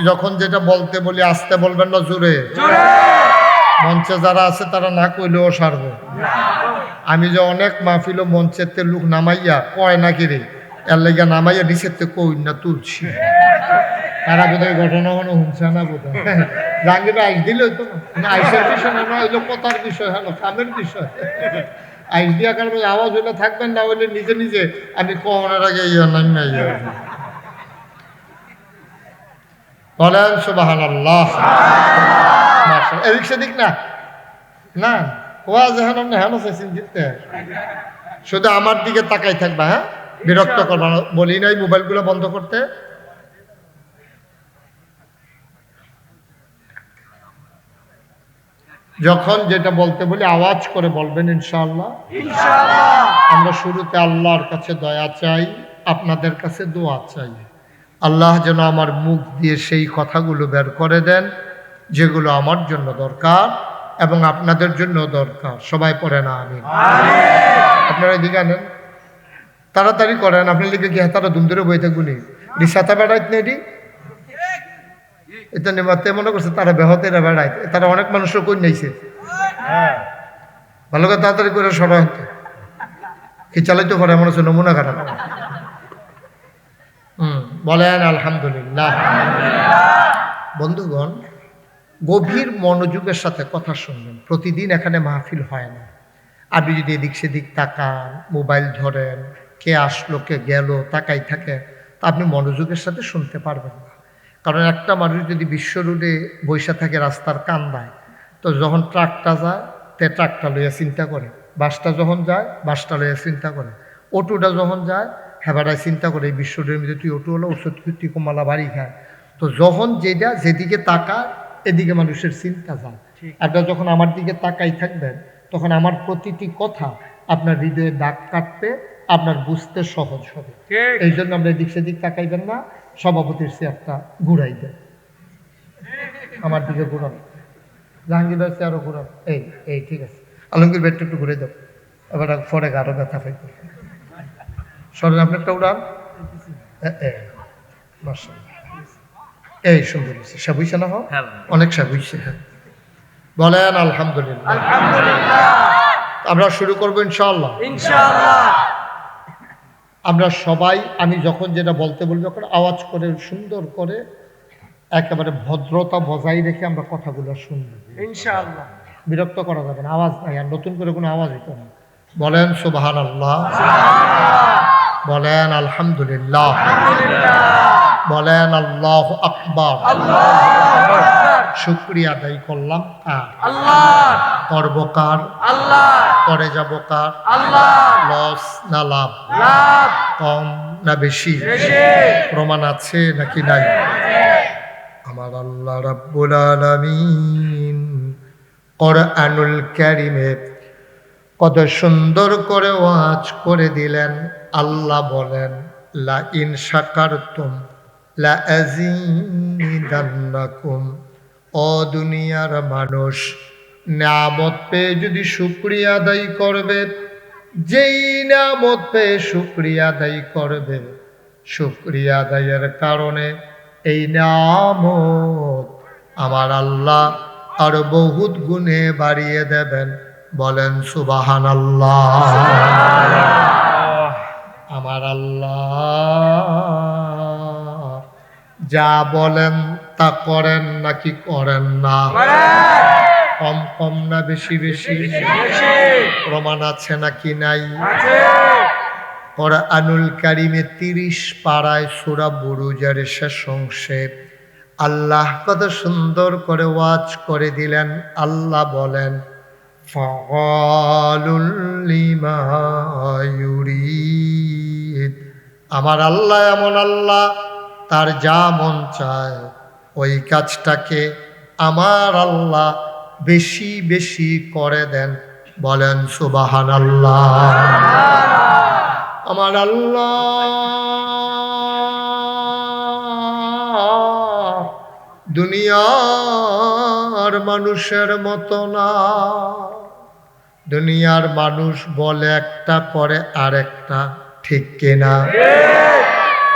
যখন যেটা বলতে বলি আস্তে বলবেন না জোরে? মঞ্চে যারা আছে তারা না কইলেও সারবে। আমি যে অনেক মাহফিল মঞ্চেতে লোক নামাইয়া কয় নাকি রে, এর লেগে নামাইয়া নিচেতে কই না তুলছি। তারা বোধহয় ঘটনা মনে শুনছে না বোধহয়। জাহাঙ্গীর আইস দিলে হইতো না, আইসের বিষয় না, হইলো কথার বিষয়, হলো কামের বিষয়। আইস দিয়া কারণে আওয়াজ হইলে থাকবেন, না হইলে নিজে নিজে আমি কমনের আগে ইয়া নামিয়া ইয়া। বলেন সুবহানাল্লাহ। এদিক সেদিক না না, ওয়াজ এখন হেন চেয়েছেন জিততে, শুধু আমার দিকে তাকাই থাকবা। হ্যাঁ, বিরক্ত করবা না। বলি নাই মোবাইলগুলো বন্ধ করতে। যখন যেটা বলতে বলি আওয়াজ করে বলবেন ইনশাআল্লাহ। আমরা শুরুতে আল্লাহর কাছে দয়া চাই, আপনাদের কাছে দোয়া চাই। আল্লাহ যেন আমার মুখ দিয়ে সেই কথাগুলো বের করে দেন যেগুলো আমার জন্য দরকার এবং আপনাদের জন্য দরকার। সবাই পড়েন আমিন। আপনারা এদিকে আনেন, তাড়াতাড়ি করেন। আপনার লিখে কি তারা ধুম ধরে বই থাকুনি রিসাতা বেড়াইত নেডি এটা নেমাতে মনে করছে তারা বেহতেরা বেড়াইত, তারা অনেক মানুষের কই নাইছে। ভালো করে তাড়াতাড়ি করে সবাই কি চালাইতে পারে, মনে হচ্ছে নমুনা খারাপ। বলেন আলহামদুলিল্লাহ। বন্ধুগণ, গভীর মনোযোগের সাথে কথা শুনবেন। প্রতিদিন এখানে মাহফিল হয় না। আপনি যদি এদিক সেদিক তাকান, মোবাইল ধরেন, কে আসলো কে গেল তাকাই থাকে, তা আপনি মনোযোগের সাথে শুনতে পারবেন না। কারণ একটা মানুষ যদি বিশ্ব রোডে বৈশা থাকে রাস্তার কান্দায়, তো যখন ট্রাকটা যায় তে ট্রাকটা লইয়া চিন্তা করে, বাসটা যখন যায় বাসটা লইয়া চিন্তা করে, অটোটা যখন যায় হেবাটায় চিন্তা করে এই বিশ্ব রোডের মধ্যে তুই অটো হলো ওষুধ তুই কমালা বাড়ি খায়। তো যখন যেটা যেদিকে তাকায় এদিকে মানুষের চিন্তা যায়। আপনারা যখন আমার দিকে তাকাই থাকবেন তখন আমার প্রতিটি কথা আপনার হৃদয়ে দাগ কাটবে, আপনার বুঝতে সহজ হবে। এই জন্য আমরা এদিক সেদিক তাকাইবেন না। সভাপতির চেয়ারটা ঘুরাই দেন, আমার দিকে ঘুরান। জাহাঙ্গীর চেয়ারও ঘুরান। এই এই ঠিক আছে, আলমগীর বেডটা একটু ঘুরে দেব, এবার পরে আরো ব্যথা পাইবে। সরেন আপনি একটা উড়ান। এই সুন্দর হয়েছে, সাবুইছে না? হোক অনেক সাবুইছে। বলেন আলহামদুলিল্লাহ। আমরা শুরু করবো ইনশাআল্লাহ। আমরা সবাই, আমি যখন যেটা বলতে বলবো এখন আওয়াজ করে সুন্দর করে একেবারে ভদ্রতা বজায় রেখে আমরা কথাগুলো শুনবো ইনশাআল্লাহ। বিরক্ত করা যাবে না, আওয়াজ নাই, আর নতুন করে কোনো আওয়াজ হইতো না। বলেন সুবহানাল্লাহ, বলেন আলহামদুলিল্লাহ, বলেন আল্লাহু আকবার। শুকরিয়া আদায় করলাম কার? আল্লাহ। করব কার? আল্লাহ। করে যাব কার? আল্লাহ। লস না লাভ? লাভ। কম না বেশি? বেশি। প্রমাণ আছে নাকি নাই? আমার আল্লাহ রাব্বুল আলামিন কোরআনুল কারীমে কত সুন্দর করে ওয়াজ করে দিলেন। আল্লাহ বলেন লা ইন শাকারতুম লা আযীদান্নাকুম। ও দুনিয়ার মানুষ, নিয়ামত পেয়ে যদি শুকরিয়া আদায় করবে, যেই নিয়ামত পেয়ে শুকরিয়া আদায় করবে, শুকরিয়া আদায়ের কারণে এই নিয়ামত আমার আল্লাহ আরো বহুত গুণে বাড়িয়ে দেবেন। বলেন সুবহানাল্লাহ। আমার আল্লাহ যা বলেন তা করেন নাকি করেন না? কম কম না বেশি বেশি? প্রমাণ আছে নাকি নাই? কোরআনুল কারীমে 30 পারায় সূরা বুরুজের শেষ অংশে আল্লাহ কত সুন্দর করে ওয়াজ করে দিলেন। আল্লাহ বলেন ফাআলুল লিমা ইউরিদ। আমার আল্লাহ এমন আল্লাহ, তার যা মন চায় ওই কাজটাকে আমার আল্লাহ বেশি বেশি করে দেন। বলেন সুবহানাল্লাহ। আমার আল্লাহ দুনিয়ার মানুষের মতো না। দুনিয়ার মানুষ বলে একটা করে আরেকটা, ঠিক কিনা?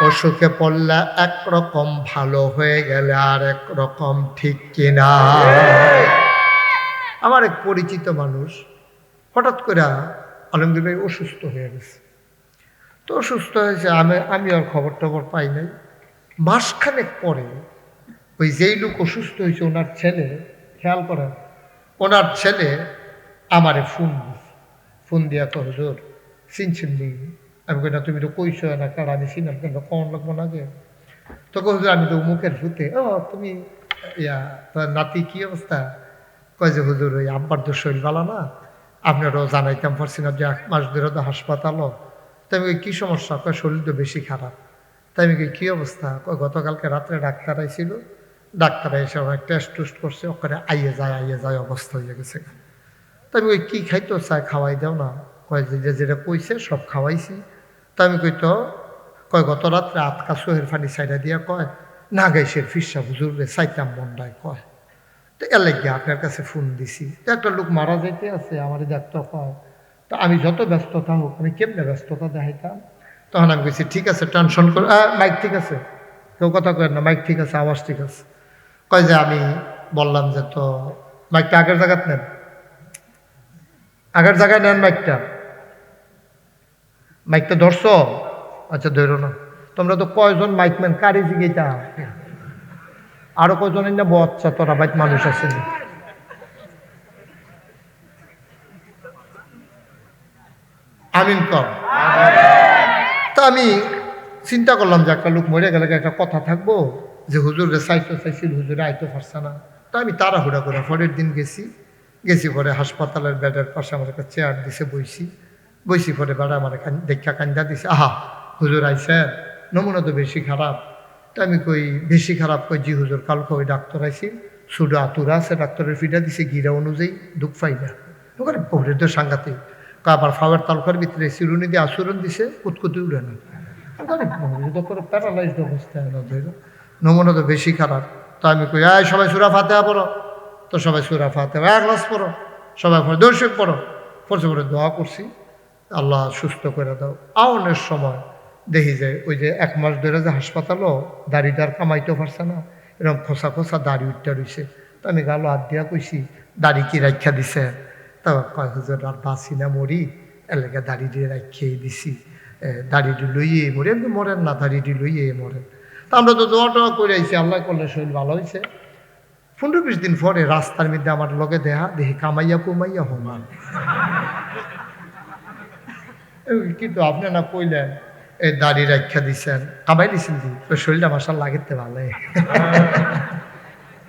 অসুখে পড়লে একরকম, ভালো হয়ে গেলে আর এক রকম, ঠিক কিনা? আমার এক পরিচিত মানুষ হঠাৎ করে আলহামদুলিল্লাহ অসুস্থ হয়ে গেছে। তো অসুস্থ হয়েছে, আমি আর খবর টবর পাই নাই। মাসখানেক পরে ওই যেই লোক অসুস্থ হয়েছে ওনার ছেলে, খেয়াল করেন, ওনার ছেলে আমারে ফোন দিয়া কো, হুজুর চিনছেন নি? আমি কই না, তুমি তো কইছো না, কার আমি চিনাম কেন, কন লাগবো না গে। তো হুজুর আমি তো মুখের ফুতে। ও তুমি তোর নাতি কি অবস্থা? কয় যে হুজুর ওই আব্বার তো শরীর ভালো না, আপনারও জানাইতাম পারছি না যে 1 মাস ধরে তো হাসপাতালও। তাই আমি কি সমস্যা? কয় শরীর তো বেশি খারাপ। তাই আমি কি অবস্থা? কয় গতকালকে রাত্রে ডাক্তার আইছিল, ডাক্তার এসে অনেক টেস্ট টুস্ট করছে, ওখানে আইয়ে যায় অবস্থা হয়ে গেছে। তাই আমি কি খাইতো চাই, খাওয়াই দাও না। কয় যে যেটা কইছে সব খাওয়াইছি। তা আমি কইতো, কয় গত রাত্রে আতকা সোহের ফানি সাইডা দিয়া কয় না গাইছের ফিসা হুজুরে চাইতাম মন্ডায় কয়। তো এর লাগিয়ে আপনার কাছে ফোন দিছি। তো একটা লোক মারা যাইতে আছে, আমার দেখতে কয়। তো আমি যত ব্যস্ততা হোক, আমি কেমনে ব্যস্ততা দেখাইতাম? তখন আমি কইছি ঠিক আছে, টেনশন করে মাইক ঠিক আছে, কেউ কথা কয় না, মাইক ঠিক আছে, আওয়াজ ঠিক আছে। কয় যে আমি বললাম যে তো মাইকটা আগের জায়গায় নেন, আগের জায়গায় নেন মাইকটা। মাইকটা ধরছো? আচ্ছা ধরো না। তোমরা তো কয়জন মাইকম্যান, কারি জিগেইতা? আরো কয়জন না বচ্চা তোরা বাইক মানুষ আছে। আমিন কর। তা আমি চিন্তা করলাম যে একটা লোক মরে গেলে একটা কথা থাকবো যে হুজুরে চাইছিল, হুজুরে আইতে পারছে না। তা আমি তাড়াহুড়া করে পরের দিন গেছি পরে হাসপাতালের বেডের পাশে আমার একটা চেয়ার দিছে, বইছি পরে বেড়া আমার দেখা কান্দা দিছে, আহা হুজুর আইসে, নমুনা তো বেশি খারাপ। তা আমি কই বেশি খারাপ? কই জি হুজুর, কালকে ওই ডাক্তার আইসি, সুডা আতুরা আছে, ডাক্তারের ফিটা দিছে গিরা অনুযায়ী, দুঃখ পাই না। ওখানে পরে তো সাংঘাতিক। আবার ফাওয়ার তালকার ভিতরে চিরুনি দিয়ে আচরণ দিছে, কুতকুতি উড়ে না। প্যারালাইজড অবস্থায় নমুনা তো বেশি খারাপ। তো আমি কই সবাই সূরা ফাতিহা পড়ো। তো সবাই সূরা ফাতিহা 1 গ্লাস পড়ো, সবাই পড়ো, দর্শক পড়ো। পড়ছে পড়ে দোয়া করছি, আল্লাহ সুস্থ করে দাও। আওনের সময় দেখি যে ওই যে 1 মাস ধরে যে হাসপাতালও দাড়িটার কামাইতেও পারছে না, এরকম খোসা খোসা দাড়ি উঠতে রয়েছে। তো আমি গালো হাত দিয়া কইছি, দাড়ি কি রাখা দিছে? তো কয় হুজুর আর বাঁচি না, মরি, এলাকা দাড়ি দিয়ে রাখিয়ে দিছি, দাড়িটি লইয়ে মরে, এমনি মরেন না, দাড়িটি লইয়ে মরেন। তা আমরা তো দোয়া করে আইছি, আল্লাহ করলে শরীর ভালো হয়েছে। 15-20 দিন পরে রাস্তার মধ্যে আমার লগে দেখি কামাইয়া কুমাইয়া হমান। কিন্তু আপনি না কইলেন এই দাড়ি রাখা দিচ্ছেন, কামাই দিচ্ছেন কি? তো শরীরটা মাসাল লাগেতে ভালো।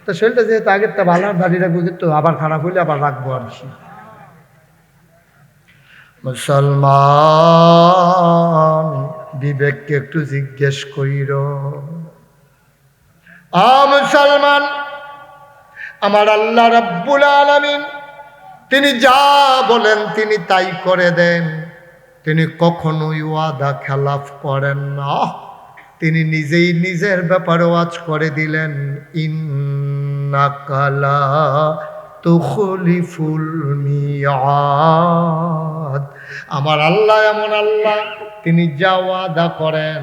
তো শরীরটা যেহেতু আগের তা ভালো, দাড়ি রাখবো, কিন্তু আবার খারাপ হইলে আবার রাখবো আর কি। মুসলমান বিবেককে একটু জিজ্ঞেস কইর। মুসলমান, আমার আল্লাহ রাব্বুল আলামিন তিনি যা বলেন তিনি তাই করে দেন। তিনি কখনোই ওয়াদা খেলাফ করেন না। তিনি নিজেই নিজের ব্যাপারে ওয়াজ করে দিলেন, ইন্নাকা লা তুখলিফুল মিয়াদ। আমার আল্লাহ এমন আল্লাহ, তিনি যা ওয়াদা করেন,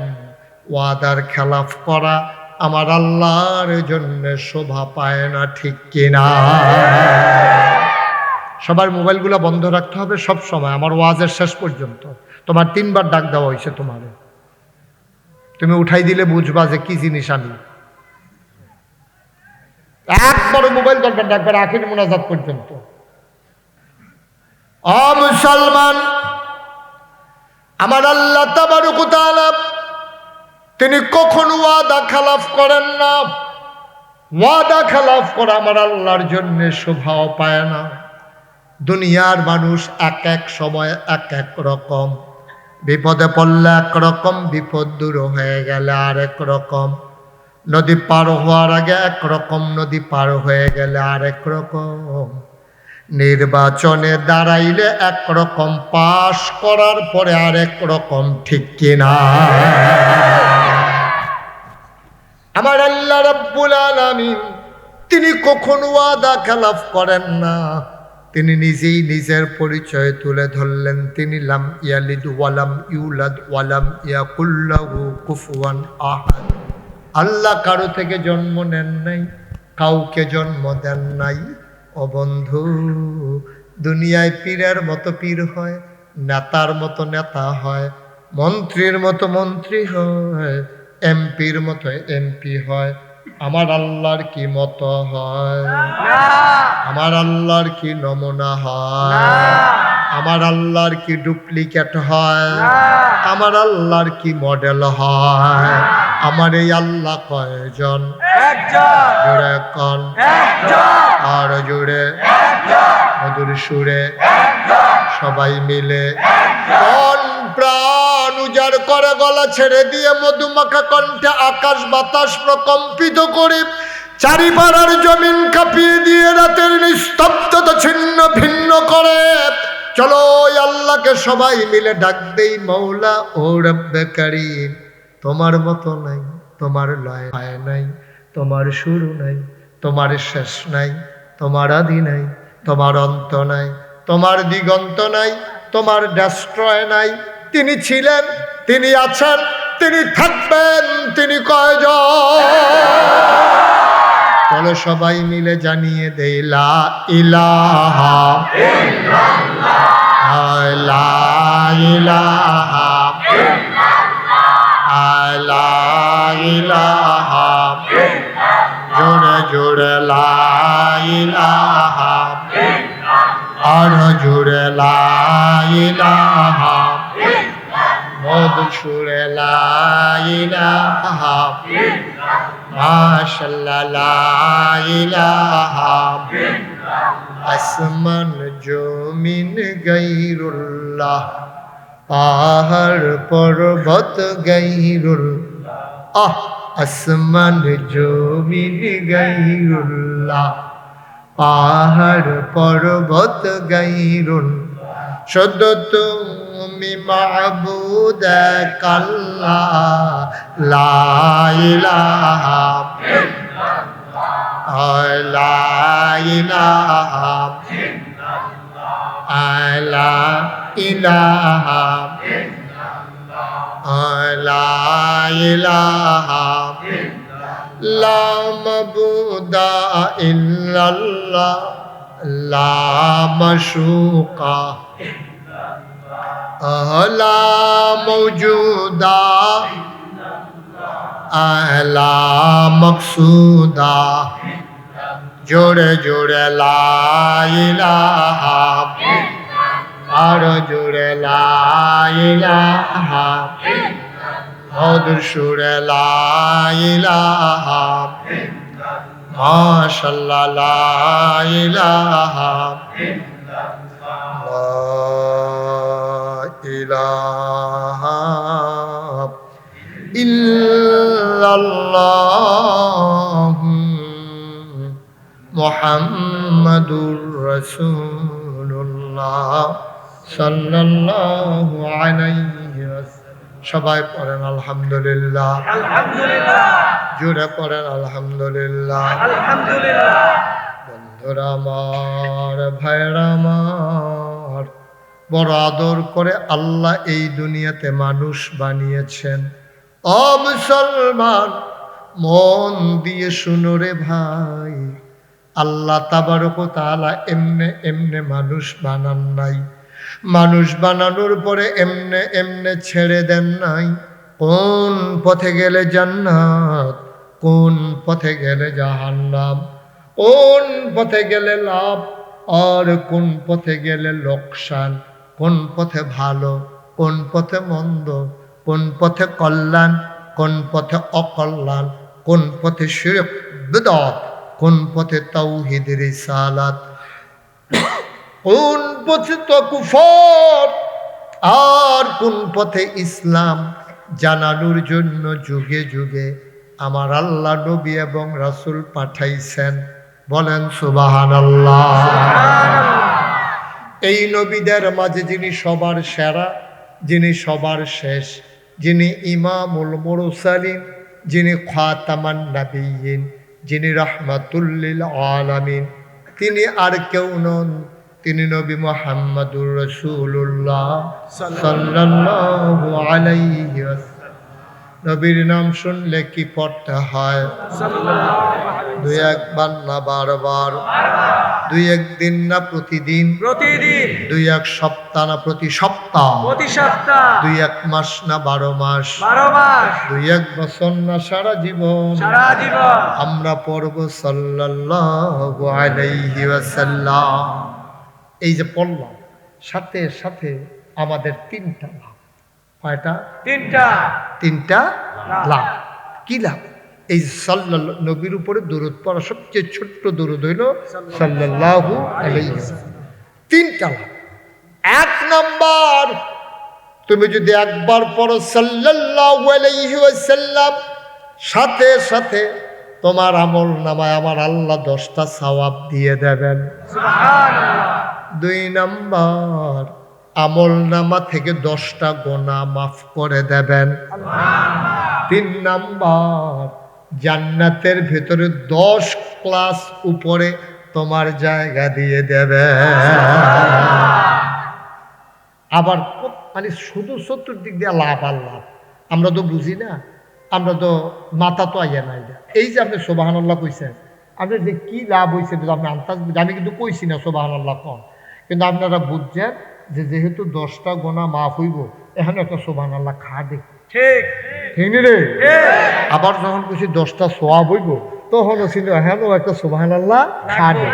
ওয়াদার খেলাফ করা আমার আল্লাহর জন্য শোভা পায় না, ঠিক কিনা? সবার মোবাইলগুলো বন্ধ রাখতে হবে সব সময়, আমার ওয়াজের শেষ পর্যন্ত। তোমার 3 বার ডাক দেওয়া হয়েছে, তোমারে তুমি উঠাই দিলে বুঝবা যে কি জিনিস আমি। একবারও মোবাইল দরকার না, একবার আখির মুনাজাত পর্যন্ত। মুসলমান, আমার আল্লাহ তাবারক ওয়া তাআলা তিনি কখনো ওয়াদা খেলাফ করেন না। ওয়াদা খেলাফ করা আমার আল্লাহর জন্য শোভাও পায় না। দুনিয়ার মানুষ এক এক সময় এক এক রকম, বিপদে পড়লে একরকম, বিপদ দূর হয়ে গেলে আরেক রকম, নদী পার হওয়ার আগে একরকম, নদী পার হয়ে গেলে আরেক রকম, নির্বাচনে দাঁড়াইলে একরকম, পাশ করার পরে আরেক রকম, ঠিক কিনা? আমার আল্লাহ রাব্বুল আলামিন তিনি কখনো ওয়াদা খেলাফ করেন না। তিনি নিজেই নিজের পরিচয় তুলে ধরলেন, তিনি লাম ইয়ালিদ ওয়ালাম ইউলাদ ওয়ালাম ইয়াকুল লাহু কুফুয়ান আহাদ। আল্লাহ কারো থেকে জন্ম নেন নাই, কাউকে জন্ম দেন নাই। ও বন্ধু, দুনিয়ায় পীরের মতো পীর হয়, নেতার মতো নেতা হয়, মন্ত্রীর মতো মন্ত্রী হয়, এমপির মতো এমপি হয়। আমার আল্লাহর কি মতো হয়? আমার আল্লাহর কি নমুনা হয়? আমার আল্লাহর কি ডুপ্লিকেট হয়? আমার আল্লাহর কি মডেল হয়? আমার এই আল্লাহ কয়জন? জোরে কন, আর জোরে মধুর সুরে সবাই মিলে কোন প্রাণ উজাড় করে গলা ছেড়ে দিয়ে মধুমাখা কণ্ঠে আকাশ বাতাস প্রকম্পিত করে চারিপাড়ার জমিন কাঁপিয়ে দিয়ে রাতের নিস্তব্ধতা ছিন্ন ভিন্ন করে। চলো ওই আল্লাহকে সবাই মিলে ডাক দেই, মৌলা ও রব্বে কারীম। তোমার মতো নাই, তোমার লয় নাই, তোমার শুরু নাই, তোমার শেষ নাই, তোমার আদি নাই, তোমার অন্ত নাই, তোমার দিগন্ত নাই, তোমার ডেস্ট্রয় নাই। তিনি ছিলেন, তিনি আছেন, তিনি থাকবেন, তিনি কয়জন? চলো সবাই মিলে জানিয়ে দেই লা ইলাহা ইল্লাল্লাহ, লা ইলাহা ইল্লাল্লাহ, লা ইলাহা ইল্লাল্লাহ, জোরে জোরে লা ইলাহা ইল্লাল্লাহ, আর জোরে লা ইলাহা ইল্লাল্লাহ, মধুর সুরে লা ইলাহা ইল্লাল্লাহ, মাশাআল্লাহ লা ইলাহা ইল্লাল্লাহ। আসমান জমিন গায়রুল্লাহ, পাহাড় পর্বত গায়রুল্লাহ, আসমান জমিন গায়রুল্লাহ, পাহাড় পর্বত গায়রুল্লাহ। শুধু তুমি মাবুদ এক আল্লাহ, লা ইলাহা ইল্লাল্লাহ, লা ইলাহা ইল্লাল্লাহ, লা ইলাহা ইল্লাল্লাহ, লা ইলাহা ইল্লাল্লাহ, লা মাবুদা ইল্লাল্লাহ, লা মাশুকা লা মওজুদা লা মকসুদা। জোরে জোরে লা ইলাহা, আর জোরে লা ইলাহা, মধুর সুরে লা ইলাহা, মাশাআল্লাহ লা ইলাহা ইলাহা ইল্লাল্লাহ মুহাম্মাদুর রাসূলুল্লাহ সাল্লাল্লাহু আলাইহি ওয়াসাল্লাম। সবাই পড়েন আলহামদুলিল্লাহ, আলহামদুলিল্লাহ, জোরে পড়েন আলহামদুলিল্লাহ, আলহামদুলিল্লাহ। বন্ধুরা আমার, ভাইরা আমার, বড় আদর করে আল্লাহ এই দুনিয়াতে মানুষ বানিয়েছেন। ও মুসলমান, মন দিয়ে শুনো রে ভাই, আল্লাহ তাবারক ওয়া তাআলা এমনে এমনে মানুষ বানান নাই। মানুষ বানানোর পরে এমনে এমনে ছেড়ে দেন নাই। কোন পথে গেলে জান্নাত, কোন পথে গেলে জাহান্নাম, কোন পথে গেলে লাভ আর কোন পথে গেলে লোকসান, কোন পথে ভালো, কোন পথে মন্দ, কোন পথে কল্যাণ, কোন পথে অকল্যাণ, কোন পথে শিরক বিদআত, কোন পথে তাওহীদ রিসালাত, কোন পথে তো কুফর, আর কোন পথে ইসলাম জানানোর জন্য যুগে যুগে আমার আল্লাহ নবী এবং রাসূল পাঠাইছেন। বলেন সুবহানাল্লাহ। এই নবীদের মাঝে যিনি সবার সেরা, যিনি সবার শেষ, যিনি ইমামুল মুরসালিন, যিনি খাতামান নাবিয়্যিন, যিনি রাহমাতুল লিল আলামিন, তিনি আর কেউ নন, তিনি নবী মুহাম্মদুর রাসূলুল্লাহ সাল্লাল্লাহু আলাইহি ওয়াসাল্লাম। নবীর নাম শুনলে কি পড়তে হয়? দুই একবার না বারবার? দুই একদিন না প্রতিদিন? প্রতিদিন। দুই এক সপ্তাহ না প্রতি সপ্তাহ? প্রতি সপ্তাহ। দুই এক মাস না 12 মাস? 12 মাস। দুই এক বছর না সারা জীবন? সারা জীবন। আমরা পড়ব সাল্লাল্লাহু আলাইহি ওয়াসাল্লাম। এই যে পড়লাম, সাথে সাথে আমাদের তিনটা লাভ। কয়টা? তিনটা লাভ। কি লাভ? এই সাল্লাল্লাহু নবীর উপরে দরুদ পড়া সবচেয়ে ছোট্ট দরুদ হইল সাল্লাল্লাহু আলাইহি ওয়াসাল্লাম। তিনটা লাভ। এক নাম্বার, তুমি যদি একবার পড়ো সাল্লাল্লাহু আলাইহি ওয়াসাল্লাম, সাথে সাথে তোমার আমল নামায় আমার আল্লাহ 10টা সওয়াব দিয়ে দেবেন। সুবহানাল্লাহ। দুই নাম্বার, আমল নামা থেকে 10টা গুনাহ মাফ করে দেবেন। তিন নাম্বার, জান্নাতের ভেতরে 10 ক্লাস উপরে তোমার জায়গা দিয়ে দেবে। আবার মানে শুধু চতুর্দিক দিয়ে লাভ আর লাভ। আমরা তো বুঝি না, আমরা তো মাথা তো আইয়া নাই। এই যে আপনি সুবহানাল্লাহ কইছেন, আপনার যে কি লাভ হয়েছে আপনি আন্দাজ, আমি কিন্তু কইছি না সুবহানাল্লাহ কম, কিন্তু আপনারা বুঝছেন যে যেহেতু 10টা গুনাহ মাফ হইব, এখানে একটা সুবহানাল্লাহ খাটে। ঠিক ঠিক নি রে? আবার যখন কইছি 10টা সওয়াব হইব, তখনও ছিল এখানেও একটা সুবহানাল্লাহ খাটে।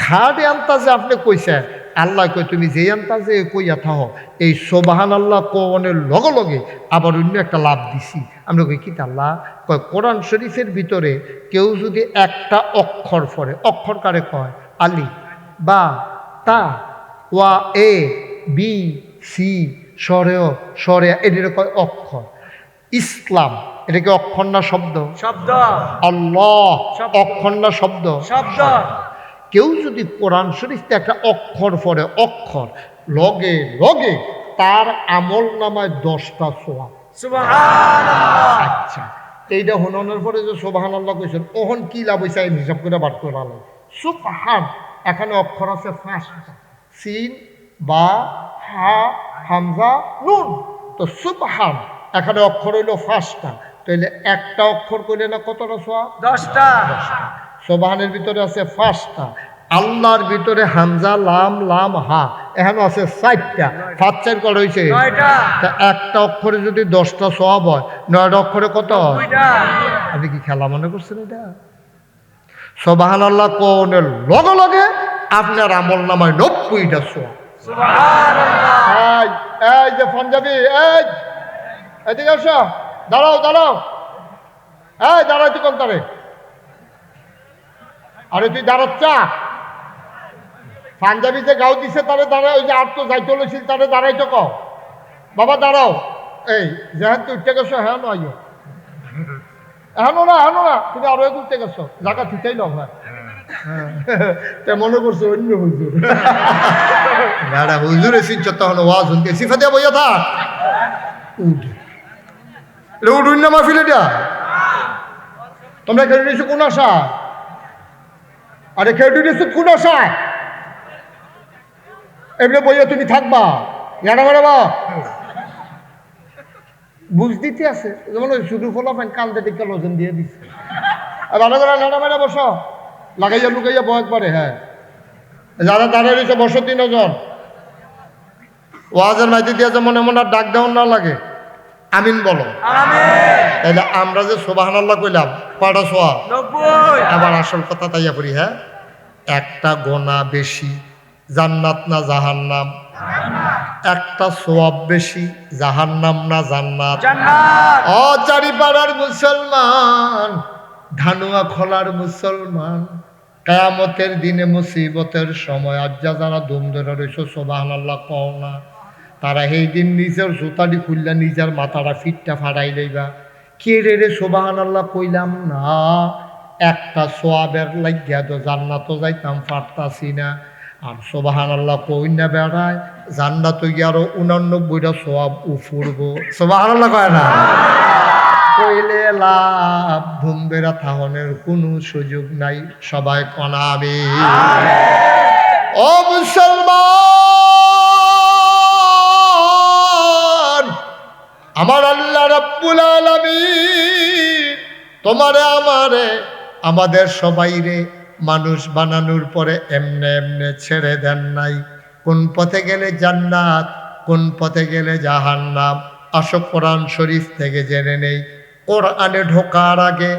খাটে আন্তাজে আপনি কইছেন, আল্লাহ কই তুমি যেই আন্তাজে কইয়া থাহ, এই সুবহানাল্লাহ কোনের লগে লগে আবার অন্য একটা লাভ দিছি। আমরা কই কি আল্লাহ? কয় কোরআন শরীফের ভিতরে কেউ যদি একটা অক্ষর পড়ে, অক্ষর কারে কয়? আলি বা তা ওয়া এ বি সি সরেও সরে, এটাকে কয় অক্ষর। ইসলাম এটাকে অক্ষর না শব্দ? শব্দ। আল্লাহ অক্ষর না শব্দ? শব্দ। কেউ যদি কোরআন শরীফে একটা অক্ষর পড়ে, অক্ষর লগে লগে তার আমল নামায় 10টা সওয়াব। সুবহানাল্লাহ। আচ্ছা, এইটা হননের পরে যে সুবহানাল্লাহ কইছেন, ওহন কি লাভ হইছে হিসাব করে বার করে আলো। সুবহান এখানে অক্ষর আছে 5টা, সিন বা হা হামজা নুন। তো সুবহান এখানে অক্ষর হইল 5টা, তাহলে একটা অক্ষর কইলে না কতটা সওয়াব? 10টা। সুবহানের ভিতরে আছে 5টা, আল্লাহর ভিতরে হামজা লাম লাম হা এখানে আছে 4টা, 5 4 কত হইছে? 9টা। তা একটা অক্ষরে যদি 10টা সওয়াব হয়, 9টা অক্ষরে কত হয়? 9টা। আপনি কি খেলা মনে করছেন এটা? সুবহানাল্লাহ কোনের লগে লগে আপনার আমল নামায় 90টা সওয়াব। সুবহানাল্লাহ। এই যে পাঞ্জাবি, এদিকে আসো, দাঁড়াও দাঁড়াও, দাঁড়াই তুই কোন তারে? আরে তুই দাঁড়াচ্ছা? পাঞ্জাবি যে গাও দিছে তারে দাঁড়ায়, ওই যে আর তো যাইতে লইছিল তারে দাঁড়াই তো কও, বাবা দাঁড়াও। এই যেহেন তুই উঠতে গেছো, হ্যাঁ নয় এখনো না, তুমি আরো উঠতে গেছো, জায়গা ঠিকই লও। হ্যাঁ মনে করছো অন্য হুজুর। দাঁড়া হুজুর এসেছ, তখন ওয়াজ শুনতে সিফা দিয়া বইয়া থাক। উঠ, এটা উঠুন না মাহফিল। এটা তোমরা খেলে নিয়েছো কোন আশা? আরে খেলে নিয়েছো কোন আশা? এমনি বইয়া তুমি থাকবা, জানা বেড়াবা, বুঝ দিতে আছে। যেমন ওই শুধু ফলা পান কান্দে টিকা লোজন দিয়ে দিচ্ছে। ভালো করে নাড়া মেড়া বসো, লাগাইয়া লুকাইয়া বয় একবারে। হ্যাঁ, যারা দাঁড়িয়ে রয়েছে বসো 3 জন। ওয়াজের মাইতে দিয়ে যেমন এমন আর ডাক দেওয়ার না লাগে, আমিন বলো। তাহলে আমরা যে সুবহানাল্লাহ কইলাম, কয়টা সওয়াব? 90। আবার আসল কথা তাইয়া পড়ি। হ্যাঁ, একটা গোনা বেশি, জান্নাত না জাহান্নাম? একটা সওয়াব বেশি, জাহান্নাম না জান্নাত? জান্নাত। ও চারিপাড়ার মুসলমান, ধানুয়া খোলার মুসলমান, কিয়ামতের দিনে মুসিবতের সময় আজ্জা যারা দুম ধরে রয়েছে সুবহানাল্লাহ কও না, তারা সেই দিন নিজের জুতাটি খুললা নিজের মাথাটা ফিটটা ফাড়াই লইবা। কে রে সুবহানাল্লাহ কইলাম না, একটা সওয়াবের লাগিয়া তো জান্নাতও যাইতাম পারতাছি না, আর সুবহানাল্লাহ কই না বেড়ায় জান্নাত গিয়ে আরো 89টা সওয়াব উফুরব। সুবহানাল্লাহ কয় না? কইলে লাভ, ধুমবেরা থাহনের কোনো সুযোগ নাই। সবাই কনাবে ও মুসলমান, আমার আল্লাহ রাব্বুল আলামিন তোমারে আমারে আমাদের সবাইরে মানুষ বানানোর পরে এমনে এমনে ছেড়ে দেন নাই। কোন পথে গেলে জান্নাত, কোন পথে গেলে জাহান্নাম, আসো কোরআন শরীফ থেকে জেনে নেই। কোরআনে ঢোকার আগে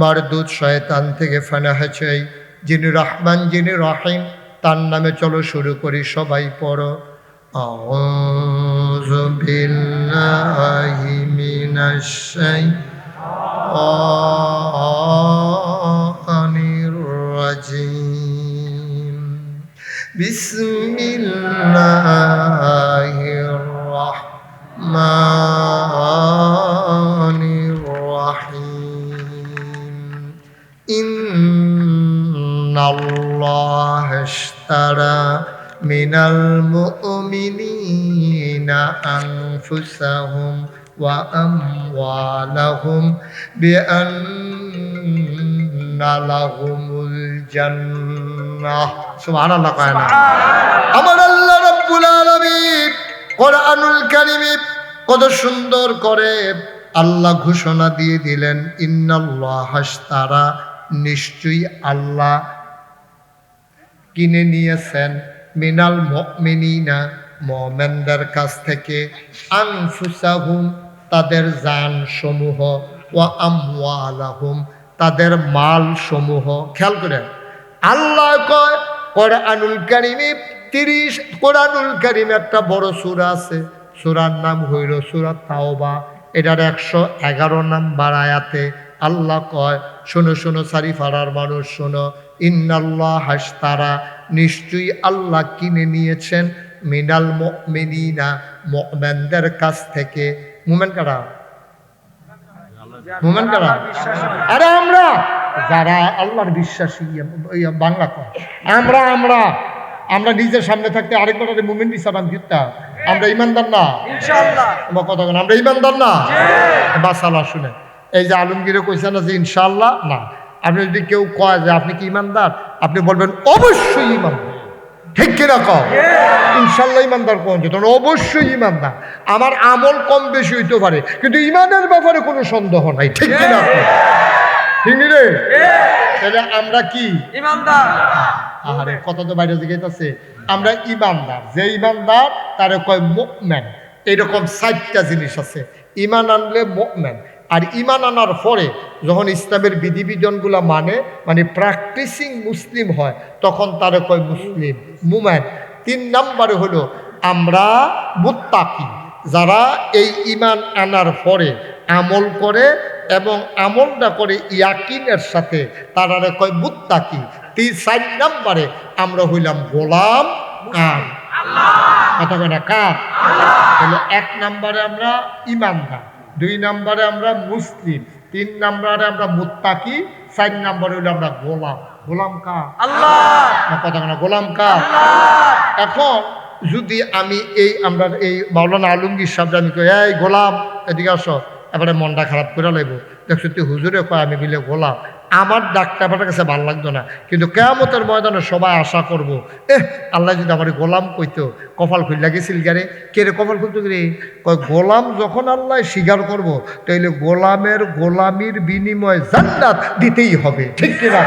মারদুদ শয়তান থেকে ফেনা হয়েছে, যিনি রহমান যিনি রহিম তার নামে চলো শুরু করি, সবাই পড়ো। আউযু বিল্লাহি মিনাশ শাইতানির রাজিম। বিসমিল্লাহির রাহমানির রাহিম। ইন্নাল্লাহা ইশতারা মিনাল মুমিনিনা আনফুসাহুম ওয়া আমওয়ালাহুম বিআন্না লাহুমুল জান্নাহ। সুবহানাল্লাহ কায়না। আমার আল্লাহ রাব্বুল আলামিন কোরআনুল কারীমে কত সুন্দর করে আল্লাহ ঘোষণা দিয়ে দিলেন, ইন্নাল্লাহা ইশতারা, নিশ্চয়ই আল্লাহ কিনে নিয়েছেন, মিনাল মুমিনিনা, মুমিনদের কাছ থেকে, আনফুসাহুম, তাদের জান সমূহ, ওয়া আমওয়ালাহুম, তাদের মাল সমূহ। খেয়াল করে আল্লাহ কয় কোরআনুল কারীমে 30 কোরআনুল কারীমে একটা বড় সূরা আছে, সূরার নাম হইল সূরা তাওবা। এটার 111 নাম্বার আয়াতে আল্লাহ কয়, শোনো শোনো সারিফারার মানুষ শোনো, ইন্নাল্লাহা ইশতারা, নিশ্চয়ই আল্লাহ কিনে নিয়েছেন, মিনাল মুমিনিনা, মুমিনদের কাছ থেকে। মুমিন কারা? মুমিন কারা? আরে আমরা যারা আল্লাহর বিশ্বাসী, বাংলা কয় আমরা আমরা আমরা নিজের সামনে থাকতে আরেকবার মুমিন বিচারাম কিতা, আমরা ইমানদার না? ইনশাআল্লাহ। আমার কথা বলেন, আমরা ইমানদার না? বাসালা শুনে এই যে আলমগীরে কইছে না যে ইনশাআল্লাহ না, আপনি যদি কেউ কয় যে আপনি কি ইমানদার, আপনি বলবেন অবশ্যই ইমানদার। ঠিক কিনা কও? ইনশাআল্লাহ ইমানদার কোন যে তখন অবশ্যই ইমানদার। আমার আমল কম বেশি হইতে পারে, কিন্তু ইমানের ব্যাপারে কোনো সন্দেহ নাই। ঠিক কিনা? ঠিক নি রে? তাহলে আমরা কি ইমানদার? আহারে কথা তো বাইরে জিগাইতেছে। আমরা ইমানদার, যে ইমানদার তারে কয় মুমিন। এরকম 4টা জিনিস আছে। ইমান আনলে মুমিন, আর ইমান আনার পরে যখন ইসলামের বিধিবিধানগুলো মানে প্র্যাকটিসিং মুসলিম হয়, তখন তারে কয় মুসলিম, মুমিন। 3 নম্বরে হলো আমরা মুত্তাকি, যারা এই ইমান আনার পরে আমল করে এবং আমলটা করে ইয়াকিনের সাথে, তারা কয় মুত্তাকি। 4 নম্বরে আমরা হইলাম গোলাম কার? কথা কয় না কার? তাহলে 1 নম্বরে আমরা ইমানদার, 2 নম্বরে আমরা মুসলিম, 3 নম্বরে আমরা মুত্তাকি, 4 নম্বরে হইলো আমরা গোলাম। গোলাম কার? আল্লাহ। কথা কয় না গোলাম কার? এখন যদি আমি আমরা এই মাওলানা আলমগীর সাহেব আমি কই, এই গোলাম এদিকে আসো, এবারে মনটা খারাপ করে লাগব, দেখছো তুই হুজুরে কয় আমি বিলে গোলাম, আমার ডাকটা আমার কাছে ভালো লাগতো না, কিন্তু কিয়ামতের ময়দানে সবাই আশা করব, আল্লাহ যদি আমার গোলাম কইতো, কপাল খুললা গেছিল গারে, কে রে কপাল খুলতো রে? কয় গোলাম যখন আল্লাহ স্বীকার করব, তাইলে গোলামের গোলামির বিনিময়ে জান্নাত দিতেই হবে। ঠিক কিনা?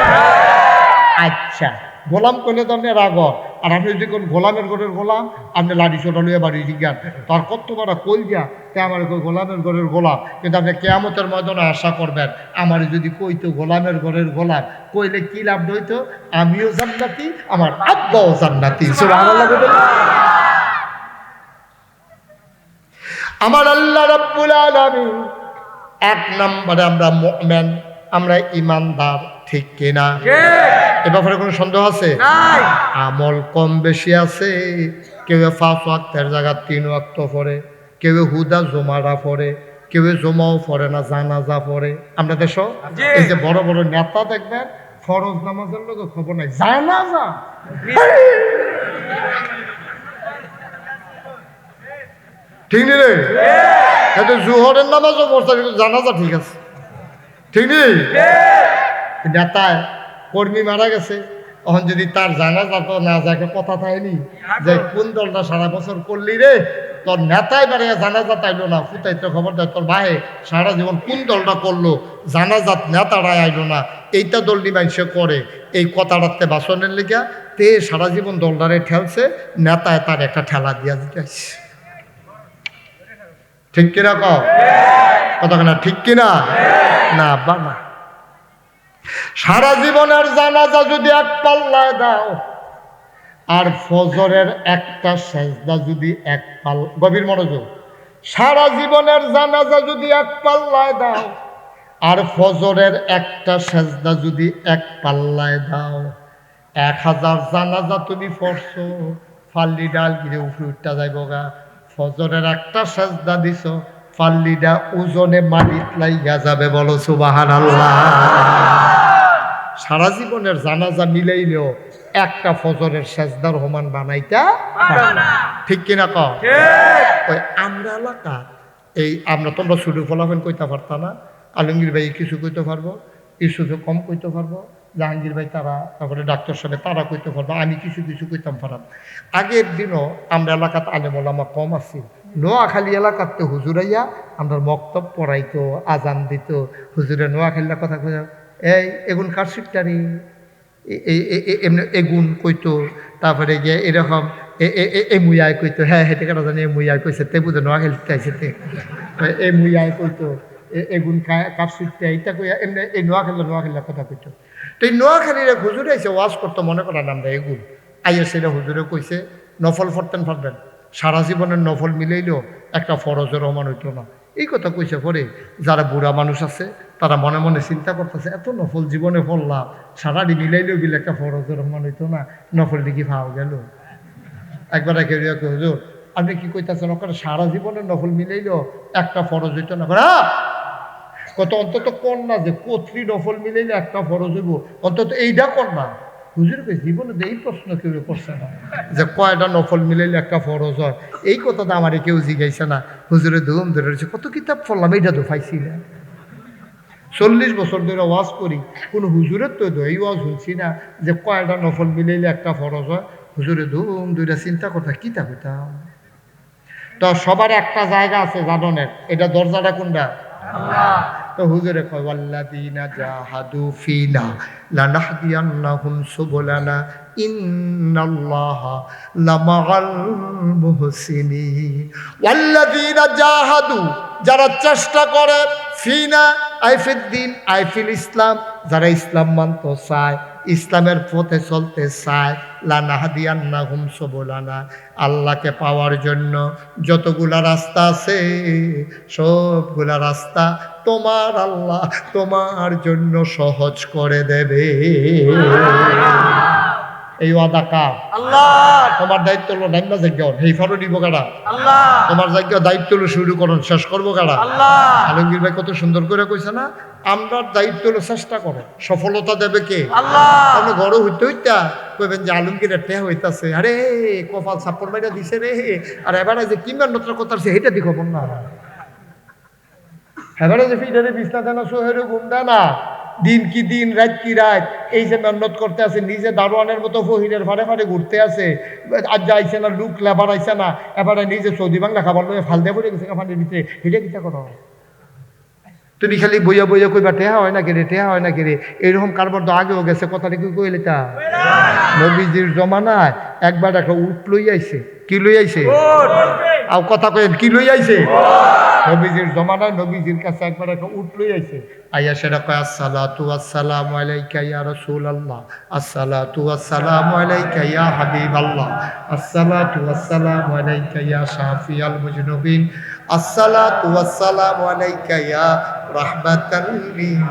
আচ্ছা, গোলাম করলে তো আপনি রাগ, আর আপনি যদি কোন গোলামের ঘরের গোলাম, আপনি লাঠি ছোটা লইয়া বাড়ি জিজ্ঞান, তার কত বড় কই যা তে আমার গোলামের ঘরের গোলাম, কিন্তু আপনি কিয়ামতের ময়দানে আশা করবেন আমার যদি কইতো গোলামের ঘরের গোলাম, কইলে কি লাভ হইতো? আমিও জান্নাতি, আমার আব্বাও জান্নাতি। সুবহানাল্লাহ। আমার আল্লাহ রাব্বুল আলামিন 1 নম্বরে আমরা মুমিন, আমরা ইমানদার। ঠিক কিনা? এ ব্যাপারে কোনো সন্দেহ আছে? নাই। আমল কম বেশি আছে, কেউ 5 ওয়াক্তের জায়গা 3 ওয়াক্ত পড়ে, কেউ হুদা জুমারা পড়ে, কেউ জমাও পড়ে না, জানাজা পড়ে। আমরা দেশ এই যে বড় বড় নেতা দেখবেন ফরজ নামাজের লোক খবর নাই, জানাজা। ঠিক নি রে? এত জোহরের নামাজও পড়ছে, জানাজা ঠিক আছে। ঠিক নেই? নেতায় কর্মী মারা গেছে, তখন যদি তার জানাজা তো না যায় একটা কথা থাকেনি যে কোন দলটা সারা বছর করলি রে, তোর নেতাই বাড়িয়া জানাজা তাইলো না, ফুটাইতে খবর দেয় তোর ভাই সারা জীবন কোন দলটা করলো, জানাজাত নেতারাই আইলো না, এইটা দলটি মানুষে করে, এই কথাটাতে বাসনের লিগা তে সারা জীবন দলটারে ঠেলছে, নেতায় তার একটা ঠেলা দিয়া দিতেছে। ঠিক কিনা কও কথা না, ঠিক কিনা? না বা না। সারা জীবনের জানাজা যদি এক পাল্লায় দাও, আর ফজরের একটা সেজদা যদি এক গভীর মনোযোগ, সারা জীবনের জানাজা যদি এক পাল্লায় দাও, আর ফজরের একটা সেজদা যদি এক পাল্লায় দাও, 1000 জানাজা তুমি পড়ছো, ফাল্লি ডাল গিরে উঠে উঠটা যাইব গা। ফজরের একটা সেজদা দিছ, ফাল্লিটা ওজনে মাটিত লাইগা যাবে, বলো সুবহানাল্লাহ। সারা জীবনের জানাজা মিলাইলেও একটা ফজরের সেজদার সমান বানাইতা পারে না। ঠিক কিনা কও? ওই আমরা এলাকা এই আমরা তোমরা শুরু ফলাফল কইতে পারতা না, আলমগীর ভাই কিছু কইতে পারবো, ইউসুফে কম কইতে পারবো, জাহাঙ্গীর ভাই তারা, তারপরে ডাক্তার সাহেব তারা কইতে পারবো, আমি কিছু কিছু কইতাম পারাম। আগের দিনও আমরা এলাকাতে আলেম ওলামা কম আছি, নোয়াখালী এলাকাতে হুজুরাইয়া আমরা মক্তব পড়াইতো, আজান দিত, হুজুরে নোয়াখালীর কথা কই, এই এগুন কার শিক্ষারি এমনি এগুন কইতো, তারপরে গিয়ে এরকম এ মুইয়াই কইতো, হ্যাঁ হেঁটে কাটা জানি এ মুইয়াই কইছে, তে বুঝে নোয়াখালীতে আইসে তে এ মুইয়াই কইতো, এগুন কার শিখতে এইটা কইয়া এমনি এই নোয়াখালীর কথা কইতো। তো এই নোয়াখালীর হুজুরে এসে ওয়াজ করতো, মনে করেন আমরা এগুন আইয়া সেটা হুজুরে কইছে নফল পড়তেন পারবেন, সারা জীবনের নফল মিলাইলেও একটা ফরজের রহমান হইতো না। এই কথা কইছে পরে যারা বুড়া মানুষ আছে তারা মনে মনে চিন্তা করতেছে, এত নফল জীবনে পড়লাম, সারাটি মিলাইলেও বিলে একটা ফরজের রহমান হইতো না, নফল দিকে পাওয়া গেল। একবার হুজুর আপনি কি কইতেছেন, ওখানে সারা জীবনের নফল মিলাইলেও একটা ফরজ হইতো না? কত অন্তত কর না যে কতরি নফল মিলাইলে একটা ফরজ হইব, অন্তত এইটা কর না। হুজুরকে জীবনে এই প্রশ্ন কেউ করছে না যে কয়টা নফল মিলাইলে একটা ফরজ হয়, এই কথাটা আমারে কেউ জিজ্ঞাসা না। হুজুরে ধুম ধরে রয়েছে, কত কিতাব পড়লাম, এইটা তো পাইছি না। 40 বছর ধরে ওয়াজ করি, কোন হুজুরের তো এই ওয়াজ শুনছি না যে কয়টা নফল মিলাইলে একটা ফরজ হয়। হুজুরে ধুম ধরে চিন্তা করতে কিতা কইতাম। তো সবার একটা জায়গা আছে জাননের, এটা দরজাটা কোনটা? তো হুজুরে কয় ওয়াল্লাযীনা জাহাদু ফিনা লানাহদিয়ান্নাহুম সুবুলানা ইন্নাল্লাহা লামাআল মুহসিনিন। ওয়াল্লাযীনা জাহাদু, যারা চেষ্টা করে, ফিনা আইফিদ্দিন আইফিল ইসলাম, যারা ইসলাম মানতে চায়, ইসলামের পথে চলতে চায়, লানাহদিয়ান্নাহুম সুবুলানা, আল্লাহকে পাওয়ার জন্য যতগুলা রাস্তা আছে সবগুলা রাস্তা তোমার আল্লাহ তোমার জন্য সহজ করে দেবে। এই ওয়াদা কার? আল্লাহ। তোমার দায়িত্ব হলো নাইমা যজ্ঞ এই ফটো নিব কারা? আল্লাহ। তোমার যজ্ঞ দায়িত্ব হলো শুরু করুন, শেষ করবো কারা? আল্লাহ। আলমগীর ভাই কত সুন্দর করে কইছে না, আমরা দায়িত্ব হলো চেষ্টা করো, সফলতা দেবে কে? আল্লাহ। আপনি ঘর হইতে হইতা কইবেন যে আলমগীরের টেহা হইতাছে, আরে কপাল ছাপ্পর মাইরা দিছে রে, আর এবারে যে কি মেহনতটা কথা আছে সেটা দি খবর না, এবারে যে ফিডারে বিছনা দেনা সোহেরে ঘুম দেয় না, দিন কি দিন রাত কি রাত, এই যে মেহনত করতে আছে, নিজে দারোয়ানের মতো ফহিরের ফাড়ে ফাড়ে ঘুরতে আছে, আজ যাইছে না, লুক লেবার আইছে না, এবারে নিজে সৌদি বাংলা খাবার লয়ে ফাল দিয়ে পড়ে গেছে কাফানের ভিতরে, এটা কিতা করো? তুমি খালি বইয়া বইয়া কইবা টেহা হয় না কেরে, টেহা হয় না কেরে, এইরকম কারবার তো আগেও গেছে, কথাটা কি কইলে তা? নবীজির জমানায় একবার একটা উট লই আইছে, কি লই আইছে? আর কথা কয়েন কি লই আইছে? নবীজির জমানায় নবীজির কাছে একবার একটা উট লই আইছে, আইয়া সেটা কয় আসসালাতু ওয়াসসালামু আলাইকা ইয়া রাসূলুল্লাহ, আসসালাতু ওয়াসসালামু আলাইকা ইয়া হাবিবাল্লাহ, আসসালাতু ওয়াসসালামু আলাইকা ইয়া শাফিয়াল মুজনুবিন, আসসালাতু ওয়াসসালামু আলাইকা ইয়া রাহমাতাল লিল।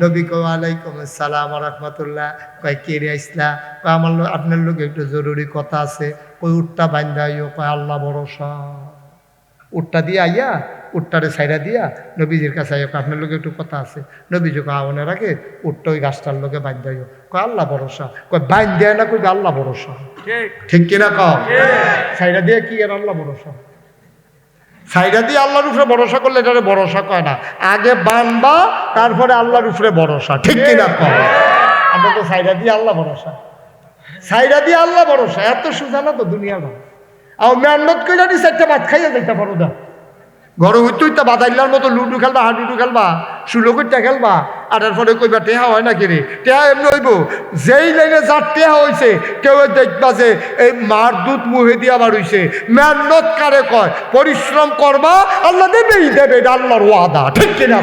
নবী কয় ওয়ালাইকুম আসসালাম ওয়া রাহমাতুল্লাহ। কয় কে রে আইসলা? কয় আমার আপনার লোক একটু জরুরি কথা আছে। কই উটটা বান্ধাইও? কয় আল্লাহ ভরসা। উটটা দিয়ে আইয়া উটটারে ছাইরা দিয়া নবীজির কাছে আইয়া আপনার লোক একটু কথা আছে। নবীজি কয় আওয়ানের আগে উটটা ওই গাছটার লোকে বান্ধাইও। কয় আল্লাহ ভরসা। কয় বাইন দেয় না, কই আল্লাহ ভরসা। ঠিক কিনা কও? ছাইরা দিয়ে কি আর আল্লাহ ভরসা? ছাইরা দিয়ে আল্লাহর উপরে ভরসা করলে এটারে ভরসা কয় না, আগে বানবা তারপরে আল্লাহর উপরে ভরসা। ঠিক কিনা কও? আমরা তো সাইডা দিয়ে আল্লাহ ভরসা, সাইডা দিয়ে আল্লাহ ভরসা। এত সোজা না তো দুনিয়া না। আর মেহনত করে জানি চারটা ভাত খাইয়া যাইতে পারো না। ঘরে হইতে হইতে বাদাইলার মতো লুডু খেলবা, হাডুডু খেলবা, সুলো করতে খেলবা, আর এরপরে কইবা টেহা হয় না কিরে, টেহা এমনি হইব। যেই লাইনে যার টেহা হয়েছে কেউ দেখবা যে এই মার দুধ মুহে দিয়া বার হইছে। মেহনত কারে কয়? পরিশ্রম করবা, আল্লাহ দেবেই দেবে, এটা আল্লাহর ওয়াদা, ঠিক কিনা?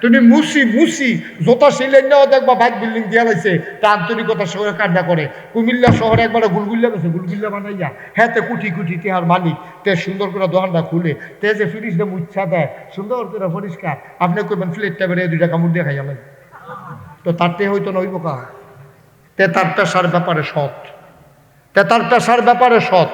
তুমি মুসি জোতা সিলেন নেওয়া দেখবা বাইক বিল্ডিং দিয়া লাইছে, তা আন্তরিকতার সঙ্গে কান্না করে। কুমিল্লা শহরে একবার গুলগুল্লা গেছে, গুলগুল্লা বানাইয়া হ্যাঁ তে কুটি কুটি টেহার মালিক, তে সুন্দর করে দোকানটা খুলে, তে যে ফ্রিজটা মুচ্ছা দেয় সুন্দর করে পরিষ্কার। আপনি কইবেন প্লেটটা বেড়ে 2টা কামড় দিয়ে খাইয়া লাই, তো তার তে হয়তো নইব কা। তে তার পেশার ব্যাপারে সৎ, তে তার পেশার ব্যাপারে সৎ।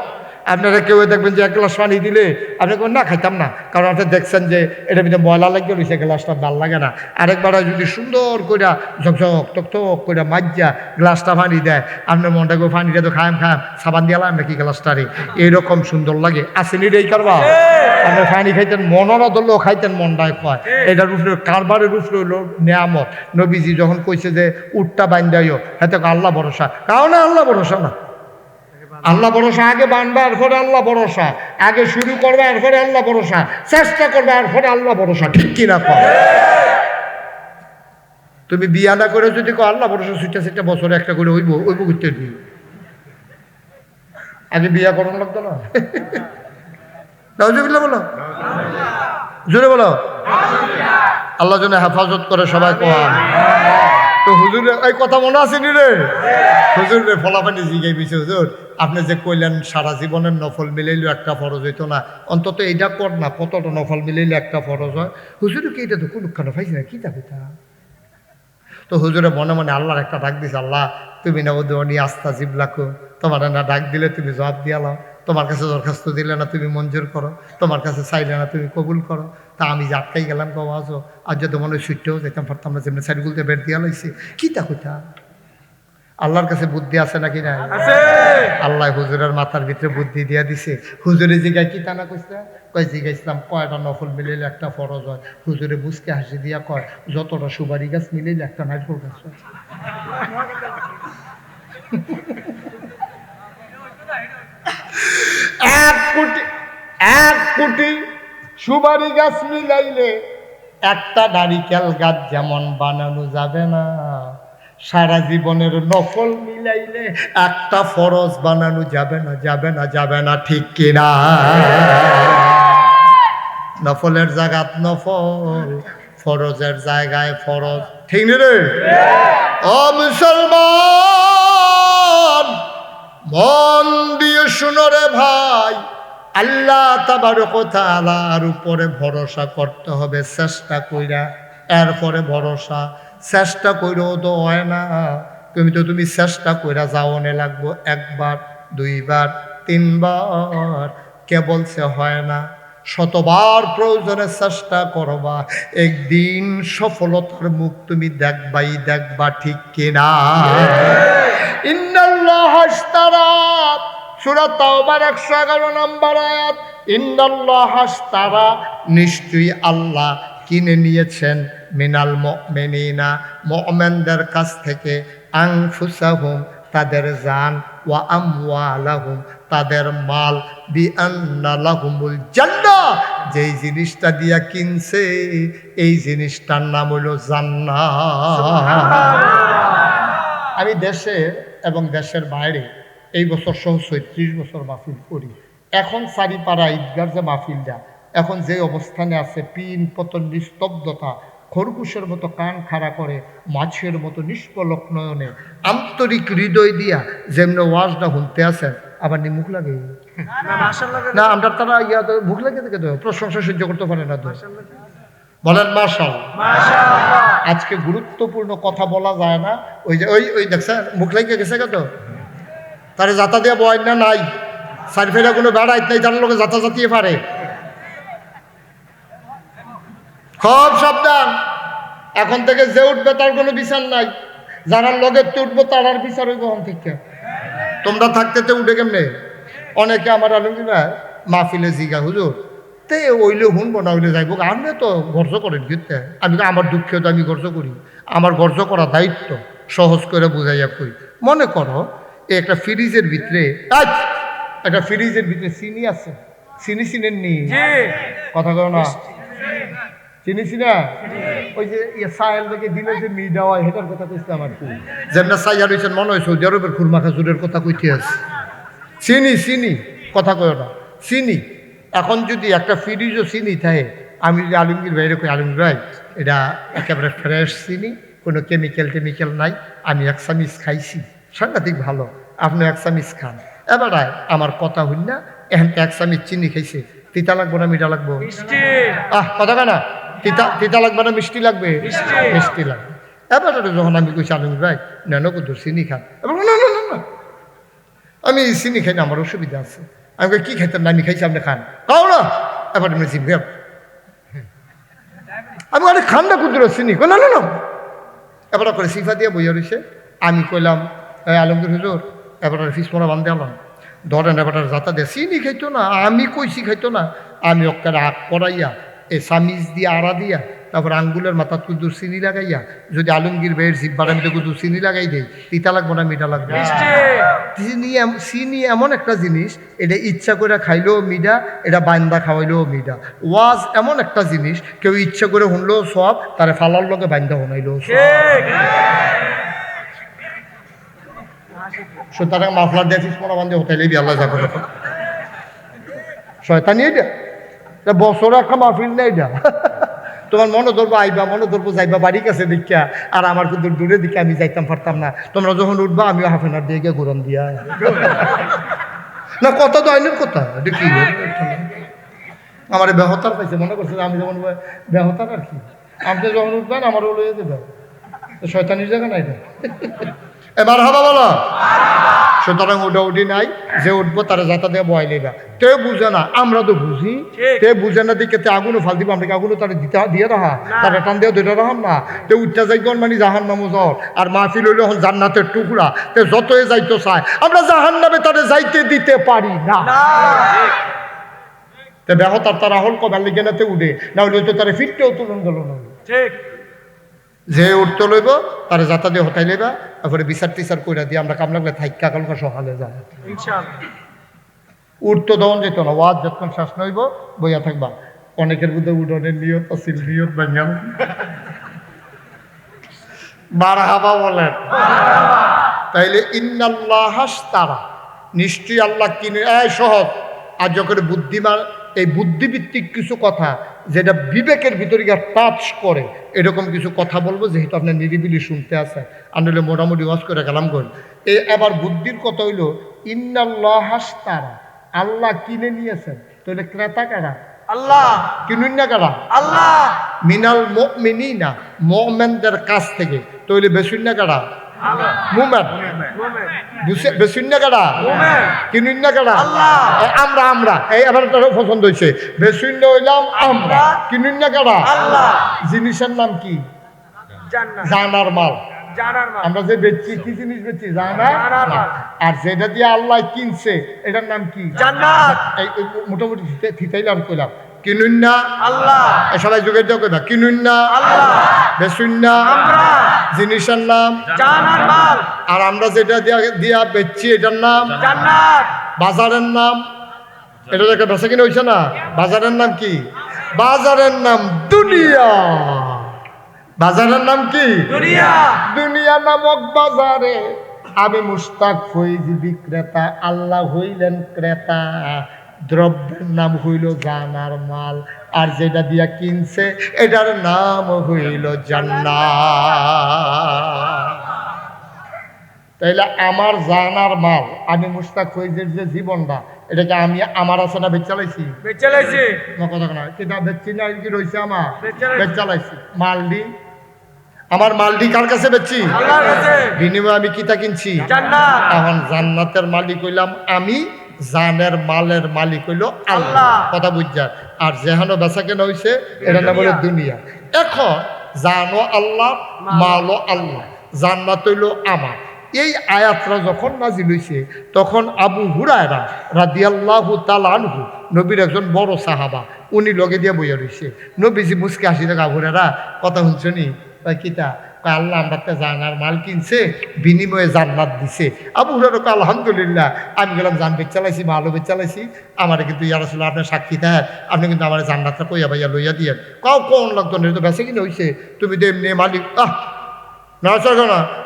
আপনারা কেউ দেখবেন যে 1 গ্লাস পানি দিলে আপনি কেউ না খাইতাম না, কারণ আপনি দেখছেন যে এটার ভিতরে ময়লা লাগিয়ে রয়েছে, গ্লাসটা ভাল লাগে না। আরেকবার যদি সুন্দর করে ঝকঝক টকটক করে মাজা গ্লাসটা পানি দেয়, আপনার মনটা কেউ পানিটা তো খায়াম সাবান দিয়ে আলাম নাকি গ্লাসটারে, এইরকম সুন্দর লাগে। আসেনি রে কারবা, আপনি পানি খাইতেন মনও না ধরলেও খাইতেন, মনটায় কয়। এটার উপরে কারবারের উপরে হইল নেয়ামত। নবীজি যখন কইছে যে উটটা বাইন্দাইও, হ্যাঁ আল্লাহ ভরসা, কারণ আল্লাহ ভরসা না, আল্লাহ ভরসা আগে বানবা, এরপরে আল্লাহ ভরসা। আগে শুরু করবে, এরপরে আল্লাহ ভরসা। চেষ্টা করবে, এরপরে আল্লাহ ভরসা, ঠিক কিনা? তুমি বিয়া না করে যদি আল্লাহ ভরসা ছুটটা বছরে একটা করে হইব করতে দিই, আগে বিয়া করানো লাগতো না? বলো জোরে বলো, আল্লাহ যেন হেফাজত করে সবাই কোয়ান। তো হুজুরের এই কথা মনে আছে নি রে? হুজুর রে ফলাফানি জিগাই পেয়েছে, হুজুর আপনি যে কইলেন সারা জীবনের নফল মিলাইলেও একটা ফরজ হইতো না, অন্তত এইটা কর না, কতটা নফল মিলাইলে একটা ফরজ হয়। হুজুর কি এটা তো কোনখানে পাইছি না, কি তা কইতা? তো হুজুরে মনে মনে আল্লাহর একটা ডাক দিছে, আল্লাহ তুমি না ওদনি আস্তা জিবলাকো, তোমার না ডাক দিলে তুমি জবাব দিয়ালাও, তোমার কাছে দরখাস্ত দিলে না তুমি মঞ্জুর করো, তোমার কাছে চাইলে না তুমি কবুল করো। তা আমি যে আটকাই গেলাম কবা আছো, আর যদি মনে হয় সুইটটাও যেতাম পারতাম না, যেমনি সাইডগুলোতে বের দিয়া লাইছি, কি তা কইতা? আল্লাহর কাছে বুদ্ধি আছে নাকি নাই? আল্লাহ হুজুরের মাথার ভিতরে বুদ্ধি দিয়া দিছে। হুজুরে জিগায় কি তা না কইছে, কয় জিগাইছিলাম কয়টা নফল মিলাইলে একটা ফরজ হয়। হুজুরে বুঝকে হাসি দিয়া কয় যতটা সুপারি গাছ মিলাইলে একটা নারকেল গাছ হয়। এক কোটি সুপারি গাছ মিলাইলে একটা নারিকেল গাছ যেমন বানানো যাবে না, সারা জীবনের নফল মিলাইলে একটা ফরজ বানানো যাবে না, যাবে না, যাবে না, ঠিক কিনা? নফলের জায়গাত নফল, ফরজের জায়গায় ফরজ, ঠিক নি রে? ও মুসলমান, মন দিয়ে শুনো রে ভাই, আল্লাহ তাবারক ওয়া তাআলার উপরে ভরসা করতে হবে চেষ্টা কইরা, এরপরে ভরসা। চেষ্টা কইরেও তো হয় না, তুমি চেষ্টা কইরা যাওনে লাগবো 1 বার 2 বার 3 বার, কেবল সে হয় না, শতবার প্রয়োজনে চেষ্টা করবা, একদিন সফলতার মুখ তুমি দেখবাই দেখবা, ঠিক কিনা? ইন্নাল্লাহ আশতারা, সূরা তাওবার 111 নম্বর আয়াত, ইন্নাল্লাহ আশতারা, নিশ্চয়ই আল্লাহ কিনে নিয়েছেন, মিনাল মুমিনিনা, মুমিনদের কাছ থেকে, আনফুসাহুম, তাদের জান, ওয়া আমওয়ালাহুম, তাদের মাল, বিআন্না লাহুমুল জান্নাহ, যেই জিনিসটা দিয়া কিনছে এই জিনিসটার নাম হলো জান্নাত। আমি দেশে এবং দেশের বাইরে এই বছর সহ 36 বছর মাহফিল করি। এখন চারিপাড়া ঈদগার যে মাহফিলটা এখন যে অবস্থানে আছে, পিন পতন নিস্তব্ধতা, খরগোশের মতো কান খাড়া করে, মাছের মতো নিষ্পলক নয়নে আন্তরিক হৃদয় দিয়া যেমনি ওয়াজটা শুনতে আছেন, আবার নি মুখ লাগে না, আমরা তারা ইয়া মুখ লাগে দেখে তো প্রশংসা সহ্য করতে পারে না। তো বলেন মাশাআল্লাহ। আজকে গুরুত্বপূর্ণ কথা বলা যায় না, ওই যে ওই দেখছেন মুখ লাগে গেছে কত, তারে যাতা দিয়া বয় না নাই, সার্ফেরা কোনো বেড়াইত নাই, যার লোকে যাতা জাতিয়ে পারে। খুব সাবধান, এখন থেকে যে উঠবে তার কোনো বিচার নাই, যারা লগে উঠবো তার আর বিচার হইব এখন থেকে। তোমরা থাকতে তো উঠে কেমনে? অনেকে আমার আলমদিনা মাহফিলে জিগা, হুজুর তে ওইলে শুনবো না, ওইলে যাইব, আপনি তো খরচ করেন, কিন্তু আমি আমার দুঃখে তো আমি খরচ করি, আমার গর্জ করা দায়িত্ব, সহজ করে বুঝাইয়া কই। মনে করো একটা ফ্রিজের ভিতরে একটা ফ্রিজের ভিতরে চিনি আছে, চিনি চিনেন নি? কথা কও না, চিনি চিনা? ওই যে সাহেল থেকে দিলে যে মিডা হয় সেটার কথা কইছে আমার কি যেমন সাইয়া রয়েছেন মনে হয় সৌদি আরবের খুরমা খাজুরের কথা কইতে আছে। চিনি চিনি কথা কয় না, চিনি। এখন যদি একটা ফ্রিজও চিনি থাকে, আমি যদি আলমগীর ভাইরে কই আলমগীর ভাই এটা একেবারে ফ্রেশ চিনি, কোনো কেমিক্যাল নাই, আমি এক চামিচ খাইছি, সাংঘাতিক ভালো, আপনি এক চামিচ খান। এবার আমার কথা হইল না, এখন এক চামিচ চিনি খাইছে, তিতা লাগবো না মিঠা লাগবো? কথা কেনা তিতা লাগবে না মিষ্টি লাগবে? মিষ্টি লাগবে। এবার যখন আমি কইছি আলমগীর ভাই নেন কুদুর চিনি খান, এবার না না না না আমি চিনি খাই না, আমার অসুবিধা আছে। আমি কি খাইতেন না, আমি খাইছি আপনি খান, খাও না। এবার আমি জিভ আমি অনেক খান না কুদুর চিনি, না না না। এবার করে সিফা দিয়ে বইয়া রয়েছে। আমি কইলাম আলমগীর হুজুর এবার ফিস মোড়া বান্ধে আলাম, ধরেন এবার যাতা দিয়ে চিনি খাইতো না, আমি কইছি খাইতো না, আমি ওকে আগ করাইয়া এই সামিজ দিয়ে আড়া দিয়া তারপর আঙ্গুলের মাথা কুদুর চিনি লাগাইয়া যদি আলমগীর ভাইয়ের জিব্বার আমি কুদুর চিনি লাগাই দেই, তিতা লাগবো না মিঠা লাগবে? চিনি এমন একটা জিনিস, এটা ইচ্ছা করে খাইলেও মিঠা, এটা বান্দা খাওয়াইলেও মিঠা। ওয়াজ এমন একটা জিনিস, কেউ ইচ্ছা করে শুনলেও সব, তারে ফালার লগে বান্দা শুনাইলেও সব। সুতরাং মাফলার দিয়ে ফিস মোড়া বান্ধে হোটেলে বিয়াল্লা যাবো শয়তানি এটা বছর একটা মাহফিল নেই এটা। তোমার মনে ধরবো আইবা, মনে ধরবো যাইবা বাড়ির কাছে দীক্ষা, আর আমার কিন্তু দূরে দিকে আমি যাইতাম পারতাম না। তোমরা যখন উঠবা আমিও হাফ এন আওয়ার দিয়ে গিয়ে ঘুরন দিয়া না, কথা তো আইনের কথা। এটা কি আমার বেহতার পাইছে, মনে করছে আমি যেমন বেহতার আর কি, আপনি যখন উঠবেন আমারও লইয়ে দেবে, শয়তানির জায়গা নাই এটা। এবার হবা বলো। সুতরাং ওটা উঠি নাই, যে উঠবো তারা যাতা দিয়ে বয় নেবা। কেউ বুঝে না, আমরা তো বুঝি, কেউ বুঝে না দিকে আগুনও ফাল দিব, আমরা আগুনও তারা দিয়ে রাহা, তারা টান দিয়ে দুইটা রাহাম না। তে উঠতে যাই মানে জাহান নামও যাও, আর মাহফিল হইলে এখন জান্নাতের টুকরা, তে যতই যাইতো চায়, আমরা জাহান নামে তারা যাইতে দিতে পারি না। তে বেহতার তারা হল কবার লিখে নাতে উঠে, না হলে তো তারা ফিরতেও তুলন গেল না। ঠিক যে উঠতে লইব তারা যাতা দিয়ে হতাই লইবা, তারপরে বিচার টিচার কইরা দিয়ে আমরা কাম লাগলে থাইকা কালকা সকালে যাব উঠতো দমন যেত না। ওয়াজ যতক্ষণ শেষ নইব বইয়া থাকবা। অনেকের মধ্যে উঠনের নিয়ত আছিল, নিয়ত বাঙ্গাল মারহাবা বলেন। তাইলে ইন্নাল্লাহ তারা নিশ্চয়ই আল্লাহ কিনে সহজ। আর যখন বুদ্ধিমান এই বুদ্ধিভিত্তিক কিছু কথা যেটা বিবেকের ভিতরে গিয়ে টাচ করে, এরকম কিছু কথা বলবো, যেহেতু আপনার নিরিবিলি শুনতে আছে, আনলে মোটামুটি ওয়াজ করে গেলাম কর। এই এবার বুদ্ধির কথা হইল ইন্নাল্লাহ তারা, আল্লাহ কিনে নিয়েছেন। তাহলে ক্রেতা কারা? আল্লাহ। কিনুন না কারা? আল্লাহ। মিনাল মুমিনিনা, মুমিনদের কাছ থেকে। তাহলে বেশুন না কারা? মুমিন। বেশুন না কারা? কিনুন না কারা? আমরা। আমরা এই আবার পছন্দ হয়েছে, বেশুন হইলাম আমরা, কিনুন না কারা? জিনিসের নাম কি? জানার মাল। আমরা যে বেচছি, কি জিনিস বেচছি? জানার। আর যেটা দিয়ে আল্লাহ কিনছে এটার নাম কি? জান্নাত। মোটামুটি থিতাইলাম কইলাম কিনুন না আল্লাহ। সবাই যোগে যোগ কইবা কিনুন না আল্লাহ, বেচুন না আমরা, জিনিসের নাম জানার মাল। আর আমরা যেটা দিয়া বেচছি এটার নাম জান্নাত। বাজারের নাম, এটা দেখে বেচা কিনে হইছে না, বাজারের নাম কি? বাজারের নাম দুনিয়া। বাজারের নাম কি? দুনিয়া। দুনিয়া নামক বাজারে আমি মুস্তাক ফৈজ বিক্রেতা, আল্লাহ হইলেন ক্রেতা। দ্রব্যের নাম হইল জানার মাল, আর যেটা দিয়া কিনছে এটার নাম হইল জান্নাত। তাইলে আমার জানার মাল, আমি মুস্তাক ফৈজের যে জীবনটা, এটাকে আমি আমার আছে না বেচালাইছি? বেচালাইছি। কথা না কিনা বেচছি না, কি রয়েছে আমার বেচালাইছি। মালডি, আমার মালডি কার কাছে বেচছি? আল্লাহর কাছে। বিনিময়ে আমি কিতা কিনছি? জান্নাত। এখন জান্নাতের মালিক হইলাম আমি, জানের মালের মালিক হইল আল্লাহ। কথা বুঝছা? আর যেহানো বেচা কেনা হইছে এটা নাম হলো দুনিয়া। এখন জানো আল্লাহ, মালও আল্লাহ, জান্নাত হইল আমার। এই আয়াতরা যখন নাজিল হইছে তখন আবু হুরায়রা রাদিয়াল্লাহু তাআলা আনহু, নবীর একজন বড় সাহাবা, উনি লগে দিয়ে বইয়া রইছে। নবীজি মুসকে হাসি দেখা, আবু হুরায়রা কথা শুনছনি? কিতা? কয় আল্লাহ আমরাতে জানার মাল কিনছে, বিনিময়ে জান্নাত দিছে। আবু হুরায়রা কয় আলহামদুলিল্লাহ। আমি গেলাম জান বেচ চালাইছি, মালও বেচ চালাইছি, আমার কিন্তু ইয়া রাসূলুল্লাহ আপনার সাক্ষী থাক, আপনি কিন্তু আমার জান্নাতটা কইয়া ভাইয়া লইয়া দিয়েন। কোন লাগতো না, তো বেঁচে কিনে হইছে, তুমি তো এমনি মালিক, না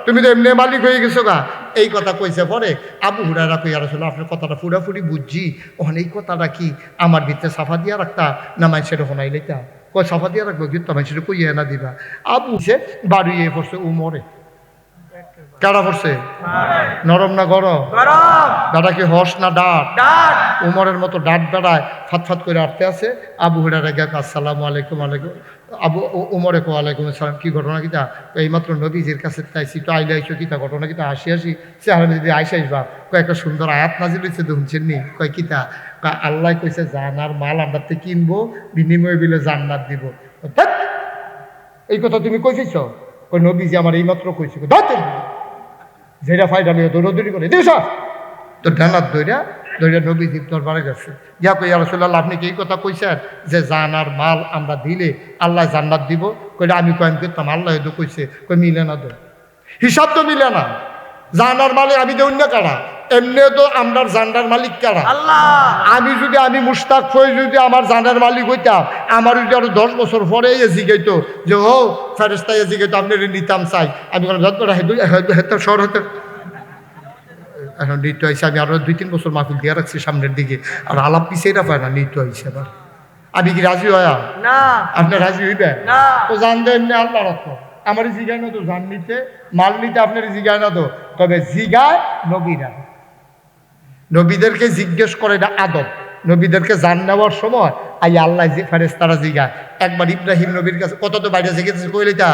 তুমি তো এমনি মালিক হয়ে গেছো গা। এই কথা কইছে পরে আবু হুরায়রা কইয়া রাসূলুল্লাহ আপনার কথাটা পুরাপুরি বুঝছি, ওখানে এই কথাটা কি আমার ভিতরে সাফা দিয়া রাখতা না মানুষের শোনাই লইতা? কয় সাফা দিয়া রাখবো, কিন্তু মানুষের কইয়া না দিবা। আবু সে বাড়িয়ে পড়ছে উমরে। কারা পড়ছে? নরম না গরম? গরম। দাদা কি হস না ডাট? ডাট। উমরের মতো ডাট বেড়ায় ফাত করে আটতে আছে। আবু হুরায়রা গিয়ে আসসালামু আলাইকুম। আলাইকুম। উমরে কো ওয়ালাইকুম আসসালাম। কি ঘটনা কিতা? এইমাত্র নবীজির কাছে তাইছি, তো আইলে আইসো কিতা ঘটনা কিতা? আসি চেহারা যদি আইসা আসবা। কয়েকটা সুন্দর আয়াত নাজিল হয়েছে শুনছেন নি? কয় কিতা? কয় আল্লাহ কইছে জানার মাল আমরা তো কিনবো, বিনিময়ে বিলে জান্নাত দিব। ধ্যাৎ, এই কথা তুমি কইছিস? কই নবীজি আমার এইমাত্র কইছি। যেটা ফায়দা নিয়ে দৌড়দৌড়ি করে দিস তো ডানার দইরা নবীজির দরবারে গেছে। ইয়া কই ইয়া রাসূলুল্লাহ আপনি কি এই কথা কইছেন যে জানার মাল আমরা দিলে আল্লাহ জান্নাত দিব? কইলে আমি কয়েন করতাম, আল্লাহ তো কইছে। কই মিলে না, তো হিসাব তো মিলে না। জানার মালিক আমি দেউন না কারা? এমনিও তো আমরা জান্নার মালিক কারা? আল্লাহ। আমি মুশতাক হয়ে যদি আমার জানার মালিক হইতাম, আমার যদি আরো 10 বছর পরে জিগাইতো যে ও ফেরেশতা জিগাইতো আপনি নিতাম চাই, আমি বললাম শহর হতে এখন নৃত্য হয়েছে। আমি আরো 2-3 বছর মাহফিল দিয়ে রাখছি সামনের দিকে, আর আলাপ পিছিয়ে পায় না, নৃত্য হয়েছে। আবার আমি কি রাজি হয়া? না। আপনি রাজি হইবেন না। তো জান দেন না আল্লাহ রত আমার জিগায় না তো, জান নিতে মাল নিতে আপনার জিগায় না তো, তবে জিগায় নবীরা। নবীদেরকে জিজ্ঞেস করে, এটা আদব। নবীদেরকে জান নেওয়ার সময় আই আল্লাহ যে ফেরেশতারা জিগায়। একবার ইব্রাহিম নবীর কাছে, কত তো বাইরে জিজ্ঞেস কইলিতা,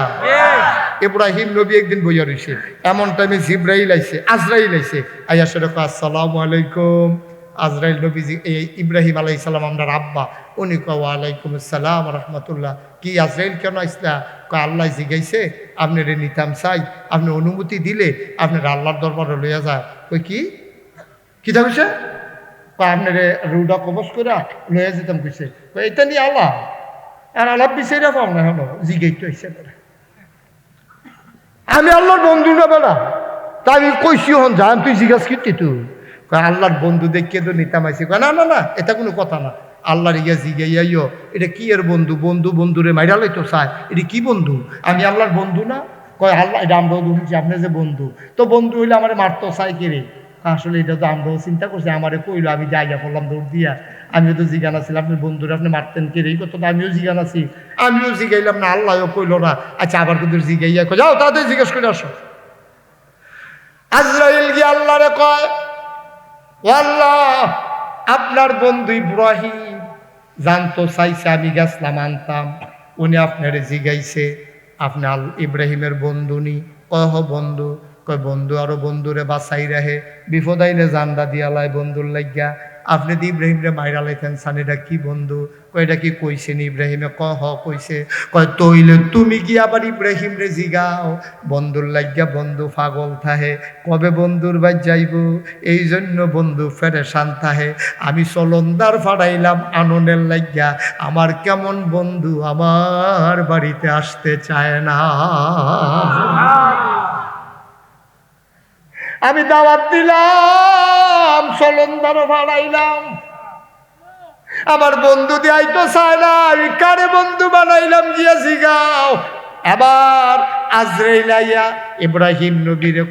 ইব্রাহিম নবী একদিন বইয়া রইছে, এমন টাইমে জিব্রাইল আইছে, আজরাইল আইছে। আইয়া সেটা আসসালামু আলাইকুম। আজরাইল নবীজি এই ইব্রাহিম আলাইহিস সালাম আমরার আব্বা, উনি কয় ওয়ালাইকুম আসসালাম রাহমাতুল্লাহ। কি আজরাইল কেন আইসলা? কয় আল্লাহ জিগাইছে আপনি রে নিতাম চাই, আপনি অনুমতি দিলে আপনার আল্লাহর দরবারে লইয়া যায়। কই কি থাকছে? কয় আপনার রুডা কবচ করে লইয়া যেতাম কইছে। কয় এটা নিয়ে আল্লাহ আর আল্লাহ বিচাইরা পাও না হলো জিগাইতে হইছে। আমি আল্লাহর বন্ধু না বেড়া, তা আমি কইছি হন যান তুই জিজ্ঞাস করতি তুই আল্লাহর বন্ধু দেখিয়ে তো নিতাম আইসি। না না না, এটা কোনো কথা না। আল্লাহর ইয়া জিগাইয়াইও এটা কি এর বন্ধু? বন্ধুরে মাইরা লইতো চাই, এটা কি বন্ধু? আমি আল্লাহর বন্ধু না? কয় আল্লাহ এটা আমরাও শুনছি আপনি যে বন্ধু, তো বন্ধু হইলে আমার মারতো চাই কে রে? আসলে এটা তো আমরাও চিন্তা করছি, আমারে কইলো, আমি জায়গা করলাম দৌড় দিয়া। আমিও তো জিগান আছি আপনি বন্ধুরা আপনি মারতেন কে রে? এই কথা তো আমিও জিগান আছি, আমিও জিগাইলাম না, আল্লাহও কইলো না। আচ্ছা আবার কিন্তু জিগাইয়া কয় যাও তাদের জিজ্ঞেস করে আসো। আজরাইল গিয়ে আল্লাহরে কয়, ও আল্লাহ আপনার বন্ধু ইব্রাহিম জানতো চাইছে, আমি গেছলাম আনতাম, উনি আপনারে জিগাইছে আপনি ইব্রাহিমের বন্ধু নি? কহ বন্ধু। কয় বন্ধু আরো বন্ধুরে বাঁচাই রাহে, বিপদ আইলে জান্দা দিয়ালায় বন্ধুর লাগিয়া। আপনি তো ইব্রাহিমরে মাইরা লাইতেন সান, এটা কি বন্ধু? কয় এটা কি কইছেন ইব্রাহিমে? কহ কইছে। কয় তইলে তুমি কি আবার ইব্রাহিমরে জিগাও বন্ধুর লাগিয়া? বন্ধু পাগল থাহে, কবে বন্ধুর বাই যাইব, এই জন্য বন্ধু ফেরেশান থাহে। আমি চলন্দার ফাড়াইলাম আননের লাগিয়া, আমার কেমন বন্ধু আমার বাড়িতে আসতে চায় না। আমি দাওয়াত দিলাম, চলন্দারও ভাড়াইলাম, আমার বন্ধু দিয়াই তো চায় না, আমি কারে বন্ধু বানাইলাম গিয়া জিগাও। এবার আজরাইল আইয়া ইব্রাহিম নবীরে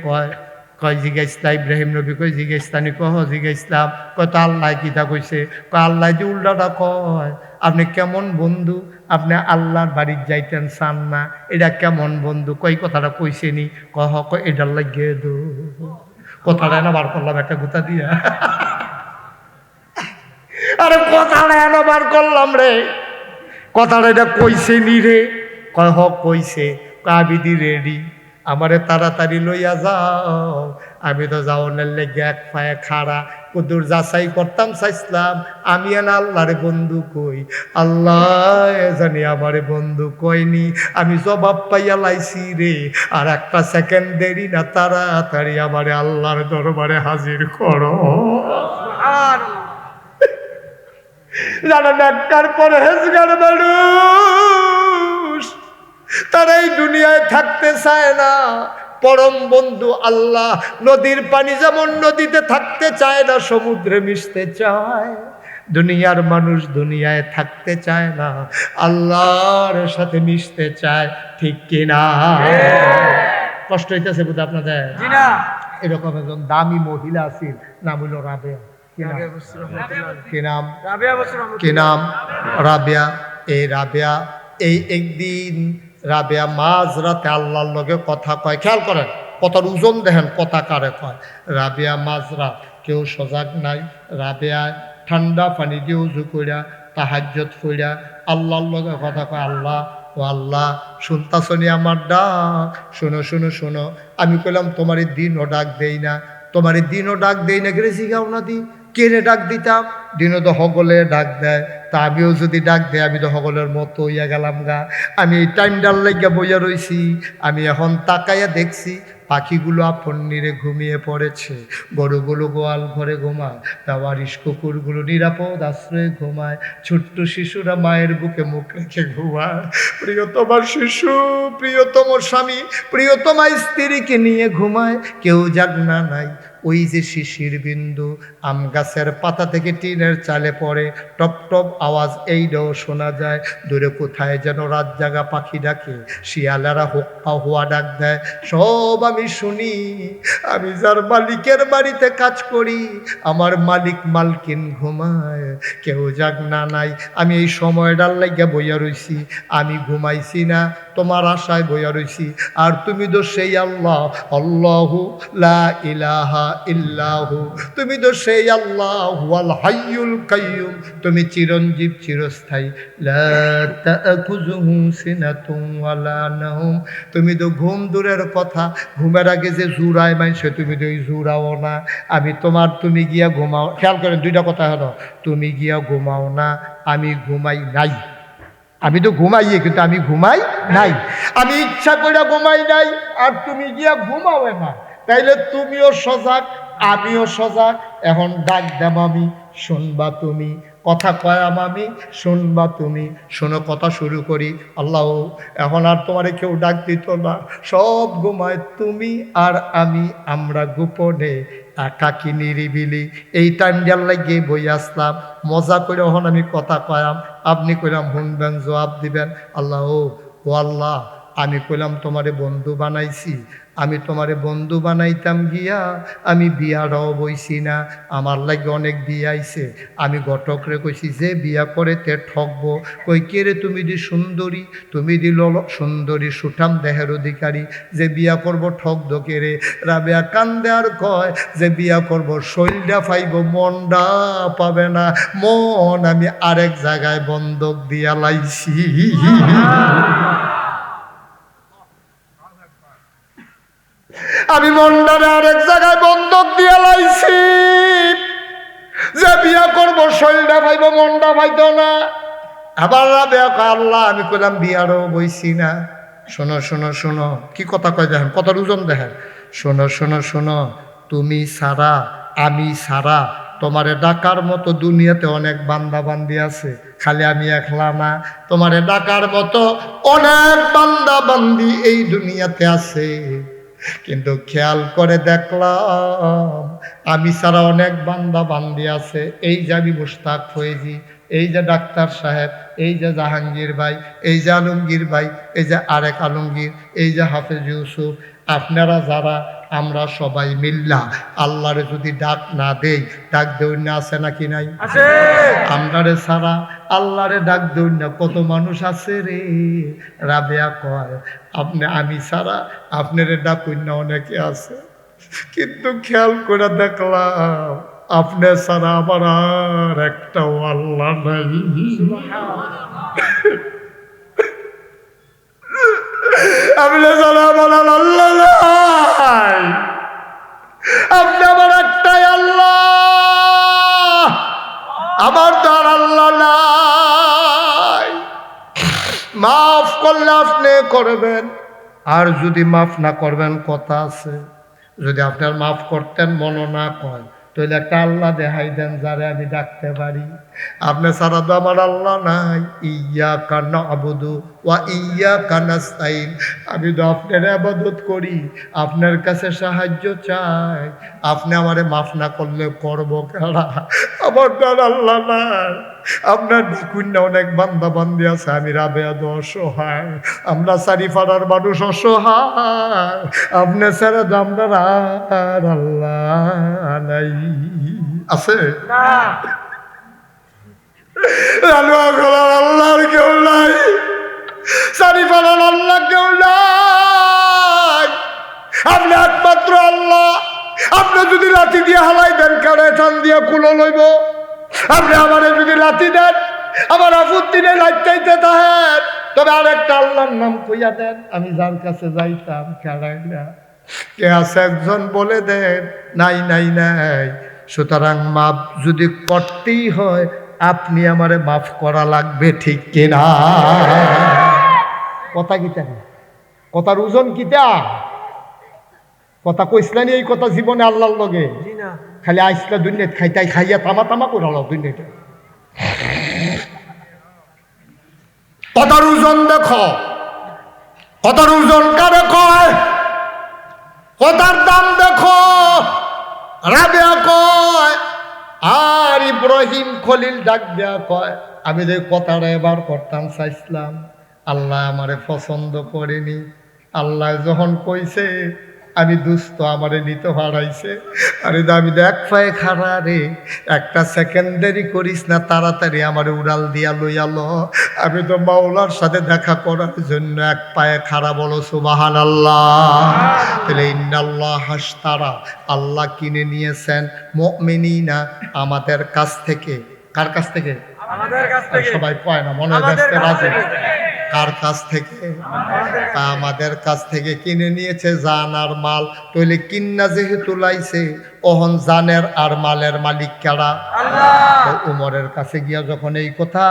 কয় জিগাইছলা? ইব্রাহিম নবী কয় জিগাইছলানি? কহ জিগাইছলাম। কয় তো আল্লাহ কিতা কইছে? কয় আল্লাহ যে উল্টাটা কয়, আপনি কেমন বন্ধু, আপনি আল্লাহর বাড়ির যাইতেন চান না, এটা কেমন বন্ধু? কই কথাটা কইছেনি? কহ কয় এটার লাগিয়ে দো কথাটা না বার করলাম একটা গুতা দিয়া। আরে কথাটা এন বার করলাম রে, কথাটা এটা কইছেনি রে? কয় হ কইছে। কাবিদি রেডি, আমারে তাড়াতাড়ি লইয়া যাও, আমি তো যাওয়ার লেগে এক পায়ে খাড়া, কুদুর যাচাই করতাম চাইছিলাম আমি এন আল্লাহরে বন্ধু কই, আল্লাহ জানি আমারে বন্ধু কইনি, আমি জবাব পাইয়া লাইছি রে। আর একটা সেকেন্ড দেরি না, তাড়াতাড়ি আমারে আল্লাহর দরবারে হাজির করো। জানেন একটার পরে হেজগার মানুষ তারা এই দুনিয়ায় থাকতে চায় না। পরম বন্ধু আল্লাহ নদীর পানি যেমন নদীতে থাকতে চায় না, সমুদ্রে মিশতে চায়, দুনিয়ার মানুষ দুনিয়ায় থাকতে চায় না, আল্লাহর সাথে মিশতে চায়। ঠিক কিনা? কষ্ট হইতেছে বোধ আপনাদের? জি না। এরকম একজন দামি মহিলা আছেন, নাম হইল রাবেয়া। কি নাম? কি নাম? রাবিয়া বছর কি নাম? রাবেয়া। এই রাবেয়া এই একদিন রাবেয়া মাঝরাতে আল্লাহর লগে কথা কয়। খেয়াল করেন কথার ওজন দেখেন, কথা কারে কয়। রাবেয়া মাঝরাত, কেউ সজাগ নাই। রাবেয়া ঠান্ডা পানি দিয়ে উজু কইরা তাহাজ্জুদ কইরা আল্লাহর লগে কথা কয়। আল্লাহ, ও আল্লাহ, শুনতাছনি আমার ডাক? শোনো শোনো শোনো। আমি কইলাম তোমার দিনও ডাক দেই না, তোমার দিনও ডাক দেই না, গেলে শিখাও না দি কেড়ে ডাক দিতাম। দিনও তো হগলে ডাক দেয়, তা আমিও যদি ডাক দেয় আমি তো হগলের মতো হইয়া গেলাম গা। আমি এই টাইমডাল লাগিয়া বইয়া রইছি। আমি এখন তাকাইয়া দেখছি পাখিগুলো আপন নিরে ঘুমিয়ে পড়েছে, গরুগুলো গোয়াল ঘরে ঘুমায়, তাওয়ারিশ কুকুরগুলো নিরাপদ আশ্রয়ে ঘুমায়, ছোট্ট শিশুরা মায়ের বুকে মুখ রেখে ঘুমায়। প্রিয়তমা শিশু, প্রিয়তম স্বামী, প্রিয়তমা স্ত্রীকে নিয়ে ঘুমায়, কেউ জাগনা নাই। ওই যে শিশির বিন্দু আম গাছের পাতা থেকে টিনের চালে পড়ে, টপ টপ আওয়াজ এইটাও শোনা যায়। দূরে কোথায় যেন রাত জাগা পাখি ডাকে, শিয়ালেরা হোক্কা হোয়া ডাক দেয়, সব আমি শুনি। আমি যার মালিকের বাড়িতে কাজ করি, আমার মালিক মালকিন ঘুমায়, কেউ জাগনা নাই। আমি এই সময়টার লাগিয়া বইয়া রইছি, আমি ঘুমাইছি না, তোমার আশায় বইয়া রইছি। আর তুমি তো সেই আল্লাহ, আল্লাহু লা ইলাহা ইল্লাহু, তুমি তো সেই আল্লাহ ওয়াল হাইয়ুল কাইয়ুম, তুমি চিরঞ্জীব চিরস্থায়ী। লা তাআখুযুহু সিনাতুন ওয়ালা নাওম, তুমি তো ঘুম দূরের কথা, ঘুমের আগে যে জুরায় মানছে তুমি তো এই জুরাও না। আমি তোমার, তুমি গিয়া ঘুমাও। খেয়াল করেন দুইটা কথা হলো, তুমি গিয়া ঘুমাও না, আমি ঘুমাই নাই। আমি তো ঘুমাইয়ে, কিন্তু আমি ঘুমাই নাই। আমি ইচ্ছা করে ঘুমাই নাই, আর তুমি গিয়া ঘুমাও না। তাইলে তুমিও সজাগ, আমিও সজাগ। এখন ডাক দেব আমি, শুনবা তুমি, কথা কয়াম আমি, শুনবা তুমি। শোনো, কথা শুরু করি। আল্লাহ, এখন আর তোমারে কেউ ডাক দিত না, সব ঘুমায়, তুমি আর আমি, আমরা গোপনে একাকি নিরিবিলি এই টাইম দেওয়ার লাগিয়ে বই আসলাম। মজা করে এখন আমি কথা কয়াম, আপনি কইলাম শুনবেন, জবাব দিবেন। আল্লাহ, ও আল্লাহ, আমি কইলাম তোমারে বন্ধু বানাইছি, আমি তোমারে বন্ধু বানাইতাম গিয়া আমি বিয়াটাও বইছি না। আমার লাগে অনেক বিয়া আইছে, আমি ঘটকরে কইছি যে বিয়া করে তে ঠকবো। কই কে রে? তুমি দি সুন্দরী, তুমি দিল সুন্দরী সুঠাম দেহের অধিকারী, যে বিয়া করব ঠকদো কে রে? রাবেয়া কান্দে আর কয় যে বিয়া করব শৈলটা পাইব, মনটা পাবে না। মন আমি আরেক জায়গায় বন্ধক দিয়া লাইছি। আমি মনটারে আরেক জায়গায় বন্ধক দিয়া লাইছি, যে বিয়া করবো শৈলটা পাইব, মনটা পাইতো না। আবার রাবেয়া কয় আল্লাহ, আমি কইলাম বিয়ারও বইছি না। শোনো শোনো শোনো, কি কথা কয় দেখেন, কথার ওজন দেখেন। শোনো শোনো শোনো, তুমি সারা, আমি সারা, তোমারে ডাকার মতো দুনিয়াতে অনেক বান্দা বান্দি আছে, খালি আমি একলা না। তোমারে ডাকার মতো অনেক বান্দা বান্দি এই দুনিয়াতে আছে, কিন্তু খেয়াল করে দেখলাম আমি ছাড়া অনেক বান্দা বান্দি আছে। এই যে আমি মুশতাক ফয়েজি, এই যে ডাক্তার সাহেব, এই যে জাহাঙ্গীর ভাই, এই যে আলমগীর ভাই, এই যে আরেক আলমগীর, এই যে হাফেজ ইউসুফ, আপনারা যারা, আমরা সবাই মিল্লা আল্লাহরে যদি ডাক না দেই, ডাক দেই না, আছে নাকি নাই? আছে। আমরারে ছাড়া আল্লাহরে ডাক দেই না কত মানুষ আছে রে। রাবেয়া কয় আপনি, আমি ছাড়া আপনারে ডাকুই না অনেকে আছে, কিন্তু খেয়াল করে দেখলাম আপনি ছাড়া আমার আর একটাও আল্লাহ নাই। আপনি ছাড়া আমার আর আল্লাহ নাই, আপনি আমার একটাই আল্লাহ, আমার তো আর আল্লাহ নাই। মাফ করলে আপনি করবেন, আর যদি মাফ না করবেন কথা আছে। যদি আপনার মাফ করতেন মনে না কয়, তাহলে একটা আল্লাহ দেখাই দেন যারে আমি ডাকতে পারি। আপনি ছাড়া তো আমার আল্লাহ নাই। ইয়াকা নাবুদু ওয়া ইয়াকা নাস্তাইন। আমি তো আপনার ইবাদত করি, আপনার কাছে সাহায্য চাই। আপনি আমারে মাফ না করলে করব কারা? আমার তো আর আল্লাহ নাই। আপনার দেখুন না অনেক বান্দা বান্দি আছে, আমি রাবেয়া তো অসহায়, আমরা চারিপাড়ার মানুষ অসহায়। আপনি ছাড়া তো আপনার আর আল্লাহ নাই। আছে না। আল্লাহর কেউ নাই, চারিপাড়ার আল্লাহ কেউ নাই, আপনি একমাত্র আল্লাহ। আপনি যদি লাঠি দিয়ে হালাই দেন, কারে টান দিয়ে কুলো লইব। আপনি আমারে যদি লাঠি দেন, আমার আপত্তি নেই, লাইটাইতে থাকেন, তবে আরেকটা আল্লাহর নাম কইয়া দেন, আমি যার কাছে যাইতাম কারাই না। কে আছে একজন বলে দেন। নাই নাই নাই। সুতরাং মাপ যদি করতেই হয়, আপনি আমারে মাফ করা লাগবে, ঠিক কিনা? কথা কিতা, কথার ওজন কিতা? কথা কইসলানি এই কথা জীবনে আল্লাহর লগে জি না। খালি আইসলা দুনিয়াত খাইতাই খাইয়া তামা তামা করে আলো দুনিয়াটা। কথার ওজন দেখো, কথার ওজন কারে কয়, কথার দাম দেখো। রাবেয়া কয় আর ইব্রাহিম খলিল ডাক দেয়া কয়, আমি যে কথাটা এবার করতাম চাইছিলাম, আল্লাহ আমারে পছন্দ করেনি। আল্লাহ যখন কইছে আমি দুস্থ, আমারে নিতে হারাইছে। আরে আমি দেখ পায়ে খারা রে, একটা সেকেন্ডারি করিস না, তাড়াতাড়ি আমারে উড়াল দিয়া লইয়ালো। আমি তো মাওলার সাথে দেখা করার জন্য এক পায়ে খাড়া, বলো সুবহানাল্লাহ। তাহলে ইন্নাল্লাহ হাসতারা, আল্লাহ কিনে নিয়েছেন মুমিনিনা আমাদের কাছ থেকে। কার কাছ থেকে? আমাদের কাছ থেকে। সবাই কয় না, মনে ব্যস্ত রাজে। কার কাছ থেকে? আমাদের কাছ থেকে কিনে নিয়েছে জান আর মাল। তইলে কিন্না যেহেতু লাইছে, ওহন জানের আর মালের মালিক কারা? আল্লাহ। উমরের কাছে গিয়া যখন এই কথা,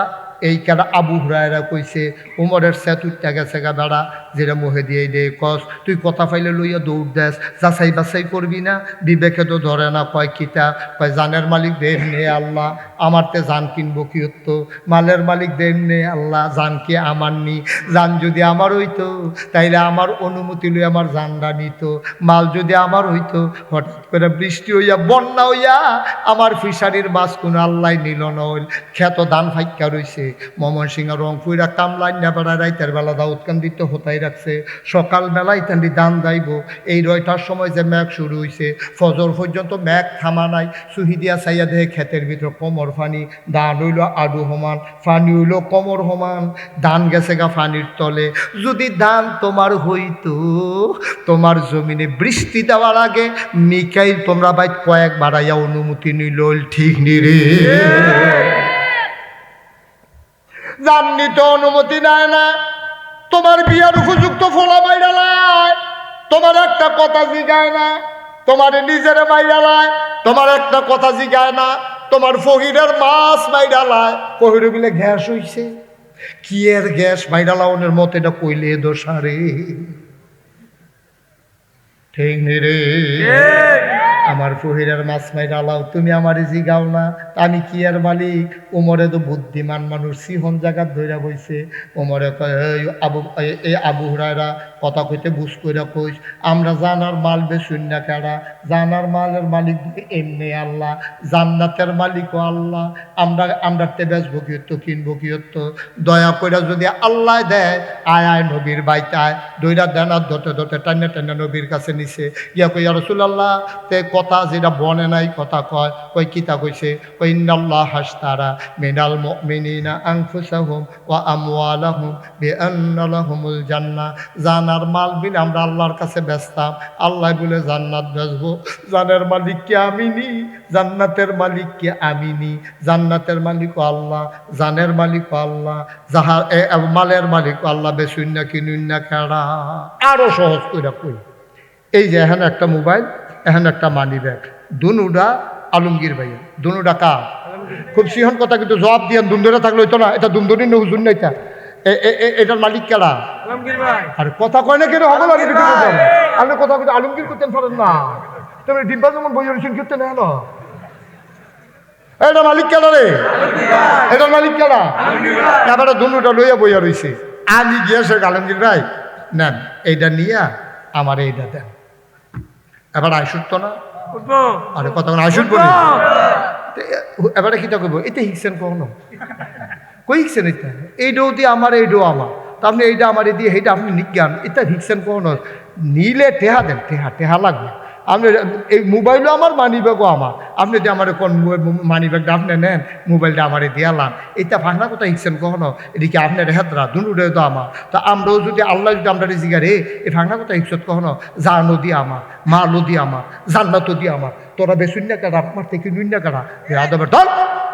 এই কেডা আবু হুরায়রা কইছে, উমরের সেতুরটা গেছে গা বেড়া, যেটা মুহে দিয়ে দে কস, তুই কথা পাইলে লইয়া দৌড় দেস, যাচাই বাছাই করবি না, বিবেকে তো ধরে না। কয় কিতা? কয় জানের মালিক দেন নে আল্লাহ, আমারতে জান কিনবো কি হতো? মালের মালিক দেন নে আল্লাহ, জান কি আমার নি? জান যদি আমার হইতো তাইলে আমার অনুমতি লই আমার জানরা নিত। মাল যদি আমার হইতো, হঠাৎ করে বৃষ্টি হইয়া বন্যা হইয়া আমার ফিশারির মাছ কোনো আল্লাহ নিল না, হইল খেত ধান ফাইকা রইছে। ময়মনসিংহ রংপুরা কামলাই না বেড়া, রাইতের বেলা দাউদ কান্দিতে হতাই রাখছে, সকাল বেলায় তান্ডি দান যাইব। এই 9টার সময় যে ম্যাঘ শুরু হইছে, ফজর পর্যন্ত ম্যাঘ থামা নাই। সুহিদিয়া চাইয়া দেহে ক্ষেতের ভিতর কোমর ফানি, ধান হইল আডু সমান, ফানি হইল কোমর সমান, ধান গেছে গা ফানির তলে। যদি ধান তোমার হইতো, তোমার জমিনে বৃষ্টি দেওয়ার আগে মিকাইল তোমরা বাইত কয়েক বাড়াইয়া অনুমতি নিল, ঠিক নিরে? জাননি তো অনুমতি নেয় না। তোমার বিয়ার উপযুক্ত ফোলা বাইরালায়, তোমার একটা কথা জিগায় না। তোমার নিজের বাইরালায়, তোমার একটা কথা জিগায় না। তোমার ফহিরের মাছ বাইরালায়, ফহিরে বিলে গ্যাস হইছে। কি এর গ্যাস বাইরালাউনের মতো এটা কইলে দোষারে, ঠিক নিরে? আমার ফহিরের মাছ মাইরা লাও, তুমি আমারে জিগাও না, আমি কি আর মালিক? উমরে তো বুদ্ধিমান মানুষ, সিহন জায়গার ধইরা বইছে। উমরে কয় এই আবু হুরায়রা কথা কইতে বুঝ কইরা কইস, আমরা জানার মাল বেশুন না কেডা? জানার মালের মালিক এমনি আল্লাহ, জান্নাতের মালিকও আল্লাহ। আমরা তে বেচবো কি হতো, কিনবো কি হতো? দয়া কইরা যদি আল্লাহ দেয়, আয় আয় নবীর বাইতে আয়। দইরা দেনার ধরতে ধরতে টান্না টান্না নবীর কাছে নিছে। ইয়া কই ইয়া রাসূলুল্লাহ, তে কথা যেটা বনে নাই কথা কয়। কই কিতা কইছে? কই ইন্নাল্লাহ হাসতারা মিনাল মুমিনিনা আনফুসাহুম ওয়া আমওয়ালাহুম বিআন্না লাহুমুল জান্নাহ। জানার মাল বিন আমরা আল্লাহর কাছে বেচতাম, আল্লাহ বলে জান্নাত বেচবো। জানের মালিক কে আমিনি, জান্নাতের মালিক কে আমিনি। জান্নাতের মালিক আল্লাহ, জানের মালিক আল্লাহ, যাহার মালের মালিক আল্লাহ। বেশুন না কিনুন না খেড়া। আরো সহজ করে কই, এই যে এখানে একটা মোবাইল, এখানে একটা মানি ব্যাগ, দুনুটা আলমগীর ভাইয়া, দুনুটা কার? খুব সিহন কথা, কিন্তু জবাব দিয়ে দুমদুরে থাকলে হইতো না। এটা দুমদুরি না হুজুর না, এটার মালিক কারা? আলমগীর ভাই। আর কথা কয় না কেন হবে না? আপনি কথা কিন্তু আলমগীর করতেন পারেন না, তবে ডিব্বা যেমন বই রয়েছেন করতে না। এটা মালিক কেডা রে? এটা মালিক কেডা? এবারে দুটা লইয়া বইয়া রইছে। আমি গিয়েছে আলমগীর ভাই নেন এইটা নিয়া আমার এইটা দেন। এবার আইসুট তো না, উঠবো। আরে কথা আইসুট বলি। এবারে কিতা করবো? এটা হিকছেন কখনো কই হিকছেন? এটা এইটাও দিয়ে আমার, এইটাও আমার, তা আপনি এইটা আমার দিয়ে সেইটা আপনি নিজ্ঞান, এটা হিকছেন কখনো? নিলে টেহা দেন, টেহা টেহা লাগবে। আপনি এই মোবাইলও আমার, মানি ব্যাগও আমার। আপনি যদি আমার কোন মানি ব্যাগটা আপনি নেন, মোবাইলটা আমারে দিয়ালাম, এটা ফাঁকনা কথা হিকছেন কখনো? এদিকে আপনার হেতরা দুনুরে তো আমার। তো আমরাও যদি আল্লাহ যদি আমরা জিগা রে এই ফাঁকনা কথা হিকছত কখনো? জানও দিয়ে আমার, মালও দিয়ে আমার, জান্নাতও দিয়ে আমার। তোরা বেশুন না কাটা, আপনার থেকে নুন না কাটা আদাবার ধর।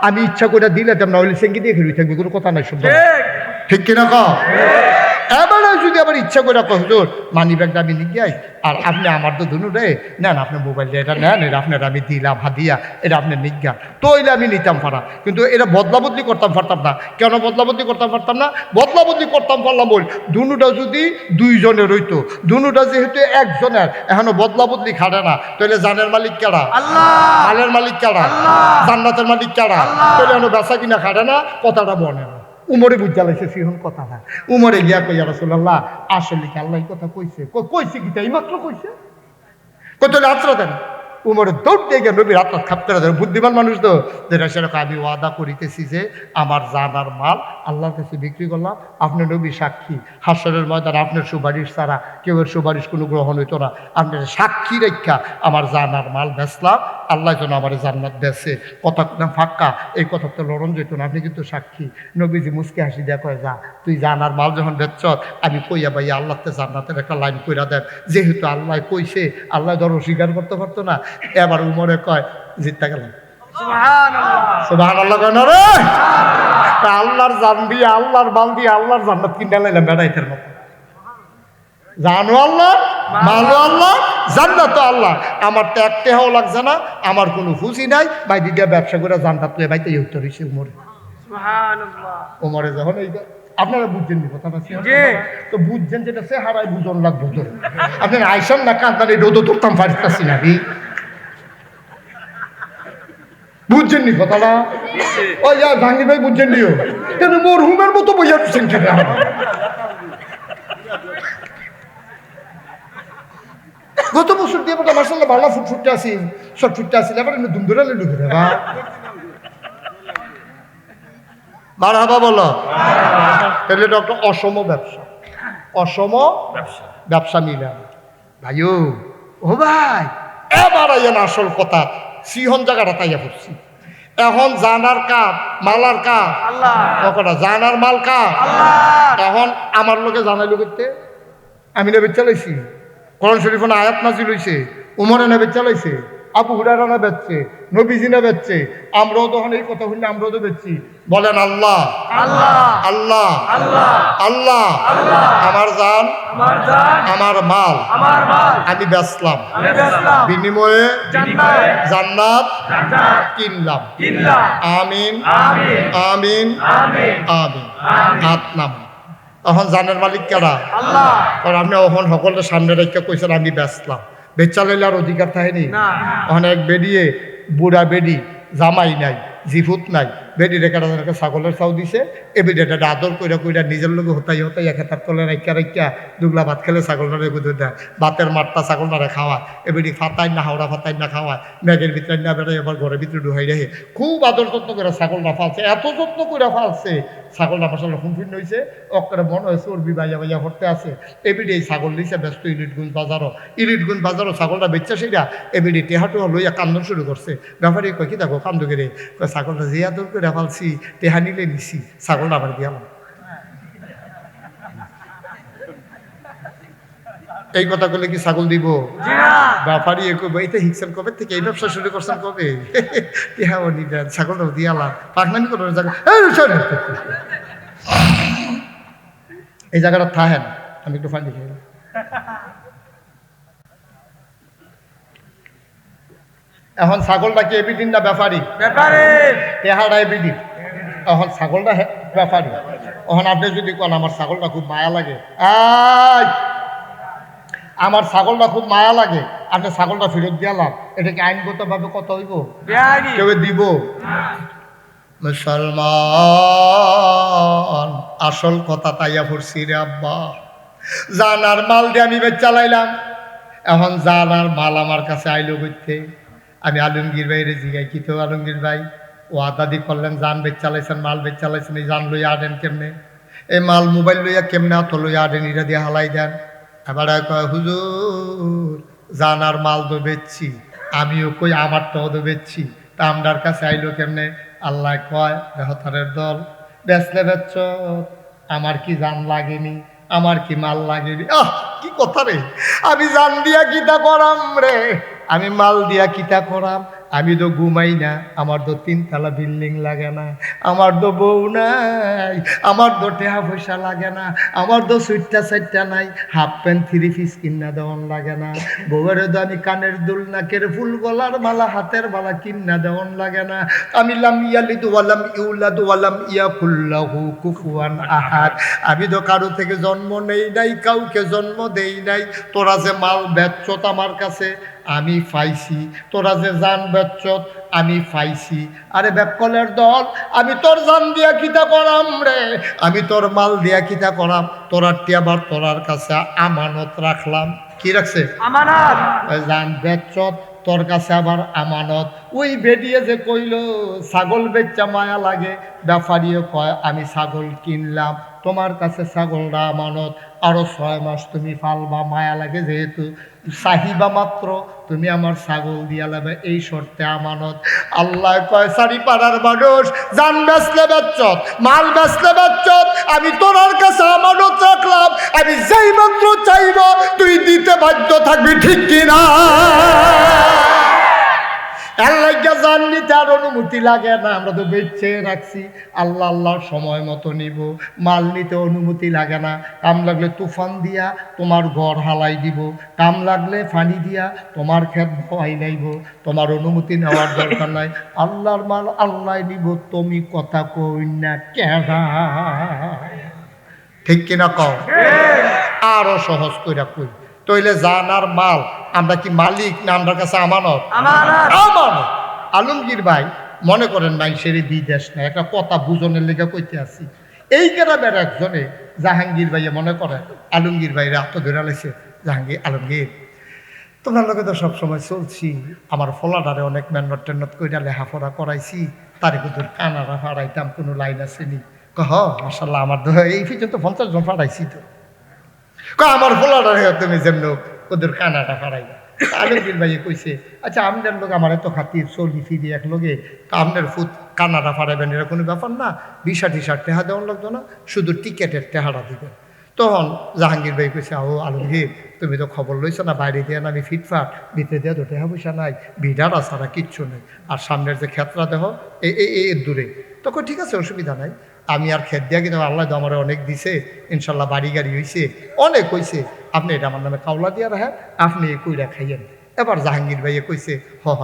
আমি ইচ্ছা করে দিলে তেমন হইলে সেঙ্গি দিয়ে খেলুই থাকবে, কোনো কথা নাই শুনতে। ঠিক কিনা ক? এবারে যদি আবার ইচ্ছা করে হুজুর মানি ব্যাগটা আমি নিয়ে যাই, আর আপনি আমার তো ধনু রে নেন, আপনার মোবাইলটা এটা নেন, এটা আপনার আমি দিলাম হাদিয়া, এটা আপনার নিজ্ঞা, তো এলে আমি নিতাম পারা। কিন্তু এটা বদলা বদলি করতাম পারতাম না। কেন বদলা বদলি করতাম পারতাম না? বদলা বদলি করতাম পারলাম বল, দুটা যদি দুইজনের হইতো, দুটা যেহেতু একজনের, এখনো বদলা বদলি খাটে না, তাহলে জানের মালিক কারা? আল্লাহ। মালের মালিক কারা? জান্নাতের মালিক কারা? তাহলে এখনো বেচা কিনা খাটে না, কথাটা বনে না। উমরে বুঝা লাগছে সিহন কথা না। উমরে গিয়া কইয়া রাসূলুল্লাহ আসলে কি আল্লাহ কথা কইছে? কইছে কি তাই মাত্র কইছে? কত আত্রা দেন। উমরে দৌড় দিয়ে গিয়ে নবীর আত্মা খাপতে দেন। বুদ্ধিমান মানুষ তো, যেটা সেরকম আমি ওয়াদা করিতেছি যে আমার জানার মাল আল্লাহর কাছে বিক্রি করলাম, আপনার নবী সাক্ষী, হাসরের ময়দান আপনার সুপারিশ ছাড়া কেউ এর সুপারিশ কোনো গ্রহণ হইতো না। আপনার সাক্ষী রেখা আমার জানার মাল বেচলাম, আল্লাহ যেন আমার জান্নাত বেচে। কথা না ফাঁকা, এই কথা তো লড়ন যেত না, আপনি কিন্তু সাক্ষী। নবীজি মুসকে হাসি দেয়া কয়, যা তুই জানার মাল যখন বেচছ আমি কইয়া ভাই আল্লাহতে জান্নাতের একটা লাইন কইরা দেন। যেহেতু আল্লাহ কইছে, আল্লাহ ধরো স্বীকার করতে পারতো না। এবার উমরে কয় জিততে গেলাম। সুবহানাল্লাহ কয় না রে? আল্লাহর জান দিয়ে, আল্লাহর মাল দিয়ে আল্লাহর জান্নাত কিনে লাইলাম বেড়াইতের মতো। জানো আল্লাহ, মালো আল্লাহ, জান্নাত আল্লাহ। আমার তো এক টেহাও লাগছে না, আমার কোনো ফুসি নাই, বাইরে দিয়ে ব্যবসা করে জান্নাত তুই বাইতেই উত্তর হয়েছে উমরে। উমরে যখন এই আপনারা বুঝছেন নি কথাটা? তো বুঝছেন, যেটা সে হারাই বুঝন লাগবো তো। আপনার আইসান না কান্তার এই রোদ ধরতাম পারতাছি না। বুঝছেন নি কথাটা? ওই ভাঙ্গি ভাই বুঝছেন নিও, কেন মরহুমের মতো বইয়া দিচ্ছেন কেন? গত বছর দিয়ে মার্শাল্লাহ ভালো ফুটফুটতে আসি, সব ফুটতে আসি, এবার ধুম ধরে ঢুকে দেবা। মারহাবা বলো। তাহলে এটা একটা অসম ব্যবসা, অসম ব্যবসা মিলে ভাইও। ও ভাই এবার আইয়েন আসল কথা, সিহন জায়গাটা তাইয়া পড়ছি। এখন জানার কাপ মালার কাপ আল্লাহ, জানার মাল কাপ আল্লাহ। এখন আমার লোকে জানাইলো করতে, আমি নেবে চালাইছি, কোরআন শরীফ আয়াত নাজিল হইছে, উমরে নেবে চালাইছে, আবু হুরায়রা না বেচছে, নবীজি না বেচছে, আমরাও তখন এই কথা শুনে আমরাও তো বেচছি। বলেন আল্লাহ আল্লাহ আল্লাহ আল্লাহ আল্লাহ, আমার জান আমার মাল আমি বেচলাম, বিনিময়ে জান্নাত কিনলাম। আমিন আমিন আমিন। হাত নাম। তখন জানের মালিক কারা? আল্লাহ। কারণ আপনি ওখান সকলের সামনে রেখে কইছেন আমি বেচলাম, বেচা লইলে আর অধিকার থাকেনি। অনেক বেরিয়ে বুড়া বেডি, জামাই নাই, জিফুত নাই, বেডি রেখা ছাগলের চাউ দিছে, এ বেডিটা আদর কইরা কইরা নিজের লোক হতাই হতাই একেতার তলে রাইকা রাইকা দুগলা ভাত খেলে ছাগলটারে গুঁজে দেয়, ভাতের মাঠটা ছাগলটারে খাওয়ায়, এ বেডি ফাতাই না হাওড়া ফাতাই না খাওয়ায়, ব্যাগের ভিতরে না বেড়াই আবার ঘরের ভিতরে ঢুকাই রেখে খুব আদর যত্ন করে ছাগলটা ফালছে, এত যত্ন করে ফালছে ছাগলটা ফসল হুমফিন হয়েছে, অক্করে মনে হয়েছে ওর বাইয়া বাইয়া ভরতে আছে। এবিডি এই ছাগল দিয়েছে ব্যস্ত ইলিটগুঞ্জ বাজারও ছাগলটা বেচছে সেটা এবিডি টেহাটু লইয়া কান্দন শুরু করছে। ব্যাপারে কয় কি দেখো কান্দ করে ছাগলটা যে আদর করে ফালছি, টেহা নিলে নিছি, ছাগলটা আবার দিয়ালাম। এই কথা বলে কি ছাগল দিব? ব্যাপারী এটা হিকসেন কবে থেকে এই ব্যবসা শুরু করছেন কবে? টেহাও নিলেন, ছাগলটাও দিয়ালাম, পাকনামি করে এই জায়গাটা থাহেন, আমি একটু ফাইন দেখি। এখন ছাগলটা কি এবিডিন না ব্যাপারী? টেহাটা এবিডিন, এখন ছাগলটা ব্যাপারী। এখন আপনি যদি কোন আমার ছাগলটা খুব মায়া লাগে, আমার ছাগলটা খুব মায়া লাগে, আপনি ছাগলটা ফেরত দিয়ালাম, এটা কি আইনগতভাবে কত হইব? বেআইনি। কেউ দিব? মুসলমান আসল কথা তাইয়া পড়ছি রে আব্বা। জানার মাল দিয়ে আমি বেচ চালাইলাম, এখন জানার মাল আমার কাছে আইলো করতে। আমি আলমগীর ভাইয়ের জিগাই, কি তো আলমগীর ভাই ও আদাদি করলেন, জান বেচ চালাইছেন, মাল বেচ চালাইছেন, এই জান লইয়া আনেন কেমনে, এই মাল মোবাইল লইয়া কেমনে অত লইয়া আনেন, এটা দিয়ে হালাই দেন। এবার কয় হুজুর জানার মাল তো বেচছি, আমিও কই আমারটাও তো বেচছি, তা আমরার কাছে আইলো কেমনে? আল্লাহ কয় বেহতারের দল, বেচলে বেচ, আমার কি জান লাগেনি, আমার কি মাল লাগেনি। আহ কি কথা রে, আমি জান দিয়া কিতা করাম রে, আমি মাল দিয়া কিতা করাম, আমি তো ঘুমাই না, আমার তো 3 তলা বিল্ডিং লাগে না, আমার তো বউ নাই, আমার তো টেহা পয়সা লাগে না, আমার তো সুইটটা সাইটটা নাই, হাফ প্যান্ট 3 পিস কিনা দেওয়ান লাগে না, বউয়ের তো আমি কানের দুল, নাকের ফুল, গলার মালা, হাতের মালা কিনা দেওয়ান লাগে না, আমি লাম ইয়ালিদ ওয়ালাম ইউলাদ ওয়ালাম ইয়াকুল লাহু কুফুয়ান আহাদ, আমি তো কারো থেকে জন্ম নেই নাই, কাউকে জন্ম দেই নাই। তোরা যে মাল বেচছত আমার কাছে আমি পাইছি, তোরা যে জান বেচছত আমি পাইছি। আরে বেকলের দল, আমি তোর জান দিয়া কিতা করাম রে, আমি তোর মাল দিয়া কিতা করাম, তোরার টিয়াবার তোরার কাছে আমানত রাখলাম। কি রাখছে? আমানত। জান বেচছত তোর কাছে আবার আমানত। ওই বেডিয়ে যে কইল ছাগল বেচা মায়া লাগে, ব্যাপারীও কয় আমি ছাগল কিনলাম, তোমার কাছে ছাগলটা আমানত, আরো 6 মাস তুমি পালবা, মায়া লাগে যেহেতু, চাহিবা মাত্র তুমি আমার ছাগল দিয়া লাগবে, এই শর্তে আমানত। আল্লাহ কয় সারি পাড়ার মানুষ, জান বেচলে বেচছত, মাল বেচলে বেচছত, আমি তোর কাছে আমানত রাখলাম, আমি যেই মাত্র চাইব তুই দিতে বাধ্য থাকবি, ঠিক কিনা? আল্লাহ জান নিতে আর অনুমতি লাগে না, আমরা তো বেচে রাখছি, আল্লাহ আল্লাহর সময় মতো নিব। মাল নিতে অনুমতি লাগে না, কাম লাগলে তুফান দিয়া তোমার ঘর হালাই দিব, কাম লাগলে পানি দিয়া তোমার ক্ষেত ভয় নাইব, তোমার অনুমতি নেওয়ার দরকার নাই, আল্লাহর মাল আল্লাহ নিব, তুমি কথা কই না কেডা? ঠিক কিনা কও? আরো সহজ কইরা কই, তইলে জান আর মাল আমরা কি মালিক না আমার কাছে আমানত? আমানত। আমানত। আলমগীর ভাই মনে করেন মানুষের বিদেশ না, একটা কথা বুঝনের লেগে কইতে আসি, এই গ্রামের একজনে জাহাঙ্গীর ভাইয়ে মনে করেন আলমগীর ভাইরা হাত ধরে লাইছে, জাহাঙ্গীর আলমগীর তোমার লগে তো সবসময় চলছি, আমার ফলাডারে অনেক মেহনত টেন্নত কইরা লেখাপড়া করাইছি, তারে কিন্তু কানাডা ফাড়াইতাম, কোনো লাইন আসেনি। কহ মাশাল্লাহ, আমার তো এই পর্যন্ত 50 জন ফাড়াইছি তো, আমার ফলাডারে তুমি যেমন ওদের কানাডা ফাড়াইবা। আলমগীর ভাইয়ে কইছে আচ্ছা আপনার লোক আমার এত খাতির চলি ফিরি এক লোকে, তা আপনার ফুট কানাডা ফাড়াইবেন, এটা কোনো ব্যাপার না, 20-30 টেহা দেওয়ার লাগতো না, শুধু টিকেটের টেহাটা দিবেন। তখন জাহাঙ্গীর ভাই কইছে ও আলমগীর তুমি তো খবর লইছো না, বাইরে দিয়ে না আমি ফিটফাট, ভিতরে দিয়ে তো টেহা পয়সা নাই, ভিড়াটা ছাড়া কিচ্ছু নেই, আর সামনের যে ক্ষেত্রা দেহ এই দূরে। তখন ঠিক আছে অসুবিধা নাই, আমি আর খেত দিয়া কিন্তু আল্লাহ তো আমার অনেক দিছে, ইনশাল্লাহ বাড়ি গাড়ি হয়েছে, অনেক হয়েছে, আপনি এটা আমার নামে কাউলা দিয়া রাখেন, আপনি কইরা খাইয়েন। এবার জাহাঙ্গীর ভাইয়ে কইছে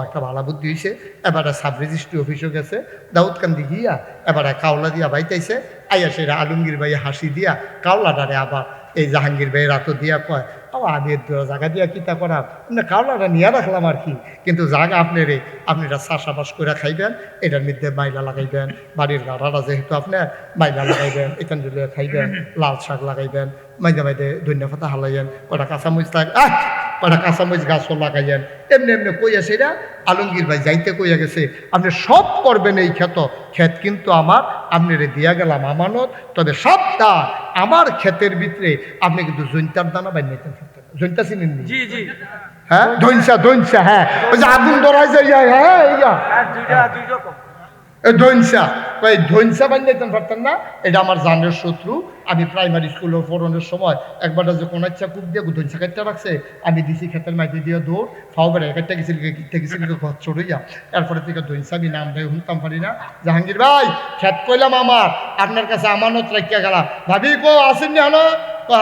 একটা ভালো বুদ্ধি হয়েছে, এবারে সাব রেজিস্ট্রি অফিসও গেছে দাউদকান্দি গিয়া, এবারে কাউলা দিয়া বাইতাইছে, আইয়া সেটা আলমগীর ভাইয়ে হাসি দিয়া কাউলাটারে আবার এই জাহাঙ্গীর ভাইয়ের হাতও দিয়া কয় আমি জায়গা দিয়া কিতা করাম, কাউলাটা নিয়ে রাখলাম আর কি, কিন্তু জায়গা আপনারা চাষাবাস করে খাইবেন, এটার মধ্যে মাইলা লাগাইবেন, বাড়ির গাড়াটা যেহেতু আপনার মাইলা লাগাইবেন, এখান দিলে খাইবেন, লাল শাক লাগাইবেন, মাইদে মাইদে ধনিয়া পাতা হালাইবেন, কটা কাঁচামরিচ কটা কাঁচামরিচ গাছও লাগাইবেন, এমনি এমনি কইয়া সেটা আলমগীর ভাই যাইতে কইয়া গেছে আপনি সব করবেন এই ক্ষেত কিন্তু আমার, আপনারে দিয়া গেলাম আমানত, তবে সবটা আমার ক্ষেতের ভিতরে আপনি কিন্তু জৈন্তার দানা বাই নিতে পারতেন। জৈন্তা চিনেন? জি জি। হ্যাঁ ধৈনসা, হ্যাঁ ওই যে আগুন ধরাই যায়, হ্যাঁ এইয়া দুই রকম ধৈনসা বাই নিতে পারতেন না, এটা আমার জানের শত্রু। আমি প্রাইমারি স্কুলে পড়ানোর সময় একবার যে কোন ইচ্ছা কূপ দিয়ে ধৈনসা কাটতে রাখছে, আমি দিছি ক্ষেতের মাইতে দিয়ে দৌড় ফাও বেড়ে একটা গেছিল ঘর চড়ইয়া, এরপরে থেকে ধৈনসা আমি নাম ভাই শুনতাম পারি না। জাহাঙ্গীর ভাই ক্ষেত কইলাম আমার, আপনার কাছে আমানত রাখিয়া গেলাম, ভাবি কো আসেননি হলো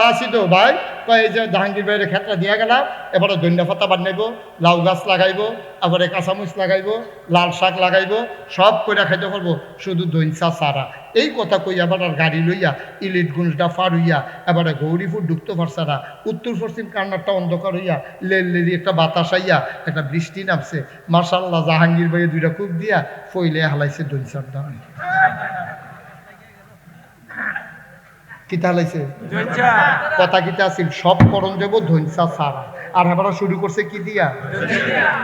আসি তো ভাই, কয় এই যে জাহাঙ্গীর ভাইয়ের ক্ষেত্রে দিয়া গেলাম, এবারে ধনিয়া পাতা বানাইব, লাউ গাছ লাগাইব, আবার কাঁচামরিচ লাগাইব, লাল শাক লাগাইব, সব কইরা খাইতে পারবো, শুধু দইনসা সারা। এই কথা কই আবার আর গাড়ি লইয়া ইলিট গুঞ্জটা পার হইয়া এবারে গৌরীপুর ঢুকতে পারছে না। উত্তর পশ্চিম কান্নারটা অন্ধকার হইয়া লেলি একটা বাতাস আইয়া একটা বৃষ্টি নামছে। মার্শাল্লাহ জাহাঙ্গীর ভাইয়ের দুইটা কূপ দিয়া ফইলে হালাইছে দইনসার দাম। কিতা হালাইছে কথা কিতা আছিল, সব করণ দেব ধনসা সারা। আর এবারে শুরু করছে কি দিয়া?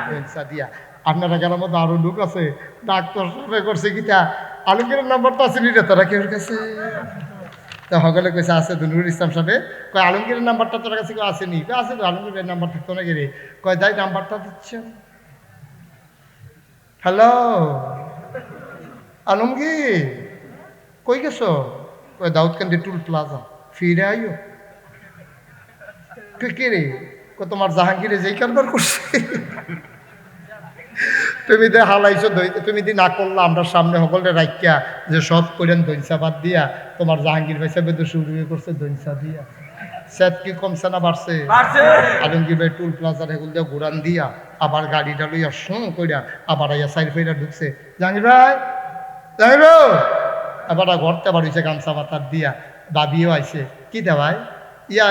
ধনসা দিয়া। আপনারা গেলার মধ্যে আরো লোক আছে, ডাক্তার সাহেব করছে কিতা, আলমগীরের নাম্বারটা আছে নি রে তোরা কেউ কাছে? তো সকলে কইছে আছে তো। নুরুল ইসলাম সাহেব কয় আলমগীরের নাম্বারটা তোর কাছে কেউ আসেনি? আছে তো, আলমগীরের নাম্বার থাকতো না গেলে। কয় দাই নাম্বারটা দিচ্ছেন। হ্যালো আলমগীর, কই গেছো? কয় দাউদকান্দি টুল প্লাজা। ফিরে আইও। কে রে? তোমার জাহাঙ্গীরে যেই কারবার করছে তুমি দে হালাইছো, তুমি দি না করলা আমরা সামনে সকলে রাখিয়া যে সব করেন দইনসা বাদ দিয়া, তোমার জাহাঙ্গীর ভাই সাহেব তো শুরু করছে দইনসা দিয়া। সেট কি কমছে না বাড়ছে? আলমগীর ভাই টুল প্লাজার হেগুল দিয়া ঘুরান দিয়া আবার গাড়িটা লইয়া শোঁ কইরা আবার আইয়া সাইড ফেরা ঢুকছে। জাহাঙ্গীর ভাই, জাহাঙ্গীর আবার ঘরতে বাড়িছে গামছা মাথার দিয়া। বাবিও আইছে। কি দে ভাই ইয়া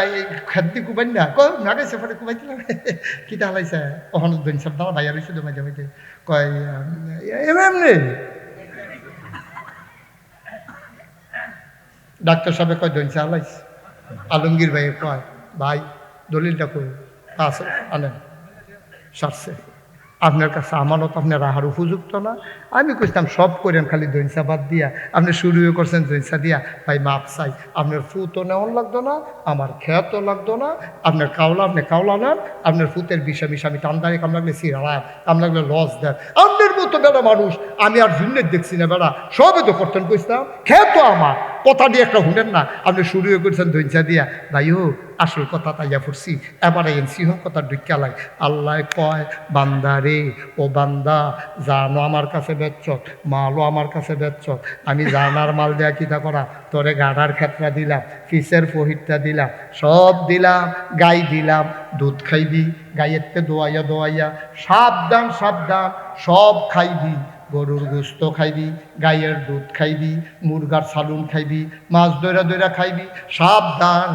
খাদ্য কুবাই না ক না গেছে ফলে কুবাইতে লাগে কি হালাইছে ওখান দৈন সব দাঁড়া ভাইয়া রয়েছে দমাইতে মাইতে কয় এমনি ডাক্তার সাহেব কয় দৈনসা হালাইছে। আলমগীর ভাই কয় ভাই দলিলটা কই আছে আনেন, সারছে। আপনার কাছে আমানত আপনার রাহার উপযুক্ত না। আমি কইতাম সব করেন খালি দইনসা বাদ দিয়া, আপনি শুরুও করছেন দইনসা দিয়া। ভাই মাপ চাই, আপনার ফুতও নেওয়ান লাগতো না, আমার খেয়াতও লাগতো না। আপনার কাউলা আপনি কাউলা নেন, আপনার ফুতের বিষা মিশা আমি টানদারি কাম লাগলে সিরালাম, কাম লাগলে লস দেন। আপনার মতো বেড়া মানুষ আমি আর জুন্নের দেখছি না বেড়া, সবে তো করতেন কইতাম, খেতো আমার কথা দিয়ে একটা শুনেন না। আপনি শুরুও করছেন দইনসা দিয়া। ভাই ও আসল কথা তাইয়া পড়ছি, এবারে এনসি হোক কথা ঢুকিয়া লাগে। আল্লাহ কয় বান্দা রে, ও বান্দা জানো আমার কাছে বেচছ, মালও আমার কাছে বেচছ, আমি জানার মাল দেয়া কিতা করা, তোরে গাড়ার ক্ষেত্রা দিলাম, ফিসের ফহিরটা দিলাম, সব দিলাম, গাই দিলাম, দুধ খাইবি, গাইয়েরতে দোয়াইয়া দোয়াইয়া, সাবধান সাবধান সব খাইবি, গরুর গোস্ত খাইবি, গাইয়ের দুধ খাইবি, মুরগার সালুন খাইবি, মাছ দইরা দইরা খাইবি, সাবধান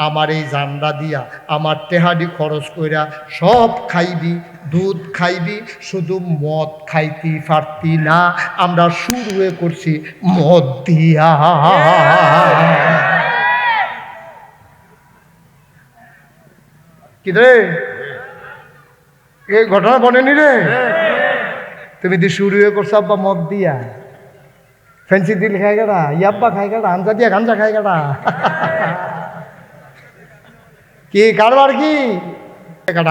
আমার এই জানরা দিয়া আমার টেহাডি খরচ কইরা সব খাইবি, দুধ খাইবি, শুধু মদ খাইতে পারতি না, আমরা শুরু করছি মদ দিয়া। কি রে এই ঘটনা বনেনি রে? তুমি দি শুরু করছো আব্বা মদ দিয়া, ফেন্সি দিল খাই গেড়া, ইয়াব্বা খাই গেড়া, আঞ্জা দিয়া গাঞ্জা খাই গেড়া। কি কারবার কি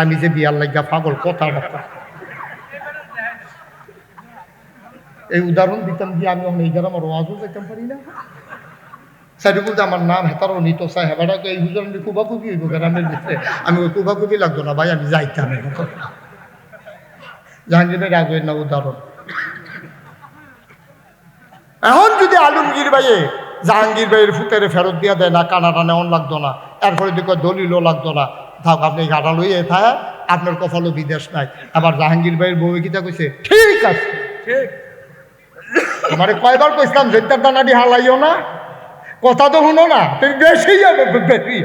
আমি যে বিয়ার লাগা পাগল কথা বার্তা এই উদাহরণ দিতাম দিয়ে আমি এই গ্রাম আমার ওয়াজও যেতাম পারি না। সাইডে বলতে আমার নাম হেতারও নিত চাই হেবাটা এই হুজুর আমি কুবাকুবি হইব গ্রামের ভিতরে, আমি ওই কুবাকুবি লাগতো না ভাই, আমি যাইতাম। জাহাঙ্গীরের আগে না উদাহরণ। এখন যদি আলমগীর ভাইয়ে জাহাঙ্গীর ভাইয়ের ফুতেরে ফেরত দিয়ে দেয় না, কানাটা নেওয়ান লাগতো না, এরপরে দিকে দলিলও লাগতো না, থাক আপনি গাড়া লইয়ে থাকে, আপনার কপালও বিদেশ নাই। আবার জাহাঙ্গীর ভাইয়ের বউ কিতা কইছে, ঠিক আছে ঠিক মানে কয়বার কইছিলাম জেতার দানাটি হালাইও না, কথা তো শুনো না, তুমি বেশি যাবে বেশি।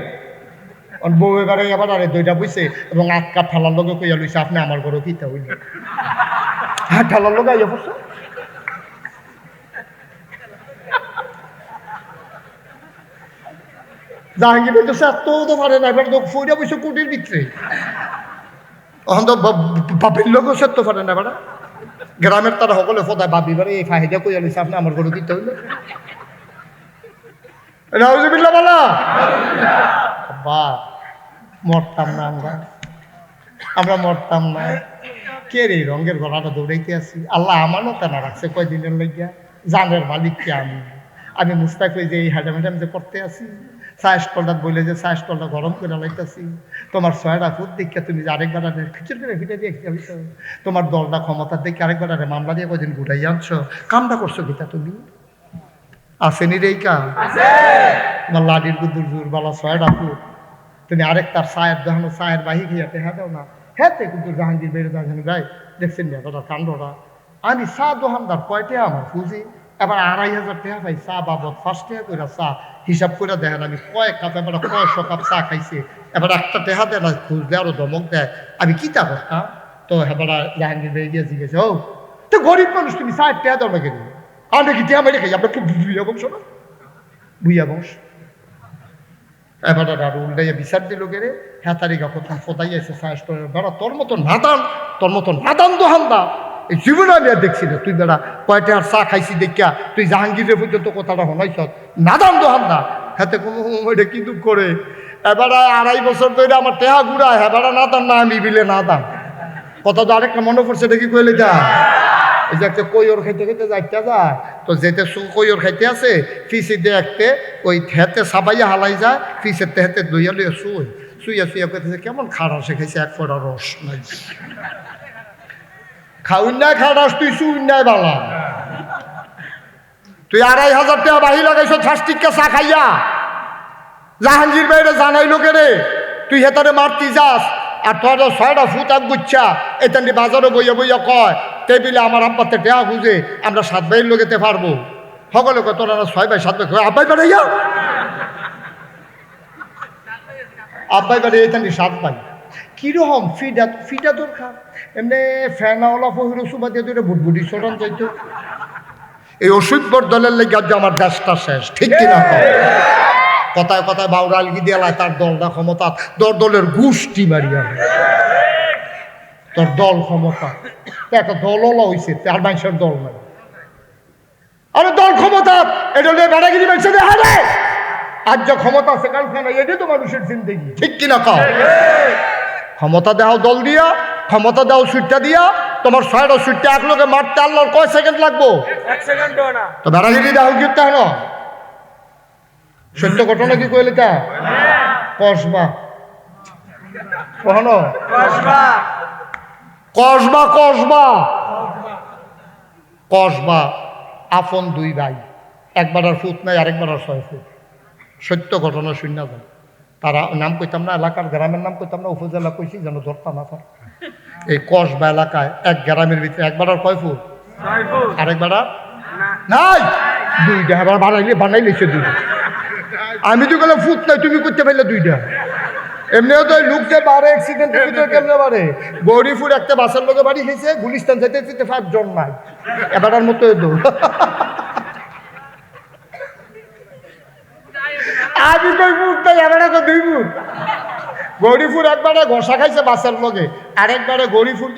বউ এবারে এবার আরে দুইটা বইছে এবং আটকা ঠালার লগে কইয়া লইছে আপনি আমার ঘরে কিতা হইলে, হ্যাঁ ঠালার লগে আইয়া পড়ছে। জাহাঙ্গীর তো এত তো পারে না, এবার তো ফইরা বসে কোটির ভিতরে, এখন তো বাপের লোকও সেরতে পারে না। এবার গ্রামের তারা সকলে ফোদায় বাবি বারে এই ফাহিদা কইয়া লইছে আপনি আমার ঘরে কিতা হইলে, নাউজুবিল্লাহ বলা বা মরতাম না আমরা মরতাম না। কে রে রঙের গলাটা দৌড়াইতে আসি, আল্লাহ আমারও তেনা রাখছে কয়দিনের লাগিয়া, জানের মালিককে আমি মুস্তাক হয়ে যে এই হাজাম যে করতে আসি, চা স্টলটা বলে যে চা স্টলটা গরম করে লাইতেছি, তোমার ছয়টা ফুট দেখে তুমি যে আরেকবার খিচুড়ি করে ফিটে দিয়ে খেয়েছ, তোমার দলটা ক্ষমতার দেখে আরেকবার মামলা দিয়ে কদিন ঘুরাই আনছো, কামটা করছো কিতা তুমি? আসেনি রে কা আছে আমার লাডির গুদুর জোর বালা ছয় ডাকু তুমি আরেক তার চায়ের দেখানো চায়ের বাহি খেয়ে হ্যাঁ দাও না হ্যাঁ তে কিন্তু জাহাঙ্গীর বেড়ে যাচ্ছেন গাই দেখছেন না দাদা কাণ্ডরা আমি চা দোকানদার কয়টা আমার পুঁজি এবার 2,500 টাকা পাই চা বাবদ 5 টাকা করে চা হিসাব করে দেখেন আমি কয়েক কাপ এবার কয়শো কাপ চা খাইছে এবার একটা টেহা দেয় না খুঁজলে আরো ধমক দেয় আমি কি তা করতাম তো এবার জাহাঙ্গীর বেড়ে গিয়ে জিজ্ঞেস ও তো গরিব মানুষ তুমি চায়ের টেহা দাও না কেন আমরা কি টেহা মেরে খাই আপনার কি ভুইয়া বংশ না ভুইয়া বংশ এবার আর উল্টাইয়া বিচার দিল গেরে হ্যাঁ তারিখা প্রথম ফোদাই আছে সাহস করে বেড়া তোর মতো নাদান দোহানদা এই জীবনে আমি আর দেখছি না তুই বেড়া কয়টা আর চা খাইছি দেখিয়া তুই জাহাঙ্গীরের পর্যন্ত কথাটা হনাইছ নাদান দোহানদা হাতে কোনো ওইটা কি দুঃখ করে এবার 2.5 বছর ধরে আমার টেহা ঘুরায় হ্যাঁ বেড়া নাদান না আমি বিলে নাদান কথা তো আরেকটা মনে পড়ছে দেখি কইলে যা এই যে একটা কৈর খাইতে খাইতে যাইতে যায় তো যেতে কৈর খাইতে আছে ফিসি দেখতে ওই হেতে সাবাইয়া হালাই যায় ফিসের হেতে দইয়া লইয়া শুইয়া করতেছে কেমন খাড়া শেখাইছে এক ফোড়া রস নাই খাউন নাই খাড়াস তুই শুই নাই বালা তুই 2,500 টাকা বাহি লাগাইছ ফাস্টিককে চা খাইয়া জাহাঙ্গীর বাইরে জানাই লোকেরে তুই হেতারে মারতি যাস আর তোর 6টা ফুট এক গুচ্ছা এতানি বাজারে বইয়া বইয়া কয় টেবিলে আমার আব্বাতে টেয়া খুঁজে আমরা 7 ভাইয়ের লোকেতে পারবো সকলে কয় তোরা 6 ভাই 7 ভাই আব্বাই বাড়াইয়া আব্বাই বাড়ি এতানি 7 ভাই কিরকম ফিটা দরকার এমনি ফ্যানাওয়ালা ফহির সুবা দিয়ে দুটো বুটবুটি সরান যাইতো এই অসভ্যর দলের লেগে আজ আমার দেশটা শেষ ঠিক কিনা কথায় কথায় বাউরা আলগি দিয়ে তার দলটা ক্ষমতা তোর দলের গোষ্ঠী মারিয়া তোর দল ক্ষমতা একটা দলওয়ালা হয়েছে তার মানুষের দল নাই আরে দল ক্ষমতা এটা নিয়ে বেড়াগিরি মানুষের হারে আজ যা ক্ষমতা আছে কালকে না এটাই তো মানুষের জিন্দগি ঠিক কিনা কাও ক্ষমতা দাও দল দিয়া ক্ষমতা দাও সুইটটা দিয়া তোমার 6টা সুইটটা এক লোকে মারতে আল্লাহর কয় সেকেন্ড লাগবো 1 সেকেন্ডও না তো বেড়াগিরি দাও গিয়ে না সত্য ঘটনা কি কইলে তা কসবা কখনো কসবা কসবা কসবা কসবা আপন 2 ভাই একবার আর ফুট নাই আরেকবার আর 6 ফুট সত্য ঘটনা শূন্য যায় তারা নাম কইতাম না এলাকার গ্রামের নাম কইতাম না উপজেলা কইছি যেন ধরতাম না তার এই কসবা এলাকায় এক গ্রামের ভিতরে একবার আর 6 ফুট 6 ফুট আরেকবার আর নাই 2টা আবার বানাইলেছে 2টা আমি তো গেলাম ফুট নাই তুমি করতে পারলে 2টা এমনিও তো লোককে বারে অ্যাক্সিডেন্টের ভিতরে কেমনে বারে গৌরীপুর একটা বাসের লোকে বাড়ি খেয়েছে গুলিস্তান যেতে যেতে 5 জন নাই এবারটার মতো আমি কই ফুট নাই এবারটা 2 ফুট গৌরীপুর একবারে ঘষা খাইছে বাসের লোকে আরেকবারে গৌরীপুর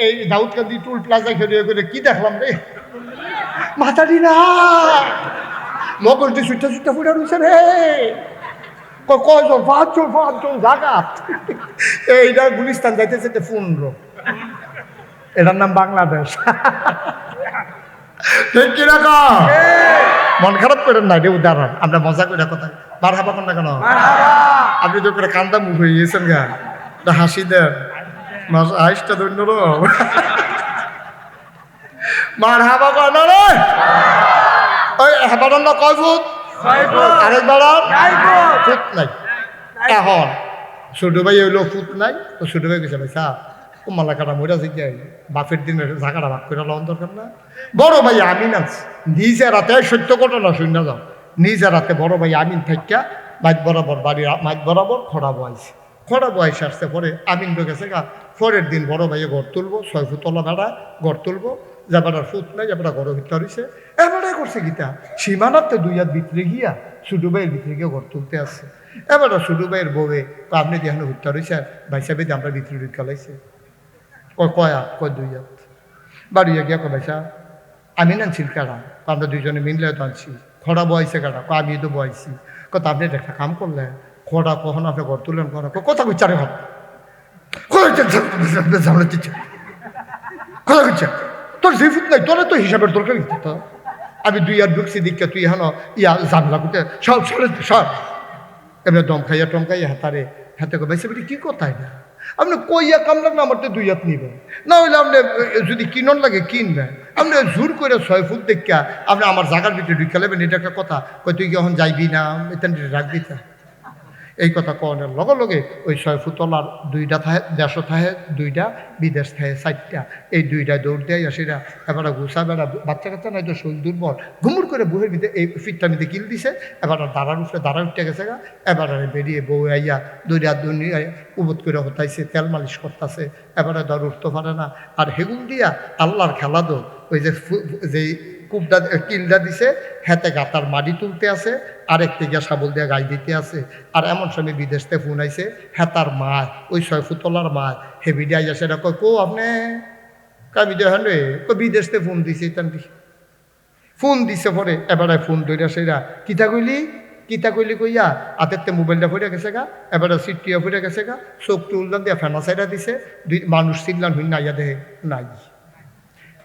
এই দাউদকান্দি টুল প্লাজায় খেলে করে কি দেখলাম রে মাথাটি না মগলটি ছুট্টা ফুটে রয়েছে রে কয়জন 5 জন জাগাত এইটা গুলিস্তান যাইতেছে 15 এটার নাম বাংলাদেশ ঠিক কিরকম মন খারাপ করেন না রে উদাহরণ আমরা মজা করে কথা মার হাবা কর না কেন আপনি তো করে কান্দা মুখ হয়ে গিয়েছেন গা হাসি দেন হাসিটা ধন্য মার হাবা কর না রে ওই হেবাটার না কয় ফুট 6 ফুট আরেকবার ফুট ফুট নাই এখন ছোট ভাই হইলো ফুট নাই তো ছোট ভাই গেছে ভাই চা ও মালাকাটা মরা শিখে বাপের দিন ঝাঁকাটা ভাগ করে লওয়ার দরকার না বড় ভাই আমিন আছে নিজে রাতে সত্য ঘটনা শূন্য যাও নিজে রাতে বড় ভাই আমিন থাকা মাছ বরাবর বাড়ির মাছ বরাবর খড়া বয়স আসছে পরে আমিন গেছে গা পরের দিন বড় ভাইয়ে ঘর তুলবো 6 ফুটলা ভাড়া ঘর তুলবো যাবার ফুট নাই যাবার ঘর ভিতর হয়েছে এবারে করছে গীতা সীমানাতে 2 হাত ভিতরে গিয়া ছোটো ভাইয়ের ভিতরে গিয়ে ঘর তুলতে আসছে এবারে ছোটো ভাইয়ের বউয়ে আপনি যেখানে ভিতর হয়েছে ভাই সাহেব আমরা ভিতরে ঢুকালাইছে কয় হাত 2 হাত বাড়িয়ে গিয়া কয় ভাইসা আমি নানছিল কারা আমরা 2 জনে মিললে তো আনছি খড়া বয়সে কারা আমি তো বয়সি কথা আপনি একটা কাম করলেন খড়া কখন আপনি ঘর তুললেন কথা বিচারে হল কথা বুঝছে তোর যে ফুট নাই তোরা তো হিসাবের দরকার তো আমি 2 হাত ঢুকছি দিককে তুই হেন জানলা করতে সব সরে সব এমনি দম খাইয়া টম খাইয়া হাতে বেশি বেশি কি কোথায় না আপনি কইয়া কামলাম না আমার তো 2 হাত নিবেন, না হইলে আপনি যদি কিনন লাগে কিনবেন। আপনি জোর করে 6 ফুট দেখা আপনি আমার জায়গার ভিতরে ঢুকে নেবেন, এটা একটা কথা। কই তুই কি এখন যাইবি না, এটা রাখবি তা এই কথা কনের লগে লগে ওই 6 ফুটলার 2টা থাহে, দেড়শো থাহে 2টা, বিদেশ থাহে 4টা, এই 2টা দৌড় দেয় আসিরা এবার ঘুষা বেড়া বাচ্চা কাচ্চা নাই তো শরীর দুর্বল ঘুমুর করে বুহের ভিতরে এই ফিটটা মিতে কিল দিছে, এবার দাঁড়ার উপরে দাঁড়া উঠতে গেছে গা, এবার বেরিয়ে বউ আইয়া 2 রাত উবোধ করে হতাইছে, তেল মালিশ করতেছে, এবারে ধর উঠতে পারে না। আর হেগুল দিয়া আল্লাহর খেলা দো ওই যে কূপটা কিলটা দিছে হেতে গাতার মাটি তুলতে আছে, আরেক থেকে শাবল দিয়ে গাই দিতে আছে। আর এমন সময় বিদেশতে ফোন আইছে, হেতার মা ওই 6 ফুটলার মা হেবি দিয়ে আইয়া সেটা কয় কো আপনি কামি দেখেন রে বিদেশতে ফোন দিছে তান্তি ফোন দিছে পরে এবারে ফোন ধরে সেরা কিতা কইলি কইয়া হাতের মোবাইলটা ফুটে গেছে গা, এবারে সিটিয়া ফুটে গেছে গা, চোখ টুলদান দিয়া ফেনা সাইডা দিছে, 2 মানুষ চিল্লান হইন না ইয়া দেহে নাই।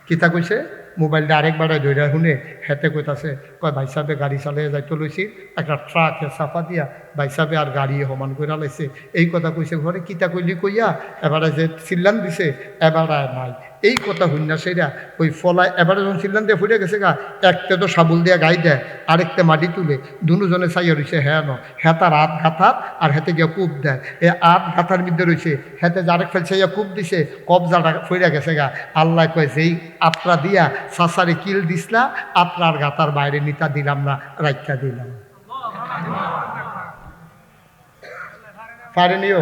কিতা কইছে মোবাইলটা আরেকবার ধরে শুনে হেতে কইতাছে কয় ভাই সাহেবে গাড়ি চালিয়ে যাইতে লইছি, একটা ট্রাকে চাপা দিয়া ভাই সাহেবে আর গাড়ি সমান করে লাইছে, এই কথা কইছে ঘরে। কিতা কইলি কইয়া এবারে যে চিল্লান দিছে এবারে নাই, এই কথা শুননা সেরা ওই ফলায় এবারে যখন চিল্লান দিয়ে ফুটে গেছে গা, একটা তো সাবুল দিয়া গাই দেয়, আরেকটা মাটি তুলে, দুজনে চাইয়া রয়েছে হ্যাঁ ন হেতার আধ গাথার আর হেতে গিয়া কূপ দেয়, এই আধ গাথার মধ্যে রয়েছে হেতে যে আরেক ফেলছে কূপ দিছে, কবজাটা ফুটে গেছে গা। আল্লাহ কয় যেই আত্রা দিয়া সাসারে কিল দিসলা, আত্রার গাতার বাইরে নিতা দিলাম না, রাইখা দিলাম। পারেনিও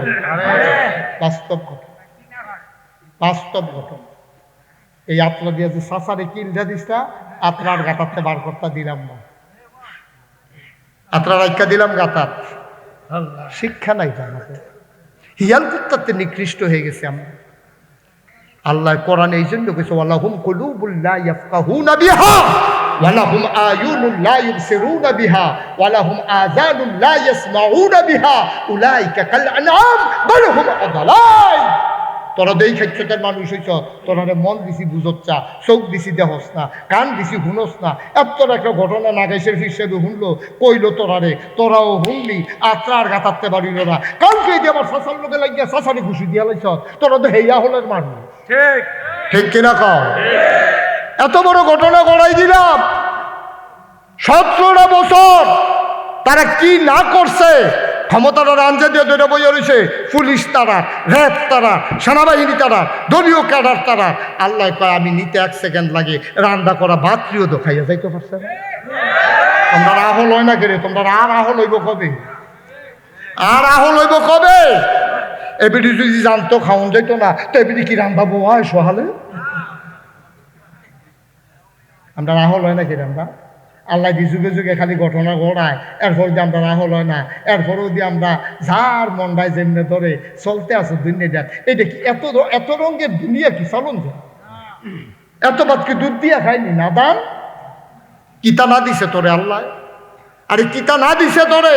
বাস্তব ঘটনা, বাস্তব ঘটনা। এই আত্রা দিয়ে যে সাসারে কিলটা দিসলা, আত্রার গাতারতে বার করতে দিলাম না, আত্রা রাইখা দিলাম গাতার। শিক্ষা নাই তো আমাদের, হিয়াল কুত্তাতে নিকৃষ্ট হয়ে গেছে আমরা। আল্লাহ কোরআনে এই জন্য কইছে ওয়ালাহুম কুলুবুল লা ইয়াফকাহুনা বিহা ওয়ালাহুম আয়ুনুল লা ইবসিরুনা বিহা ওয়ালাহুম আযানুল লা ইয়াসমাউনা বিহা উলাইকা কাল আনআম বাল হুম আযালাই। তোরা দেই খাইছতের মানুষ হইছ, তোরারে মন দিছি বুঝচ্ছা, চোখ দিছি দেহস না, কান দিছি শুনস না, এত একটা ঘটনা নাগাইশের হিসেবে শুনলো কইলো তোরারে, তোরাও শুনলি আত্রার গাতাতে পারিল না, কালকে দিয়ে আবার শাসার লোকে লাগিয়া শাসারি ঘুষি দিয়া লাইছ, তোরা তো হেয়া হলের মানুষ। ঠিক ঠিক কিনা কও? এত বড় ঘটনা ঘটাই দিলাম, 17টা বছর তারা কি না করছে, ক্ষমতাটা রাঞ্জা দিয়ে ধরে বইয়া রয়েছে, পুলিশ তারা, র্যাব তারা, সেনাবাহিনী তারা, দলীয় ক্যাডার তারা। আল্লাহ কয় আমি নিতে 1 সেকেন্ড লাগে, রান্না করা ভাত প্রিয় তো খাইয়া যাইতে পারছে না। তোমরা আহল হয় না কেরে, তোমরা আর আহল হইব কবে, আর আহল হইব কবে? এবিডি যদি জানতো খাওয়ান যাইতো না, তো এবিডি কি রান্না বোয়া সহালে আমরা রাহল হয় না কি আমরা। আল্লাহ দি যুগে যুগে খালি ঘটনা ঘটায়, এরপর দিয়ে আমরা রাহল হয় না, এরপরেও দিয়ে আমরা যার মন্ডায় যেমনে ধরে চলতে আছে দুনিয়াটা। এটা কি এত রঙের দুনিয়া কি চলন যায়? এত বাদ কি দুধ দিয়া খায়নি না দান? কিতা না দিছে তোরে আল্লাহ, আরে কিতা না দিছে তোরে,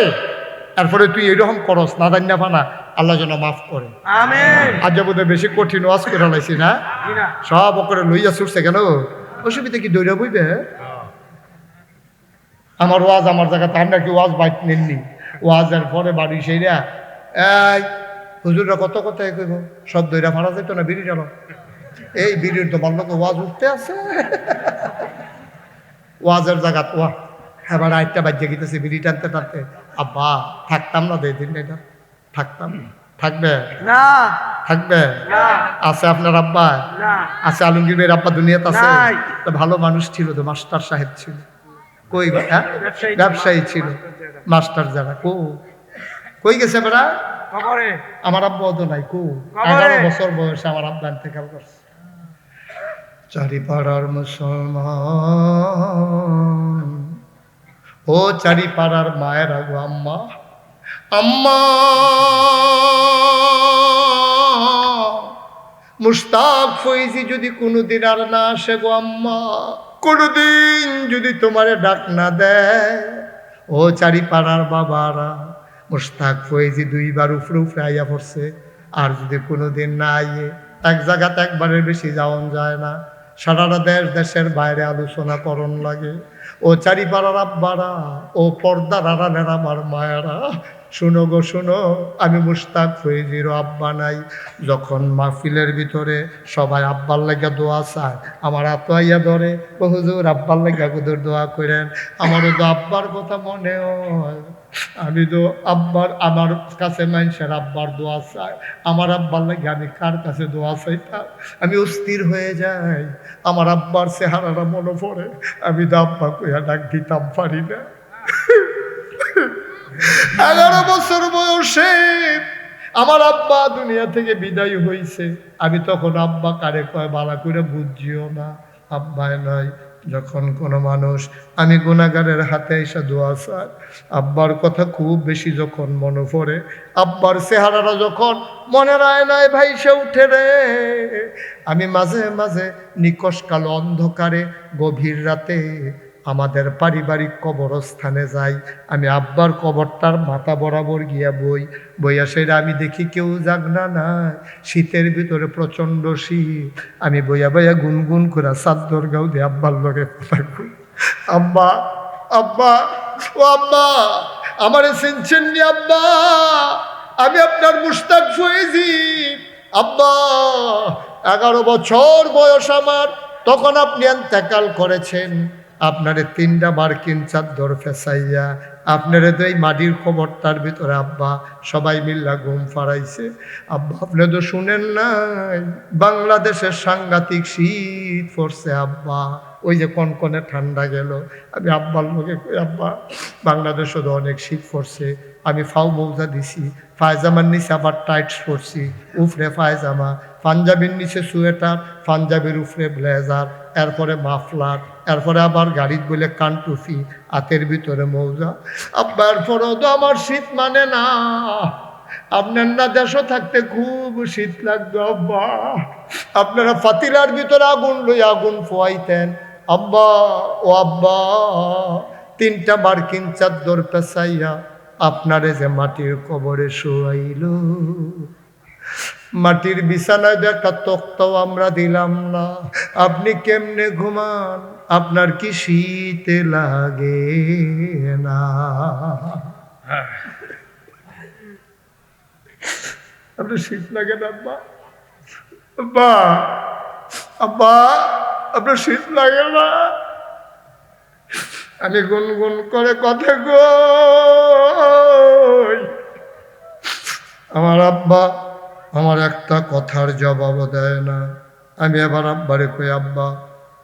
এরপরে তুই এইরকম করস না দান না পানা, আল্লাহ যেন মাফ করে। আমিন। আজ বোধহয় বেশি কঠিন ওয়াজ করে লাইছি না, সব করে লইয়া ছুটছে কেন? অসুবিধা কি দৌড়া বইবে? আমার ওয়াজ আমার জায়গাতে আমরা কি ওয়াজ বাইক নেননি, ওয়াজের পরে বাড়ি সেইরা এই হুজুররা কত কথা কইব, সব দইরা ফাড়া যেত না বিড়ি গেল, এই বিড়ির তো ভালো ওয়াজ উঠতে আছে, ওয়াজের জায়গা ওয়া এবার আরেকটা বাজ্যে গিতেছে বিড়ি টানতে টানতে। আব্বা থাকতাম না দুই দিন, এটা থাকতাম, থাকবে না থাকবে না আছে আপনার আব্বা? না আছে আলমগীর ভাইয়ের আব্বা দুনিয়াতে আছে? নাই। তো ভালো মানুষ ছিল তো, মাস্টার সাহেব ছিল, কই হ্যাঁ ব্যবসায়ী ছিল। ব্যবসায়ী ছিল, মাস্টার যারা কই গেছে বেড়া? কবরে আমার আব্বা তো নাই, কবরে। 11 বছর বয়সে আমার আব্বা ইন্তেকাল করছে। চারিপাড়ার মুসলমান, ও চারিপাড়ার মায়ের আগো আম্মা, আম্মা মুশতাক ফৈজি যদি কোনোদিন আর না আসে গো আম্মা, কোনোদিন যদি তোমারে ডাক না দেয়, ও চারিপাড়ার বাবারা, মুশতাক ফৈজি 2 বার উপরে উপরে আইয়া পড়ছে, আর যদি কোনোদিন না আইয়ে, এক জায়গাতে একবারের বেশি যাওয়ান যায় না, সারাটা দেশের বাইরে আলোচনা করণ লাগে। ও চারিপাড়ার আব্বারা, ও পর্দার আড়ালের আমার মায়েরা, শুনো গো শুনো, আমি মুশতাক ফৈজির আব্বা নাই। যখন মাহফিলের ভিতরে সবাই আব্বার লাগা দোয়া চায়, আমার আত্মাইয়া ধরে, ও হুজুর আব্বার লাগা হুজুর দোয়া করেন। আমারও তো আব্বার কথা মনে হয়। আমি তো আমার কাছে মানুষের আব্বার দোয়া চাই, আমার আব্বার লাগে আমি কার কাছে দোয়া চাইতাম? আমি অস্থির হয়ে যাই, আমার আব্বার চেহারাটা মনে পড়ে, আমি তো আব্বা কইয়া ডাক দিতাম পারি না। 11 বছর বয়সে আমার আব্বা দুনিয়া থেকে বিদায় হয়েছে। আমি তখন আব্বা কারে কয় বালা করে বুঝিও না, আব্বায় নাই। যখন কোনো মানুষ, আমি গুনাহগারের হাতে এসে দোয়া চাই, আব্বার কথা খুব বেশি যখন মনে পড়ে, আব্বার চেহারাটা যখন মনের আয়নায় ভাইসে উঠে রে, আমি মাঝে মাঝে নিকশ কালো অন্ধকারে গভীর রাতে আমাদের পারিবারিক কবরস্থানে যাই। আমি আব্বার কবরটার মাথা বরাবর গিয়া বইয়া সেটা আমি দেখি কেউ জাগনা নাই, শীতের ভিতরে প্রচণ্ড শীত। আমি বইয়া গুনগুন করে চাদর গাও দিয়ে আব্বার লগে কথা কই, আব্বা আব্বা ও আব্বা, আমারে চিনছেন নি আব্বা? আমি আপনার মুশতাক ফৈজি আব্বা। 11 বছর বয়স আমার, তখন আপনি ইন্তেকাল করেছেন। আপনারে 3টা মার্কিন চাদর ফেসাইয়া আপনারে তো এই মাটির খবরটার ভিতরে আব্বা সবাই মিল্লা ঘুম ফারাইছে। আব্বা আপনি তো শুনেন নাই, বাংলাদেশের সাংঘাতিক শীত পড়ছে আব্বা, ওই যে কনকনে ঠান্ডা গেল। আমি আব্বার লোকে কই আব্বা বাংলাদেশে তো অনেক শীত পড়ছে। আমি ফাউ মৌজা দিছি, পায়জামার নিচে আবার টাইটস পরছি, উফরে পায়জামা, পাঞ্জাবির নিচে সোয়েটার, পাঞ্জাবির উফরে ব্লেজার, এরপরে মাফলার, এরপরে আবার গাড়ির বলে কানটুফি, হাতের ভিতরে মৌজা। আব্বা এরপরেও তো আমার শীত মানে না। আপনার না দেশও থাকতে খুব শীত লাগতো আব্বা, আপনারা ফাতিলার ভিতরে আগুন লই আগুন ফোয়াইতেন আব্বা। ও আব্বা 3টা মার্কিন চাদর পেঁচাইয়া আপনারে যে মাটির কবরে শোয়াইল, মাটির বিছানায় যে একটা তক্তাও আমরা দিলাম না, আপনি কেমনে ঘুমান? আপনার কি শীতে লাগে না? আপনার শীত লাগে না আব্বা? আব্বা আব্বা আপনার শীত লাগে না? আমি গুনগুন করে কথা কই, আমার আব্বা আমার একটা কথার জবাব দেয় না। আমি আবার আব্বারে কই আব্বা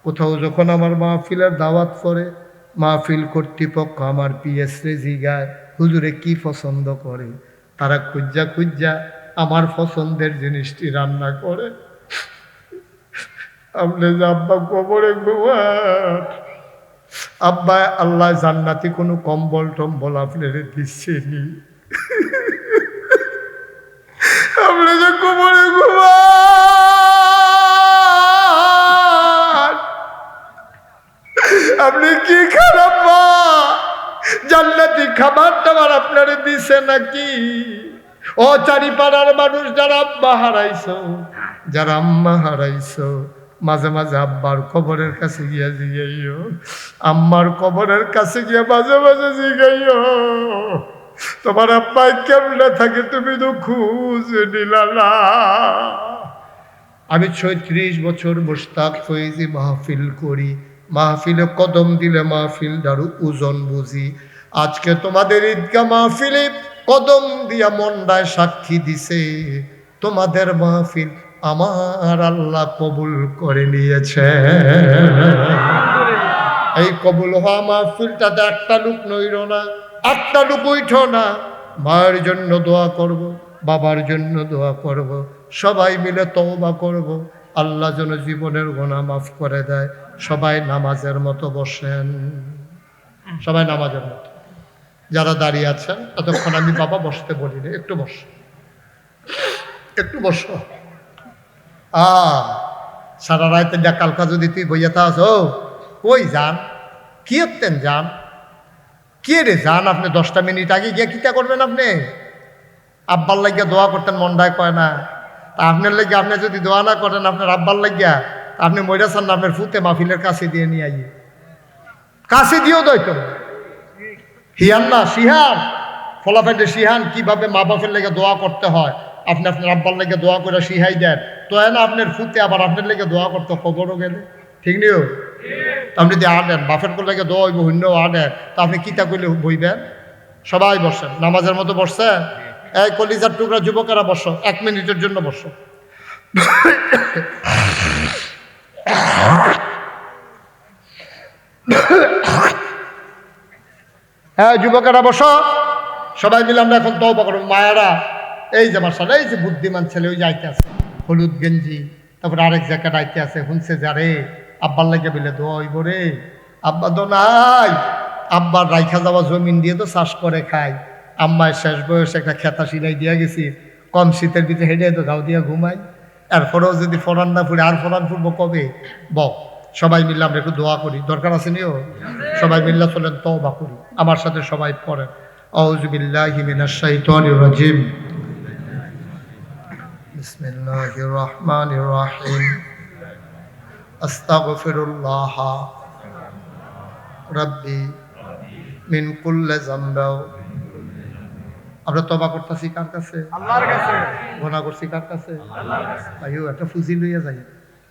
কোথাও যখন আমার মাহফিলের দাওয়াত করে, মাহফিল কর্তৃপক্ষ আমার পিএসরে জিগায় হুজুরে কি পছন্দ করে, তারা খুঁজা খুঁজা আমার পছন্দের জিনিসটি রান্না করে। আপনি যে আব্বা কবরে ঘুমান, আব্বা আল্লাহ জান্নাতি কোনো কম্বল টম্বল আপনারে দিচ্ছেনি, আপনি যে কবরে ঘুমান, আপনি কি খারাপ জান্নাতি খাবার টাবার আপনারে দিছে নাকি? ও চারিপাড়ার মানুষ যারা আব্বা হারাইছো, যারা আম্মা হারাইছো, মাঝে মাঝে আব্বার কবরের কাছে গিয়া জিগাইও, আম্মার কবরের কাছে গিয়া মাঝে মাঝে জিগাইও তোমার আব্বা কেমনে থাকে, তুমি তো খুঁজ নিলা না। আমি 36 বছর মুশতাক ফৈজি মাহফিল করি, মাহফিলে কদম দিলে মাহফিল দারু ওজন বুঝি। আজকে তোমাদের ঈদগাহ মাহফিলে কদম দিয়া মন্ডায় সাক্ষী দিছে, তোমাদের মাহফিল আমার আল্লাহ কবুল করে নিয়েছে। এই কবুল হওয়া মাহফিলটাতে একটা লোক নইল না, একটা লোক উইঠ না। মায়ের জন্য দোয়া করব, বাবার জন্য দোয়া করব, সবাই মিলে তওবা করব, আল্লাহ যেন জীবনের গুনাহ মাফ করে দেয়। সবাই নামাজের মতো বসেন, সবাই নামাজের মতো। যারা দাঁড়িয়ে আছেন ততক্ষণ আমি বাবা বসতে বলি না, একটু বস, একটু বসো। সারা রাতে কালকা যদি তুই বইয়া থাকস, ও কই যান, কি হতেন যান, কে রে যান? আপনি 10টা মিনিট আগে গিয়ে কিতা করবেন? আপনি আব্বার লাগিয়া দোয়া করতেন, মন্ডায় কয় না। তা আপনার লাগিয়া আপনি যদি দোয়া না করেন আপনার আব্বার লাগিয়া, আপনি মইরা চান না আপনার ফুতে মাহফিলের কাছে দিয়ে নিয়ে আইয়ে, কাছে দিয়েও দইতো হিয়ান না শিহার ফলাফাইলে শিহান কিভাবে মা বাপের লেগে দোয়া করতে হয়, আপনি আপনার আব্বার লেগে দোয়া করে শিহাই দেন, তো না আপনার ফুতে আবার আপনার লেগে দোয়া করতে খবরও গেলে ঠিক নিও। আপনি যদি আনেন বাপের কোল লেগে দোয়া হইব শূন্য আনেন, তা আপনি কিতা করলে বইবেন? সবাই বসেন, নামাজের মতো বসছেন। এই কলিজার টুকরা যুবকেরা বসো, 1 মিনিটের জন্য বসো। হ্যাঁ যুবকেরা বসো, সবাই মিলে আমরা এখন তওবা করব। মায়েরা এই যে মাশাআল্লাহ, এই যে বুদ্ধিমান ছেলে ওই যাইতে আছে হলুদ গেঞ্জি, তারপরে আরেক জ্যাকেট আইতে আছে, শুনছে যারে আব্বার লাগে বলে দোয়া হইব রে। আব্বা তো নাই, আব্বার রাইখা যাওয়া জমিন দিয়ে তো চাষ করে খায়। আম্মায় শেষ বয়সে একটা খেতা সিলাই দিয়া গেছি, কম শীতের ভিতরে হেঁটে তো গাও দিয়া ঘুমাই। এরপরেও যদি ফরান না ফুরে আর ফরান ফুরবো কবে? সবাই মিললে আমরা একটু দোয়া করি, দরকার আছে নিও। সবাই মিল্লা চলেন তওবা করি, আমার সাথে সবাই পড়েন। আউযু বিল্লাহি মিনাশ শাইতানির রাজিম। বিসমিল্লাহির রহমানির রহিম। আস্তাগফিরুল্লাহ রাব্বি মিন কুল্লি যামবি। আমরা তওবা করতেছি কার কাছে? আল্লাহর কাছে। গুনাহ করছি কার কাছে? আল্লাহর কাছে। আইও একটা ফুজি লইয়া যাই।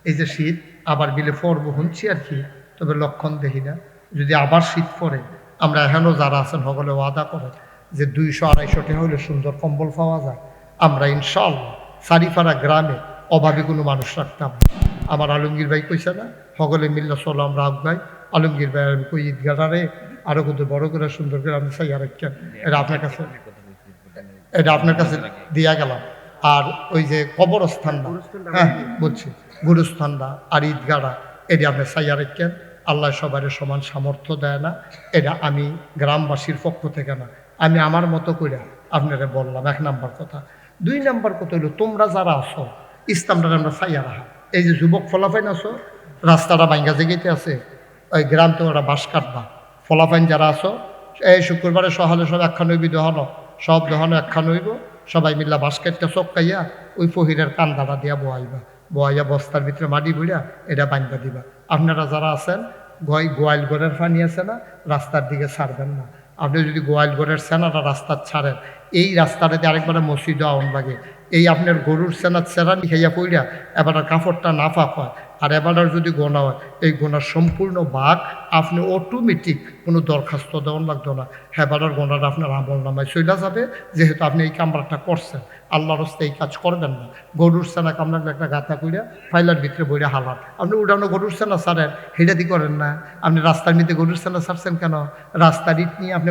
এই যে শীত আবার বিলে পড়বো শুনছি আর কি, তবে লক্ষণ দেখি না। যদি আবার শীত পড়ে, আমরা এখনও যারা আছেন সকলে ওয়াদা করে যে 200-250 টাকা হলে সুন্দর কম্বল পাওয়া যায়। আমরা ইনশাআল্লাহ সারিফারা গ্রামে অভাবী কোনো মানুষ রাখতাম না। আমার আলমগীর ভাই কইছে না, সকলে মিল্লা চলো আমরা আগাই। আলমগীর ভাই আমি কই ঈদগাটারে আরো কিন্তু বড় করে সুন্দর করে আমি চাই আরেকটা, এটা আপনার কাছে, এটা আপনার কাছে দিয়া গেলাম। আর ওই যে কবরস্থানটা, হ্যাঁ বলছি, গুরুস্থানটা আর ঈদগাড়া, এটা আপনি চাইয়া রেখেন। আল্লাহ সবার সমান সামর্থ্য দেয় না, এটা আমি গ্রামবাসীর পক্ষ থেকে না, আমি আমার মতো করে আপনারা বললাম। 1 নাম্বার কথা। 2 নাম্বার কথা হলো, তোমরা যারা আছো ইসলামটা আমরা চাইয়া রাখা। এই যে যুবক ফলাফাইন আছো, রাস্তাটা ভাঙ্গা জেগেতে আছে, ওই গ্রাম তো ওরা বাস কাটবা। ফলাফাইন যারা আছো, এই শুক্রবারে সহালে সব একখান হইবি দহন, সব দহন একখান হইব, সবাই মিল্লা বাস কাটতে চক্কাইয়া ওই ফহিরের কান্দাটা দিয়া বোয়াইবা, বোয়াইয়া বস্তার ভিতরে মাটি বইয়া এটা বান্ধা দিবা। আপনারা যারা আছেন গোয়াল ঘরের পানি আছে না, রাস্তার দিকে ছাড়বেন না। আপনি যদি গোয়াল ঘরের সেনাটা রাস্তার ছাড়েন, এই রাস্তাটাতে আরেকবার মসজিদ আউন লাগে, এই আপনার গরুর সেনার সেরানি খাইয়া পইরা এবার কাপড়টা নাফাক হয়, আর এবার যদি গোনা হয়, এই গোনার সম্পূর্ণ ভাগ আপনি অটোমেটিক কোনো দরখাস্ত দেওয়ান লাগতো না, হেবারের গোনাটা আপনার আমল নামায় চইলা যাবে, যেহেতু আপনি এই কামরাটা করছেন। আল্লাহর রাস্তায় এই কাজ করবেন না। গরুর সেনা কামড়ালে একটা গাঁথা কইরা ফাইলার ভিতরে বইরা হালান, আপনি উঠানো গরুর সেনা ছাড়েন, হেডাদি করেন না। আপনি রাস্তার মধ্যে গরুর সেনা ছাড়ছেন কেন? রাস্তার ইট নিয়ে আপনি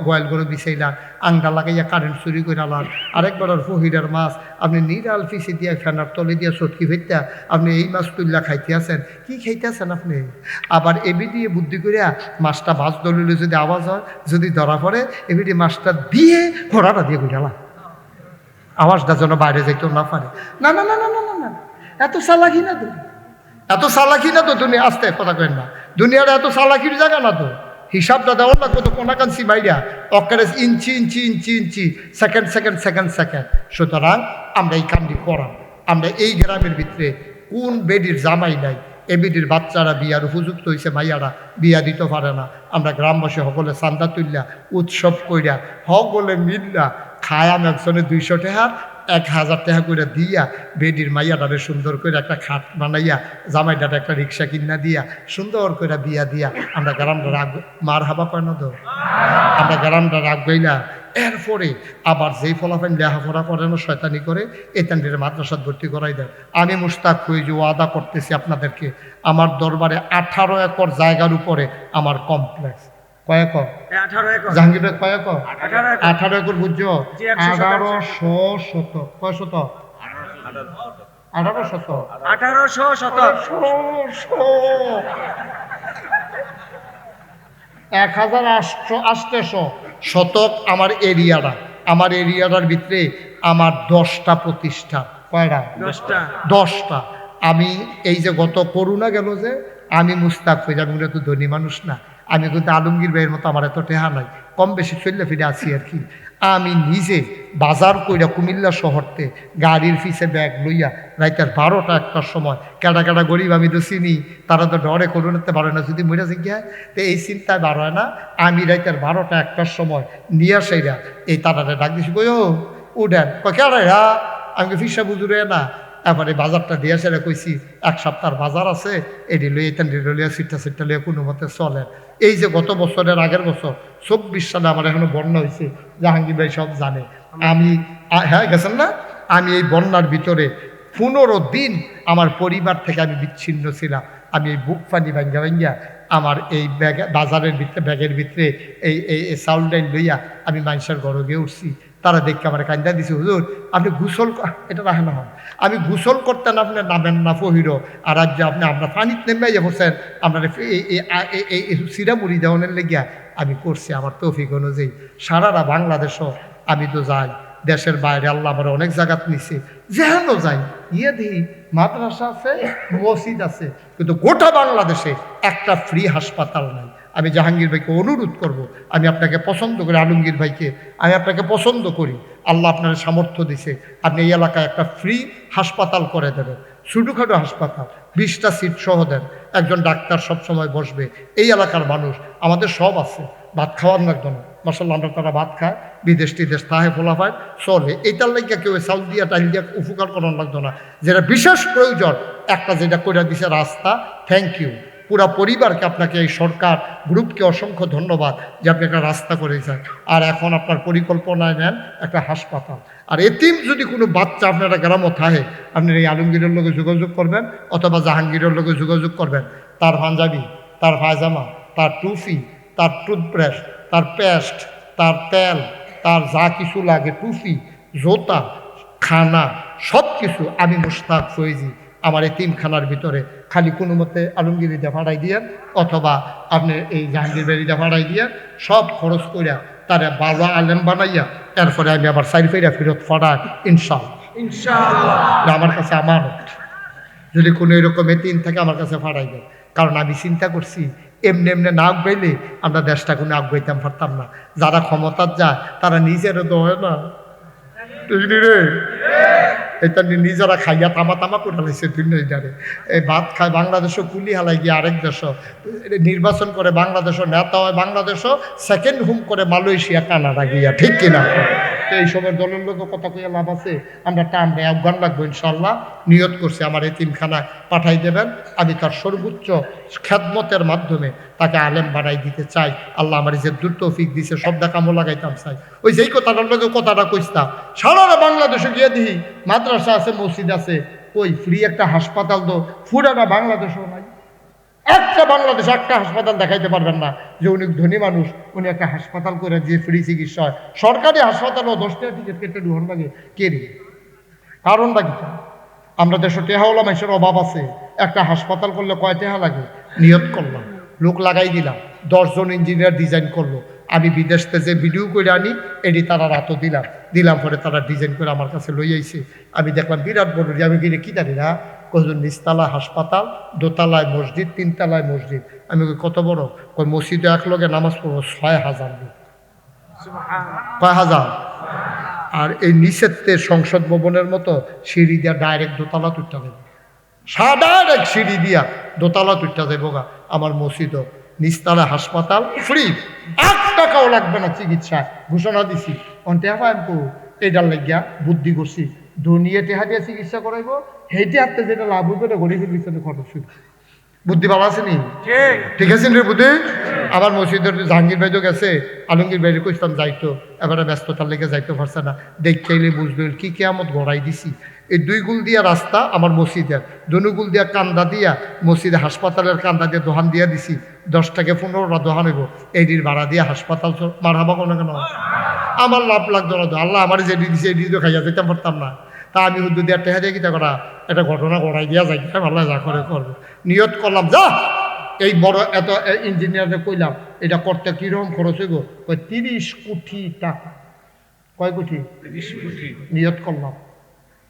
গোয়াল গরু বিছাইলান, আংটা লাগাইয়া কারেন্ট চুরি করে আলান, আরেকবার ফহিরের মাছ আপনি নিরাল পিছিয়ে দিয়ে ফ্যানার তলে দিয়ে চটকি ফেরতা আপনি এই মাছ তুল্লা খাইতে আছেন। কি খাইতে আছেন আপনি? আবার এবি দিয়ে বুদ্ধি করিয়া মাছটা ভাজ দলিলে যদি আওয়াজ হয়, যদি ধরা পড়ে, এবি দিয়ে মাছটা দিয়ে ঘোড়াটা দিয়ে ঘুরালাম, আওয়াজটা যেন বাইরে যাইতেও না পারে। না না না না না না না, এত চালাকি না তো, এত চালাকি না তো। দুনিয়া আসতে কথা কেন না, দুনিয়ার এত চালাকির জায়গা না তো। হিসাবটা দেওয়ার লাগবে তো কোনাকান্সি বাইরা, অকারে ইঞ্চি ইঞ্চি ইঞ্চি ইঞ্চি, সেকেন্ড সেকেন্ড সেকেন্ড সেকেন্ড। সুতরাং আমরা এই কামটি করাম। আমরা এই গ্রামের ভিতরে কোন বেডির জামাই নাই, এ বেডির বাচ্চারা বিয়ার উপযুক্ত হয়েছে, মাইয়ারা বিয়া দিতে পারে না। আমরা গ্রামবাসী সকলে চান্দা তুললা উৎসব কইরা সকলে মিল্লা খায়াম একজনে 200 টাকা 1000 টাকা করে দিয়া বেডির মাইয়াটারে সুন্দর করে একটা খাট বানাইয়া, জামাইটারে একটা রিক্সা কিনা দিয়া সুন্দর করে বিয়া দিয়া আমরা গ্রামটা রাখবো। মার হাবা কয় না তো, আমরা গ্রামটা রাখবই না। এরপরে আবার যেই ফলাফল লেখাপড়া করে না, শয়তানি করে, এতানটির মাদ্রাসাত ভর্তি করাই দেয়। আমি মুস্তাক হয়ে যে ওয়াদা করতেছি আপনাদেরকে, আমার দরবারে 18 একর জায়গার উপরে আমার কমপ্লেক্স। কয় একর? 18 একর। জাহাঙ্গীর ভাই কয় একর? 18 একর বুঝছো? জি, 100 1800 শতক। কয় শতক? 18 শতক। 1800 শতক। 1800 শতক আমার এরিয়াটা। আমার এরিয়াটার ভিতরে আমার 10টা প্রতিষ্ঠান। কয়টা? 10টা। আমি এই যে গত করোনা গেল যে, আমি মুস্তাক হয়ে যাবো, তো ধনী মানুষ না, আমি কিন্তু আলমগীর ভাইয়ের মতো আমার এত টেহা নাই, কম বেশি চললে ফিরে আছি আর কি। আমি নিজে বাজার কইরা কুমিল্লা শহরতে গাড়ির পিছে ব্যাগ লইয়া রাইতের 12টা 1টার সময় কেডা কেডা গরিব আমি তো চিনি, তারা তো ডরে করুণাতে পারে না যদি মরে গিয়া, তো এই চিন্তায় বার হয় না। আমি রাইতের 12টা 1টার সময় নিয়ে সেইরা এই তারারে ডাক দিছি, কই ও উঠেন, কয় কেডা, আমি ফিসা বুঝুরে না। এবারে বাজারটা দিয়ে সেরা কইছি 1 সপ্তাহ বাজার আছে, এটি লইয়া এখান লইয়া সিটটা লইয়া কোনো মতে চলেন। এই যে গত বছরের আগের বছর 24 সালে আমার এখনো বন্যা হয়েছে, জাহাঙ্গীর ভাই সব জানে। আমি হ্যাঁ গেছেন না, আমি এই বন্যার ভিতরে 15 দিন আমার পরিবার থেকে আমি বিচ্ছিন্ন ছিলাম। আমি এই বুক পানি ভাঙ্গা ভাঙ্গা আমার এই বাজারের ভিতরে ব্যাগের ভিতরে এই এই চাউল ডাইল লইয়া আমি মানুষের ঘরে গিয়ে উঠছি। তারা দেখে আমার কান্দা দিছে, হুজুর আপনি গোসল, এটা রাখে না, আমি গোসল করতেন আপনি নামেন না ফহিরো, আর আজ যে আপনি আপনার পানিতে নেমে বসেন আপনার এই সিরা মুড়ি দেওয়ানের লেগিয়া আমি করছি আমার তৌফিক অনুযায়ী। সারারা বাংলাদেশও আমি তো যাই, দেশের বাইরে আল্লাহ আমার অনেক জায়গাত নিছে, যেন যাই ইয়ে দিই মাদ্রাসা আছে, মসজিদ আছে, কিন্তু গোটা বাংলাদেশে একটা ফ্রি হাসপাতাল নাই। আমি জাহাঙ্গীর ভাইকে অনুরোধ করব, আমি আপনাকে পছন্দ করি, আলমগীর ভাইকে আমি আপনাকে পছন্দ করি, আল্লাহ আপনার সামর্থ্য দিছে, আপনি এই এলাকায় একটা ফ্রি হাসপাতাল করে দেবেন, ছোটোখাটো হাসপাতাল, 20টা সিট সহ দেন, একজন ডাক্তার সবসময় বসবে। এই এলাকার মানুষ আমাদের সব আছে, ভাত খাওয়ার লাগতো না, মাসাল্লাহ আমরা তারা ভাত খায়, বিদেশ টিদেশ তাহে ফোলা হয় চলে, এইটার লাগিয়া কেউ চাউল দিয়া টাইল দিয়া উপকার করার লাগতো না। যেটা বিশেষ প্রয়োজন একটা যেটা করে দিছে রাস্তা, থ্যাংক ইউ পুরা পরিবারকে, আপনাকে এই সরকার গ্রুপকে অসংখ্য ধন্যবাদ যে আপনি একটা রাস্তা করে দিয়েছেন। আর এখন আপনার পরিকল্পনায় নেন একটা হাসপাতাল। আর এতিম যদি কোনো বাচ্চা আপনারা গ্রামও থাকে, আপনি এই আলমগীরের লোকে যোগাযোগ করবেন অথবা জাহাঙ্গীরের লোকে যোগাযোগ করবেন, তার পাঞ্জাবি, তার পায়জামা, তার টুপি, তার টুথব্রাশ, তার পেস্ট, তার তেল, তার যা কিছু লাগে, টুপি, জোতা, খানা, সব কিছু আমি মুশতাক ফৈজি আমার এতিমখানার ভিতরে খালি কোনো মতে আলমগীরিতে ভাড়াই দিয়ে অথবা আপনি এই জাহাঙ্গীর বাড়িতে ভাড়াই দিয়ে সব খরচ করিয়া তারা বাবা আলেম বানাইয়া এরপরে আমি আবার সাইফেরা ফেরত ফড়াই ইনশাআল্লাহ। আমার কাছে আমার যদি কোনো এরকম এতিম থাকে আমার কাছে ফাড়াই দেয়, কারণ আমি চিন্তা করছি এমনি এমনি না আগাইলে আমরা দেশটা কোনো আগাইতাম পারতাম না। যারা ক্ষমতার যায় তারা নিজেরও তো হয় না রে, এটা নিজেরা খাইয়া তামা তামা করে লাইছে দুনিয়ারে। এই ভাত খায় বাংলাদেশও কুলি হালাই গিয়ে আরেক দেশও নির্বাচন করে, বাংলাদেশও নেতা হয়, বাংলাদেশও সেকেন্ড হোম করে মালয়েশিয়া কানাডা গিয়া, ঠিক কিনা? এইসবের দলের লোক কথা কইয়া লাভ আছে? আমরা টানবে আফগান লাগবো ইনশাল্লাহ, নিয়ত করছি আমার এতিমখানায় পাঠাই দেবেন। আমি তার সর্বোচ্চ খেদমতের মাধ্যমে তাকে আলেম বানাই দিতে চাই। আল্লাহ আমার যে দূর তৌফিক দিছে সব কামও লাগাইতাম চাই। ওই যেই কথাটার লোক কথাটা কইতাম, সারা বাংলাদেশে গিয়ে দিই মাদ্রাসা আছে, মসজিদ আছে, ওই ফ্রি একটা হাসপাতাল তো পুরাটা বাংলাদেশও নাই। একটা বাংলাদেশ একটা হাসপাতাল দেখাইতে পারবেন না যে উনি ধনী মানুষ, উনি একটা হাসপাতাল করে যে ফ্রি চিকিৎসা হয়। সরকারি হাসপাতালও 10 টাকা টিকিট কেটে ঢুকন লাগে কে রে? কারণটা কি? আমরা দেশে টেহাওয়ালা মানুষের অভাব আছে। একটা হাসপাতাল করলে কয় টাকা লাগে? নিয়ত করলাম, লোক লাগাই দিলাম, 10 জন ইঞ্জিনিয়ার ডিজাইন করলো, আমি বিদেশ থেকে যে ভিডিও করে আনি এটি তারা রাতও দিলাম পরে তারা ডিজাইন করে আমার কাছে লই আইছে। আমি দেখলাম বিরাট বড়, আমি গিয়ে কি জানি না, কজন নিচতলা হাসপাতাল, দোতলায় মসজিদ, 3তলায় মসজিদ। আমি কত বড়? কই মসজিদে এক লগে নামাজ পড়বো 6000 লোক, কয় হাজার। আর এই নিচের সংসদ ভবনের মতো সিঁড়ি দিয়া ডাইরেক্ট দোতলা তুলতে যাবে, ডাইরেক্ট সিঁড়ি দিয়া দোতলা তুলতে যাবো গা। আমার মসজিদও নিচতলা হাসপাতাল ফ্রি, 1 টাকাও লাগবে না চিকিৎসায়, ঘোষণা দিছি। এটার লাগিয়া বুদ্ধি করছি, দুনিয়া টেহা দিয়ে চিকিৎসা করাইবো, হেঁটে হাঁটতে যেটা লাভ হবে গরিবের পিছনে খরচ হইব। বুদ্ধি ভালো আছে নি? ঠিক আছে রে বুদ্ধি। আমার মসজিদের জাহাঙ্গীর ভাই তো গেছে, আলমগীর ভাইরে কইতাম যাইতো, এবারে ব্যস্ততার লেগে যাইতে পারছে না। দেখলে বুঝবে কি কেয়ামত গড়াই দিছি। এই 2 গুল দিয়া রাস্তা আমার মসজিদের, 2 গুল দিয়া কান্দা দিয়া মসজিদে হাসপাতালের কান্দা দিয়ে দোহান দিয়া দিছি। 10 টাকা 15টা দোহান হইব, এইটির ভাড়া দিয়া হাসপাতাল মার হাবা কোনো কেন আমার লাভ লাগতো না তো। আল্লাহ আমার যেটি দিছে এটি তো খাইয়া যেতে পারতাম না। তা আমি হুদ্দু দিয়ে টেহা দিয়ে কিতা করা, একটা ঘটনা ঘটাই দিয়া যাই, আল্লাহ যা করে করবো। নিয়ত করলাম, যা এই বড় এত ইঞ্জিনিয়ারকে কইলাম এটা করতে কিরকম খরচ হইব? 30 কোটি টাকা। কয় কোটি? 30 কোটি। নিয়ত করলাম,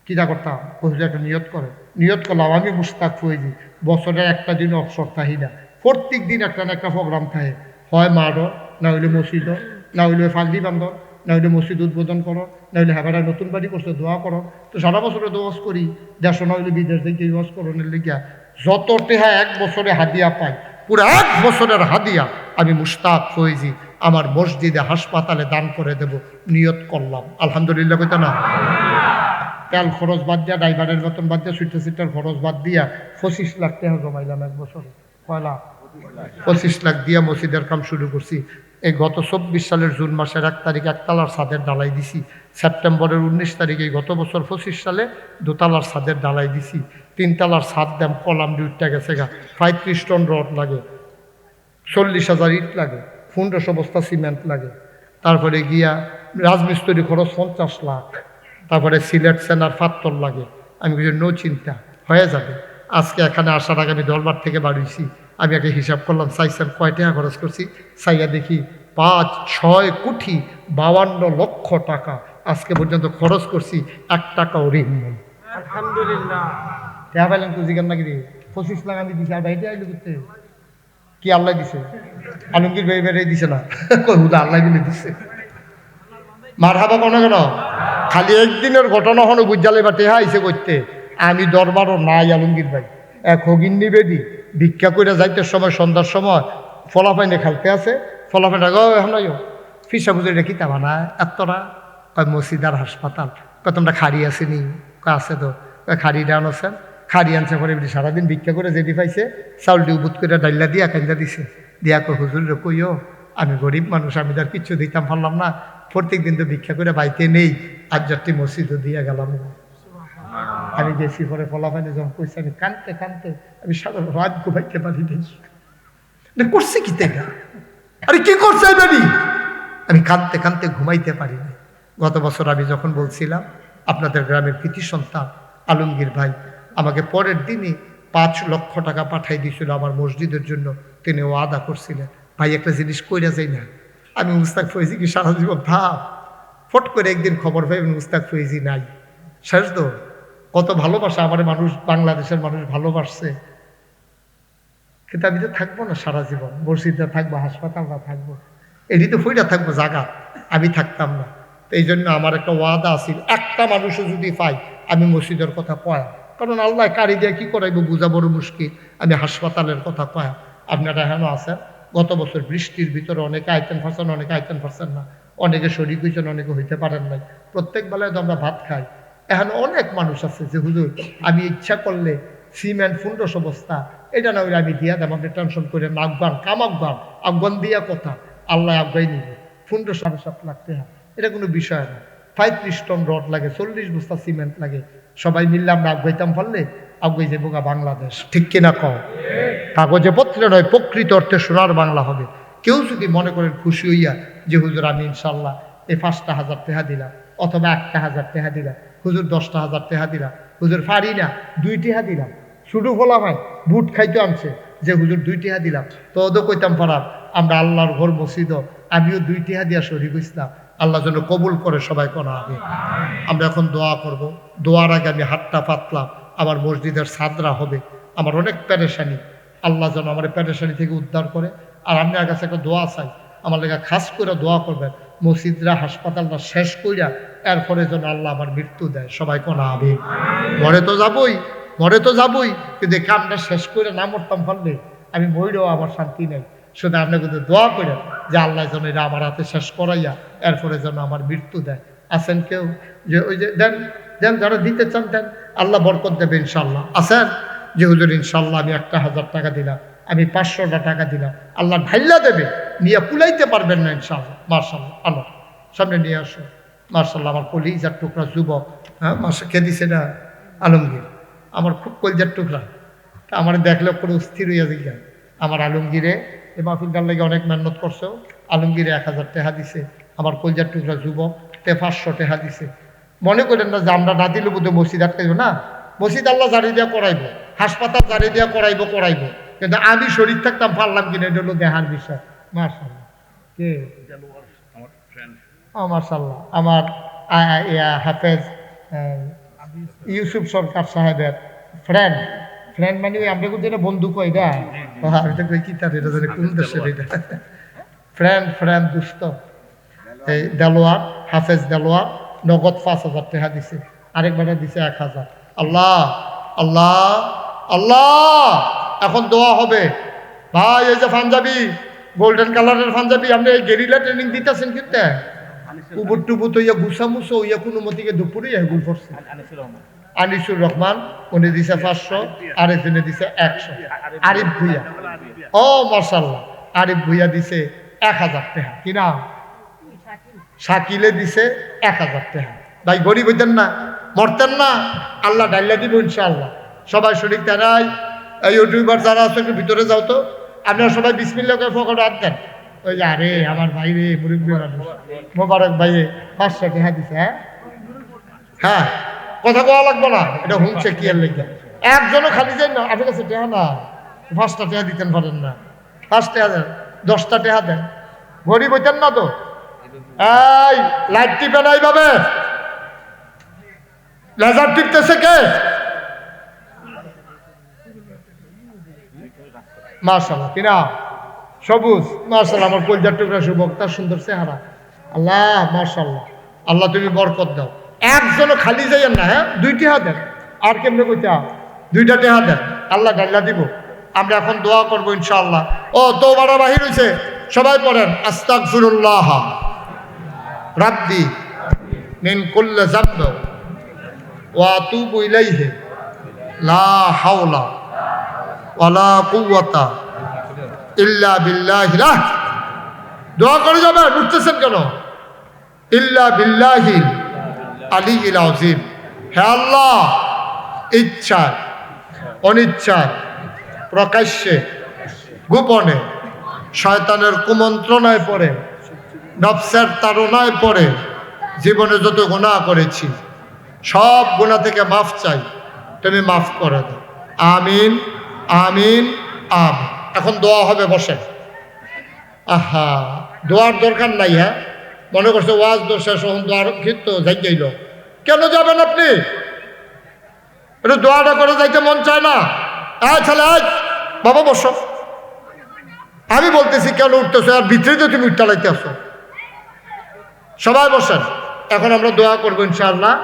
কিতা করতাম? কইলে একটা নিয়ত করে, নিয়ত করলাম আমি মুশতাক ফৈজি বছরের একটা দিন অবসর থাকি না, প্রত্যেক দিন একটা না একটা প্রোগ্রাম থাকে, হয় মাঠও, না হইলে মসজিদও, না হইলে ফাগড়ি বান্ধব, নাহলে মসজিদ উদ্বোধন করো, নাহলে হেবারায় নতুন বাড়ি করছে দোয়া করো। তো সারা বছরে দোয়াজ করি, দেড়শো নইলে বিদেশ থেকে ওয়াজ করণের লিগা যত টেহা এক বছরে হাদিয়া পাই, পুরো এক বছরের হাদিয়া আমি মুশতাক ফয়েজি আমার মসজিদে হাসপাতালে দান করে দেব নিয়ত করলাম। আলহামদুলিল্লাহ কইতা না? তেল খরচ বাদ দিয়া, ড্রাইভারের বেতন বাদ দিয়া, সিটার খরচ বাদ দিয়া 25 লাখ টাকা জমাইলাম এক বছরে। কয় লাখ? 25 লাখ দিয়া মসজিদের কাম শুরু করছি। এই গত 24 সালের জুন মাসের 1 তারিখে একতলার ছাদের ডালাই দিছি। সেপ্টেম্বরের 19 তারিখে গত বছর 25 সালে দোতলার ছাদের ডালাই দিছি। 3 তলার ছাদ দাম কলাম উঠতে গেছে গা, 35 টন রড লাগে, 40,000 ইট লাগে, 1500 বস্তা সিমেন্ট লাগে। তারপরে গিয়া রাজমিস্ত্রি খরচ 50 লাখ। তারপরে সিলেট সেনার ফাত্তর লাগে। আমি কিছু নো চিন্তা হয়ে যাবে। আজকে এখানে আসার আগে আমি দরবার থেকে বাড়িয়েছি, আমি আগে হিসাব করলাম চাইছেন কয় টাকা খরচ করছি, চাইয়া দেখি 5-6 কোটি 52 লক্ষ টাকা আজকে পর্যন্ত খরচ করছি, 1 টাকাও ঋণ নেই। আলহামদুলিল্লাহ। টাকা পাইলেন তো জিজ্ঞান নাকি রে? 25 লাখ আমি দিছি, আর বাইরে আইলে করতে কি আল্লাহ দিছে? আলমগীর ভাই বেড়ে দিছে না, কই হুদা আল্লাহ মিলে দিছে। মার হাবা কোনো কেন? খালি একদিনের ঘটনা হলো বুঝালে বা টেহা আইসে করতে, আমি দরবারও নাই আলমগীর ভাই। এক হগিন নিবেদি ভিক্ষা করে যাইতে সময় সন্ধ্যার সময় ফলাফাইনে খেলতে আছে, ফলাফাইনে গো এখন ফিসা বুঝে রেখি তা বানায় এতটা। কয় মসজিদার হাসপাতাল। কয় তোমরা খাড়ি আসেনি? কয় আছে তো। কয় খাড়ি ডান আছেন? খাড়ি আনছে পরে সারাদিন ভিক্ষা করে যেটি পাইছে চাউলটি উবুত করে ডাইলা দিয়া কান্দা দিছে। দিয়া কয় হুজুর রে কইও আমি গরিব মানুষ, আমি তার কিচ্ছু দিতাম পারলাম না, প্রত্যেক দিন তো ভিক্ষা করে বাইতে নেই, আজ যাত্রী মসজিদও দিয়া গেলাম। আমি গেছি পরে ফলাফাইনে যখন কইছি আমি কানতে কানতে আমি সারা রাত ঘুমাইতে পারি নাই। করছে কি দেখা? আরে কি করছে বাড়ি? আমি কানতে কানতে ঘুমাইতে পারি না। গত বছর আমি যখন বলছিলাম আপনাদের গ্রামের কৃতি সন্তান আলমগীর ভাই আমাকে পরের দিনই 5 লক্ষ টাকা পাঠাই দিয়েছিল আমার মসজিদের জন্য। তিনি ওয়াদা করছিলেন ভাই একটা জিনিস কইরা যাই না। আমি মুস্তাক ফয়েজি কি সারা জীবন ভাব, ফট করে একদিন খবর পাই মুস্তাক ফয়েজি নাই। শেষ তো কত ভালোবাসা আমার মানুষ, বাংলাদেশের মানুষ ভালোবাসছে, কিন্তু আমি তো থাকবো না সারা জীবন, মসজিদে থাকবো, হাসপাতালটা থাকবো, এটি তো ফইরা থাকবো জায়গা, আমি থাকতাম না। তো এই জন্য আমার একটা ওয়াদা আছিল, একটা মানুষও যদি পাই আমি মসজিদের কথা কয়া, কারণ আল্লাহ কারি দিয়ে কি করাইবো বোঝা বড় মুশকিল। আমি হাসপাতালের কথা কয়া। আপনারা এখনো আছেন, গত বছর বৃষ্টির ভিতরে অনেকে আইতেন পারছেন, অনেকে আইতেন পারছেন না, অনেকে শরীর হয়েছেন, অনেকে হইতে পারেন নাই। প্রত্যেক বেলায় তো আমরা ভাত খাই। এখন অনেক মানুষ আছে যে হুজুর আমি ইচ্ছা করলে সিমেন্ট 1500 বস্তা এটা না হইলে আমি দিয়া দেব, আপনি টেনশন করে না, আফগান কাম আফগান আফগান দিয়া কথা আল্লাহ আফগাই নিবে। 15-7.5 লাখ টাকা এটা কোনো বিষয় না। 35 টন রড লাগে, 40 বস্তা সিমেন্ট লাগে, সবাই মিললে আমরা আফগাইতাম পারলে আফগাই যাবো গা বাংলাদেশ। ঠিক কিনা কও? কাগজে পত্রে নয়, প্রকৃত অর্থে সোনার বাংলা হবে। কেউ যদি মনে করেন খুশি হইয়া যে হুজুর আমি ইনশাল্লাহ এই 5,000 টাকা দিলাম অথবা 1,000 টাকা দিলাম, হুজুর 10,000 টাকা দিলাম, হুজুর পারি না 2 টাকা দিলাম, শুধু বলা হয় বুট খাইতে আনছে যে হুজুর 2 টাকা দিলাম, তো ওদের কইতাম পারার আমরা আল্লাহর ঘর মসজিদ আমিও 2 টাকা দিয়া শরীফ ইসলাম, আল্লাহ যেন কবুল করে সবাই করা হবে। আমরা এখন দোয়া করব। দোয়ার আগে আমি হাতটা পাতলাম, আমার মসজিদের সাদরা হবে, আমার অনেক পেরেশানি, আল্লাহ যেন আমার পেরেশানি থেকে উদ্ধার করে। আর আপনার কাছে একটা দোয়া চাই, আমার লেগে খাস করে দোয়া করবেন মসজিদরা হাসপাতালটা শেষ কইরা এরপরে যেন আল্লাহ আমার মৃত্যু দেয়। সবাই কোনা হবে, মরে তো যাবই, মরে তো যাবই, কিন্তু এই কামটা শেষ করে না মরতাম পারলে আমি মরেও আমার শান্তি নেই। শুধু আপনি কিন্তু দোয়া করেন যে আল্লাহ যেন এটা আমার হাতে শেষ করাইয়া এরপরে যেন আমার মৃত্যু দেয়। আছেন কেউ যে ওই যে দেন দেন, যারা দিতে চান দেন, আল্লাহ বরকত দেবে ইনশাল্লাহ। আছেন যে হুজুর ইনশাল্লাহ আমি 1,000 টাকা দিলাম, আমি 500টা টাকা দিলাম, আল্লাহ ঢাইলা দেবে, নিয়ে কুলাইতে পারবেন না ইনশাল্লাহ। মার্শাল্লাহ, আল্লাহ সামনে নিয়ে আসো। মার্শাল্লাহ, আমার কলিজার টুকরা যুবক, হ্যাঁ মাসে কে দিছে না আলমগীর, আমার খুব কলিজার টুকরা। তা আমার দেখলে করে অস্থির হইয়া যায়। আমার আলমগীরে এই মাহফিলটার লাগে অনেক মেহনত করছো, আলমগীরে 1,000 টাকা দিছে, আমার কলিজার টুকরা যুবক 500 টাকা দিছে। মনে করেন না যে আমরা না দিলে বোধহয় মসজিদ আটকাইব না, মসজিদ আল্লাহ জারি দিয়া করাইবো, হাসপাতাল জারি দিয়া করাইবো, কিন্তু আমি শরীর থাকতাম পারলাম কিনা এটা হলো দেহার বিষয়। মাশাআল্লাহ, কে মাশাআল্লাহ আমার হাফেজ ইউসুফ সরকার সাহেবের ফ্রেন্ড, মানে আমরা যেটা বন্ধু কই না, আমি তো কই কি তার এটা কোন দেশের এটা ফ্রেন্ড দুস্থ। এই দেলোয়ার, হাফেজ দেলোয়ার নগদ 5,000 টাকা দিছে, আরেকবারে দিছে 1,000। আল্লাহ আল্লাহ আল্লাহ, এখন দোয়া হবে। ভাই এই যে পাঞ্জাবি, গোল্ডেন কালারের পাঞ্জাবি, আপনি এই গেরিলা ট্রেনিং দিতেছেন কিন্তু উবুর টুবুত হইয়া গুছামুছো হইয়া কোনো মতিকে দুপুরে এগুল করছে। আনিসুর রহমান উনি দিছে 500, আরেকজনে দিছে 100। আরিফ ভুইয়া, ও মাশাআল্লাহ, আরিফ ভুইয়া দিছে 1,000 টাকা। কি নাম? শাকিলে দিছে 1,000 টাকা। ভাই গরিব হইতেন না, মরতেন না, আল্লাহ ডাইলা দিব ইনশাআল্লাহ। সবাই শরীর তারাই, এই ইউটিউবার যারা আছে একটু ভিতরে যাও তো, আপনারা সবাই বিসমিল্লাহ করে ফকট হাত দেন। ওই যে আরে আমার ভাই রে, মুরব্বী মানুষ, মোবারক ভাইয়ে 500 টাকা দিছে। হ্যাঁ হ্যাঁ, কথা কোয়া লাগবো না, এটা হুমছে কি এর লেগে। একজনও খালি যাই না, আপনার কাছে টেহা না, 5টা টাকা দিতেন পারেন না, 5 টাকা দেন, 10টা টাকা দেন, গরিব হইতেন না তো। এই লাইট টিপে নাই ভাবে, লেজার টিপতেছে কে? মাশাআল্লাহ, কিনা সবুজ, মাশাআল্লাহ, আমার কলজার টুকরা যুবক, তার সুন্দর চেহারা। আল্লাহ মাশাআল্লাহ, আল্লাহ তুমি বরকত দাও। একজনও খালি যাইয়েন না। হ্যাঁ, 2 টাকা দেন, আর কেমনে কইতা 2টা টাকা দেন, আল্লাহ ডাল্লা দিব। আমরা এখন দোয়া করবো ইনশাআল্লাহ। ও তওবাটা বাহির হইছে, সবাই পড়েন আস্তাগফিরুল্লাহ রাব্বি মিন কুল্লি যামব ওয়া আতুবু ইলাইহি লা হাওলা ওয়ালা কুওয়াতা ইল্লা বিল্লাহিল। দোয়া করে যাবেন, উঠতেছেন কেন? ইল্লা বিল্লাহিল আলিয়্যিল আযীম। হে আল্লাহ, ইচ্ছায় অনিচ্ছায়, প্রকাশ্যে গোপনে, শয়তানের কুমন্ত্রণায় পড়ে, নফসের তাড়নায় পড়ে জীবনে যত গুনাহ করেছি সব গুনাহ থেকে মাফ চাই, তুমি মাফ করে দাও। আমিন আমিন আমিন। এখন দোয়া হবে, বসেন। আহা, দোয়ার দরকার নাই। হ্যাঁ, মনে করছে ওয়াজ দোষা সহন দোয়ার ক্ষেত্র যাই যাইল, কেন যাবেন আপনি? একটু দোয়াটা করে যাইতে মন চায় না? ছেলে বাবা বসো, আমি বলতেছি কেন উঠতেছো? আর ভিতরে তো তুমি উঠতে লাইতে আসো। সবাই বসেন, এখন আমরা দোয়া করবো ইনশাআল্লাহ,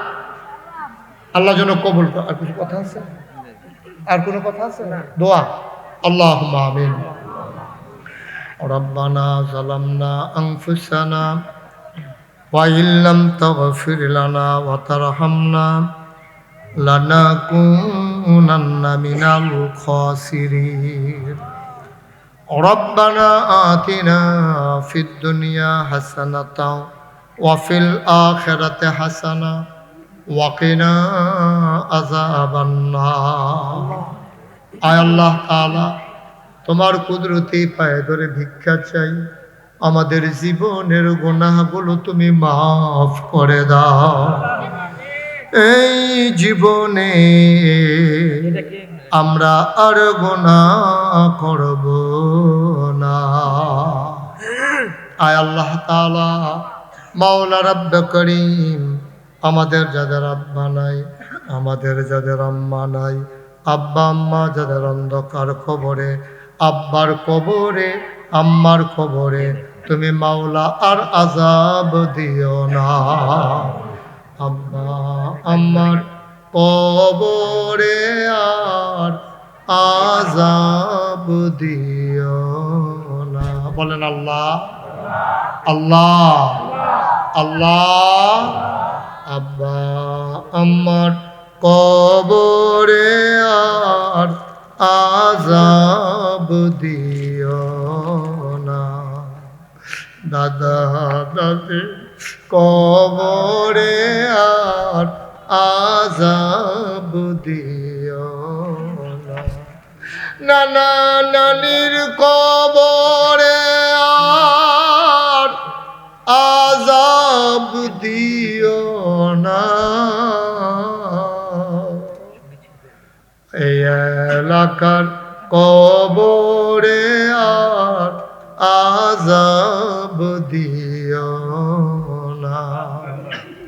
আল্লাহ যেন কবুল করে। আর কিছু কথা আছে? আর কোনো কথা আছে? দোয়া। আল্লাহুম্মা আমিন। রব্বানা যালামনা আনফুসানা ওয়া ইল্লাম তাগফির লানা ওয়া তারহামনা লানাকুনান্না মিনাল খাসিরিন। রব্বানা আতিনা ফিদ দুনিয়া হাসানাতাও ওয়া ফিল আখিরাতি হাসানা ওয়া কিনা আযাবান নার। আয় আল্লাহ তাআলা, তোমার কুদরতি পায়ে ধরে ভিক্ষা চাই, আমাদের জীবনের গুনাহগুলো তুমি মাফ করে দাও। এই জীবনে আমরা আর গুনাহ করব না। আয় আল্লাহ তাআলা, মাওলা রব্ব করিম, আমাদের যাদের আব্বা নাই, আমাদের যাদের আম্মা নাই, আব্বা আম্মা যাদের অন্ধকার কবরে, আব্বার কবরে আম্মার কবরে তুমি মাওলা আর আযাব দিও না। আব্বা আম্মার কবরে আর আযাব দিও না। বলেন আল্লাহ আল্লাহ আল্লাহ। আব্বা আম্মার কবরে আর আযাব দিও না। দাদা দাদি কবরে আর আযাব দিও না। নানা নানির কবরে আর আযাব দিও না। এই এলাকার কবরে আর আযাব দিও